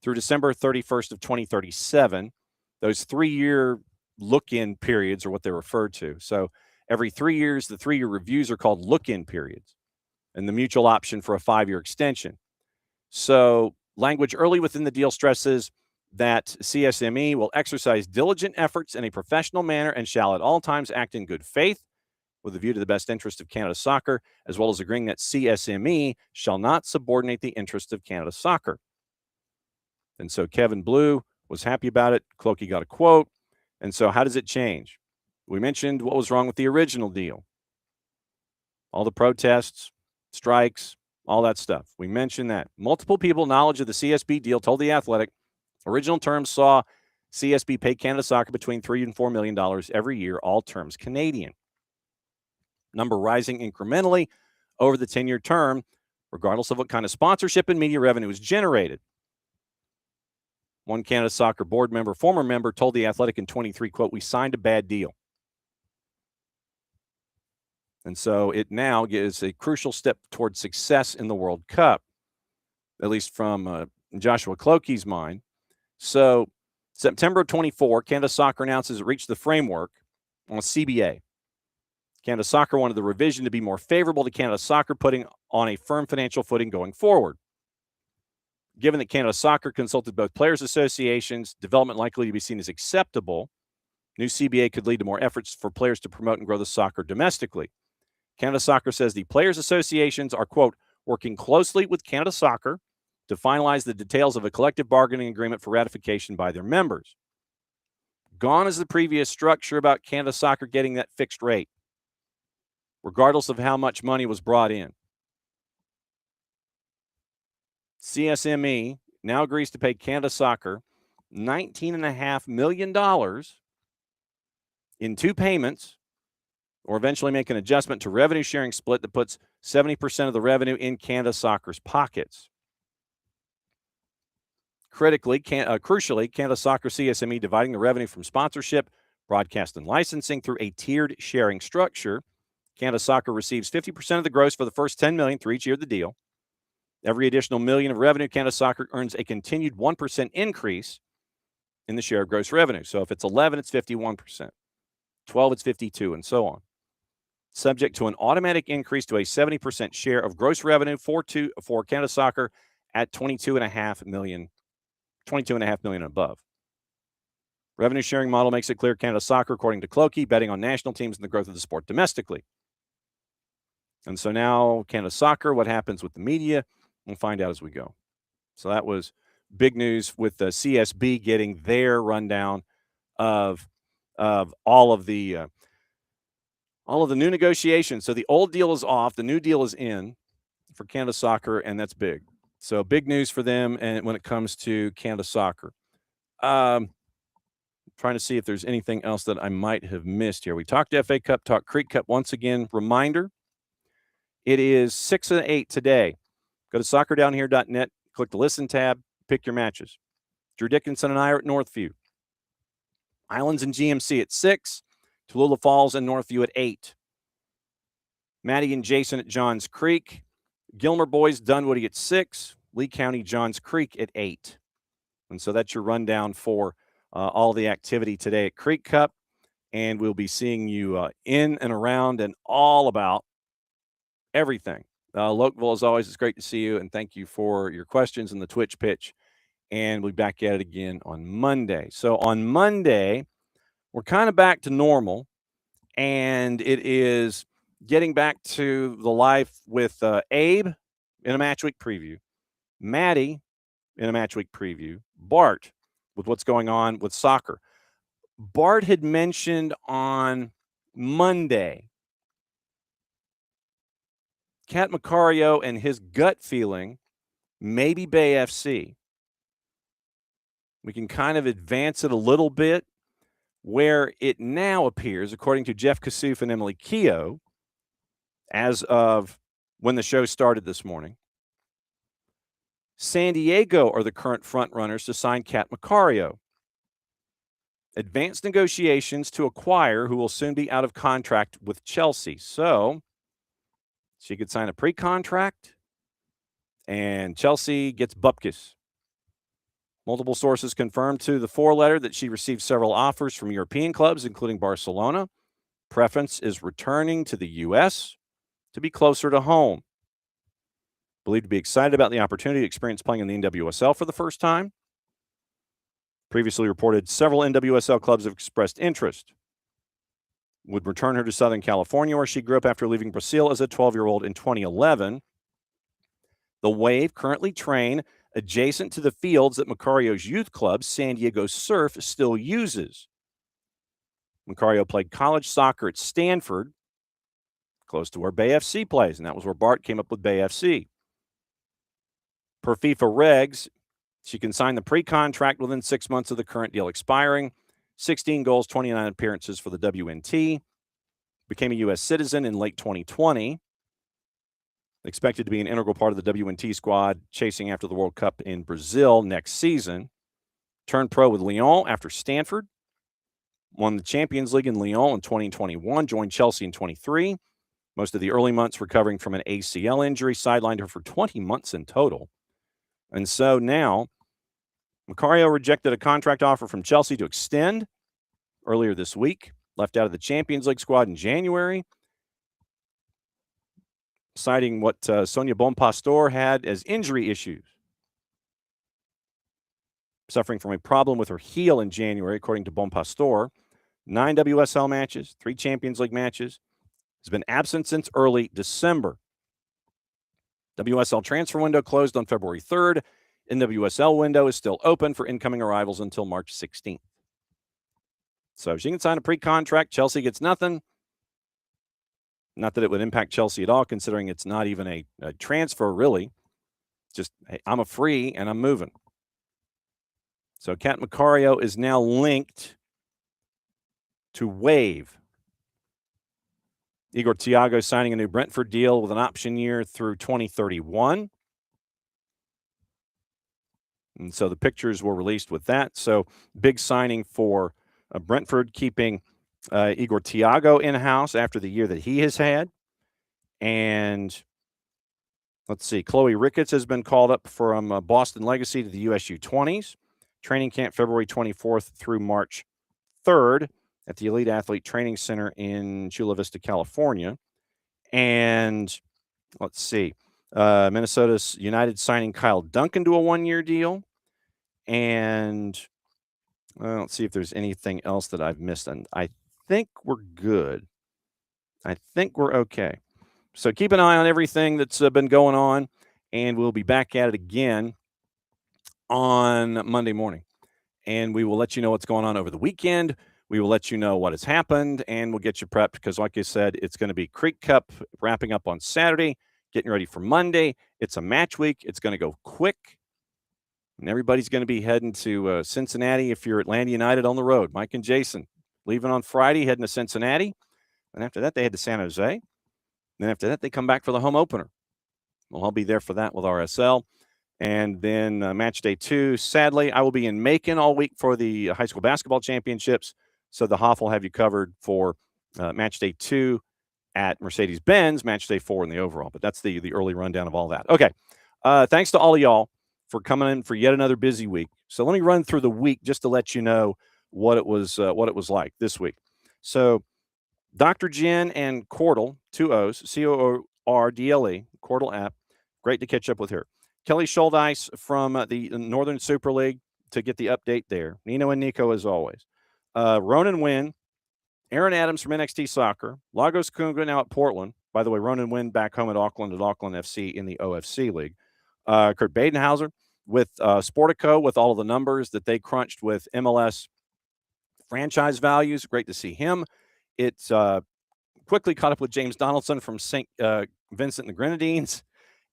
through December 31st of 2037. Those 3-year look-in periods are what they're referred to. So every 3 years, the 3-year reviews are called look-in periods, and the mutual option for a 5-year extension. So language early within the deal stresses that CSME will exercise diligent efforts in a professional manner and shall at all times act in good faith with a view to the best interest of Canada Soccer, as well as agreeing that CSME shall not subordinate the interest of Canada Soccer. And so Kevin Blue was happy about it. Clokey got a quote. And so how does it change? We mentioned what was wrong with the original deal. All the protests, strikes, all that stuff. We mentioned that. Multiple people knowledge of the CSB deal told The Athletic original terms saw CSB pay Canada Soccer between $3 and $4 million every year, all terms Canadian. Number rising incrementally over the 10-year term, regardless of what kind of sponsorship and media revenue is generated. One Canada Soccer board member, former member, told The Athletic in 23, quote, "We signed a bad deal." And so it now is a crucial step towards success in the World Cup, at least from Joshua Clokey's mind. So September 24, Canada Soccer announces it reached the framework on CBA. Canada Soccer wanted the revision to be more favorable to Canada Soccer, putting on a firm financial footing going forward. Given that Canada Soccer consulted both players' associations, development likely to be seen as acceptable, new CBA could lead to more efforts for players to promote and grow the soccer domestically. Canada Soccer says the players' associations are, quote, working closely with Canada Soccer to finalize the details of a collective bargaining agreement for ratification by their members. Gone is the previous structure about Canada Soccer getting that fixed rate, regardless of how much money was brought in. CSME now agrees to pay Canada Soccer $19.5 million in 2 payments, or eventually make an adjustment to revenue sharing split that puts 70% of the revenue in Canada Soccer's pockets. Crucially, Canada Soccer CSME dividing the revenue from sponsorship, broadcast, and licensing through a tiered sharing structure. Canada Soccer receives 50% of the gross for the first $10 million through each year of the deal. Every additional $1 million of revenue, Canada Soccer earns a continued 1% increase in the share of gross revenue. So if it's 11, it's 51%. 12, it's 52, and so on. Subject to an automatic increase to a 70% share of gross revenue for Canada Soccer at $22.5 million and above. Revenue sharing model makes it clear Canada Soccer, according to Clokey, betting on national teams and the growth of the sport domestically. And so now Canada Soccer, what happens with the media? We'll find out as we go. So that was big news with the CSB getting their rundown of all of the all of the new negotiations. So the old deal is off. The new deal is in for Canada Soccer, and that's big. So big news for them and when it comes to Canada Soccer. Trying to see if there's anything else that I might have missed here. We talked FA Cup, talked Creek Cup. Once again, reminder, it is 6 and 8 today. Go to soccerdownhere.net, click the Listen tab, pick your matches. Drew Dickinson and I are at Northview. Islands and GMC at 6. Tallulah Falls and Northview at 8. Maddie and Jason at Johns Creek. Gilmer Boys, Dunwoody at 6. Lee County, Johns Creek at 8. And so that's your rundown for all the activity today at Creek Cup. And we'll be seeing you in and around and all about everything. Lokeville, as always, it's great to see you. And thank you for your questions and the Twitch pitch. And we'll be back at it again on Monday. So on Monday, we're kind of back to normal. And it is getting back to the life with Abe in a match week preview, Maddie in a match week preview, Bart with what's going on with soccer. Bart had mentioned on Monday Cat Macario and his gut feeling, maybe Bay FC. We can kind of advance it a little bit where it now appears, according to Jeff Kassouf and Emily Keogh, as of when the show started this morning, San Diego are the current front runners to sign Cat Macario. Advanced negotiations to acquire who will soon be out of contract with Chelsea. So she could sign a pre-contract and Chelsea gets bupkis. Multiple sources confirmed to the four-letter that she received several offers from European clubs, including Barcelona. Preference is returning to the U.S. to be closer to home. Believed to be excited about the opportunity to experience playing in the NWSL for the first time. Previously reported several NWSL clubs have expressed interest. Would return her to Southern California, where she grew up after leaving Brazil as a 12-year-old in 2011. The Wave currently train adjacent to the fields that Macario's youth club, San Diego Surf, still uses. Macario played college soccer at Stanford, close to where Bay FC plays, and that was where Bart came up with Bay FC. Per FIFA regs, she can sign the pre-contract within 6 months of the current deal expiring. 16 goals, 29 appearances for the WNT. Became a U.S. citizen in late 2020. Expected to be an integral part of the WNT squad chasing after the World Cup in Brazil next season. Turned pro with Lyon after Stanford. Won the Champions League in Lyon in 2021. Joined Chelsea in 23. Most of the early months recovering from an ACL injury. Sidelined her for 20 months in total. And so now, Macario rejected a contract offer from Chelsea to extend earlier this week. Left out of the Champions League squad in January. Citing what Sonia Bonpastor had as injury issues. Suffering from a problem with her heel in January, according to Bonpastor. 9 WSL matches, 3 Champions League matches. Has been absent since early December. WSL transfer window closed on February 3rd. NWSL window is still open for incoming arrivals until March 16th. So she can sign a pre-contract. Chelsea gets nothing. Not that it would impact Chelsea at all, considering it's not even a transfer, really. Just, hey, I'm a free and I'm moving. So Cat Macario is now linked to Wave. Igor Thiago signing a new Brentford deal with an option year through 2031. And so the pictures were released with that. So big signing for Brentford, keeping Igor Thiago in-house after the year that he has had. And let's see, Chloe Ricketts has been called up from Boston Legacy to the USU 20s. Training camp February 24th through March 3rd at the Elite Athlete Training Center in Chula Vista, California. And let's see, Minnesota United signing Kyle Duncan to a one-year deal. And let's see if there's anything else that I've missed. And I think we're good. I think we're okay. So keep an eye on everything that's been going on, and we'll be back at it again on Monday morning. And we will let you know what's going on over the weekend. We will let you know what has happened, and we'll get you prepped because, like I said, it's going to be Creek Cup wrapping up on Saturday, getting ready for Monday. It's a match week. It's going to go quick, and everybody's going to be heading to Cincinnati if you're Atlanta United on the road. Mike and Jason leaving on Friday, heading to Cincinnati, and after that, they head to San Jose. Then after that, they come back for the home opener. Well, I'll be there for that with RSL. And then match day 2, sadly, I will be in Macon all week for the high school basketball championships. So the Hoff will have you covered for match day 2 at Mercedes-Benz, match day 4 in the overall. But that's the early rundown of all that. Okay. Thanks to all of y'all for coming in for yet another busy week. So let me run through the week just to let you know what it was like this week. So Dr. Jen and Cordle, 2 O's, Cordle, Cordle app. Great to catch up with her. Kelly Schuldice from the Northern Super League to get the update there. Nino and Nico, as always. Ronan Wynn, Aaron Adams from NXT Soccer, Lagos Kunga now at Portland. By the way, Ronan Wynn back home at Auckland FC in the OFC League. Kurt Badenhauser with Sportico with all of the numbers that they crunched with MLS franchise values. Great to see him. It's quickly caught up with James Donaldson from St. Vincent and the Grenadines,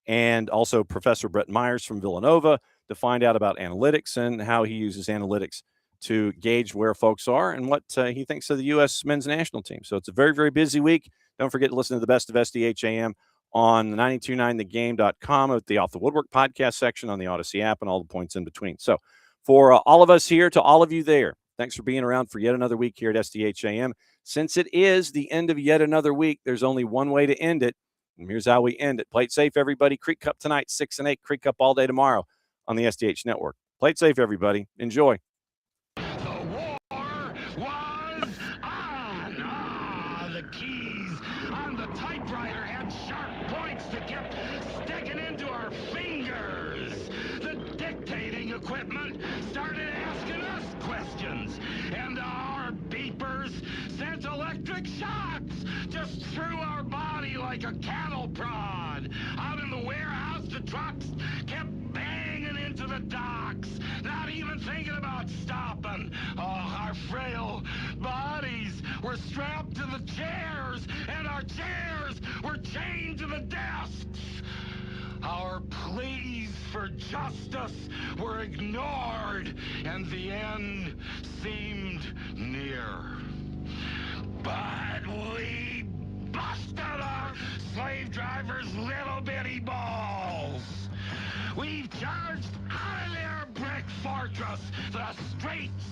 and also Professor Brett Myers from Villanova to find out about analytics and how he uses analytics to gauge where folks are and what he thinks of the U.S. men's national team. So it's a very, very busy week. Don't forget to listen to the best of SDH AM on 929thegame.com at the Off the Woodwork podcast section on the Odyssey app and all the points in between. So for all of us here, to all of you there, thanks for being around for yet another week here at SDH AM. Since it is the end of yet another week, there's only one way to end it. And here's how we end it. Play it safe, everybody. Creek Cup tonight, 6 and 8. Creek Cup all day tomorrow on the SDH Network. Play it safe, everybody. Enjoy. The war was on. The keys on the typewriter had sharp points that kept sticking into our fingers. The dictating equipment started asking us questions, and our beepers sent electric shocks just through our body like a cattle prod. Out in the warehouse, the trucks kept banging into the docks, not even thinking about stopping. Oh, our frail bodies were strapped to the chairs, and our chairs were chained to the desks. Our pleas for justice were ignored, and the end seemed near. But we busted our slave drivers' little bitty balls. We've charged out of their brick fortress, the streets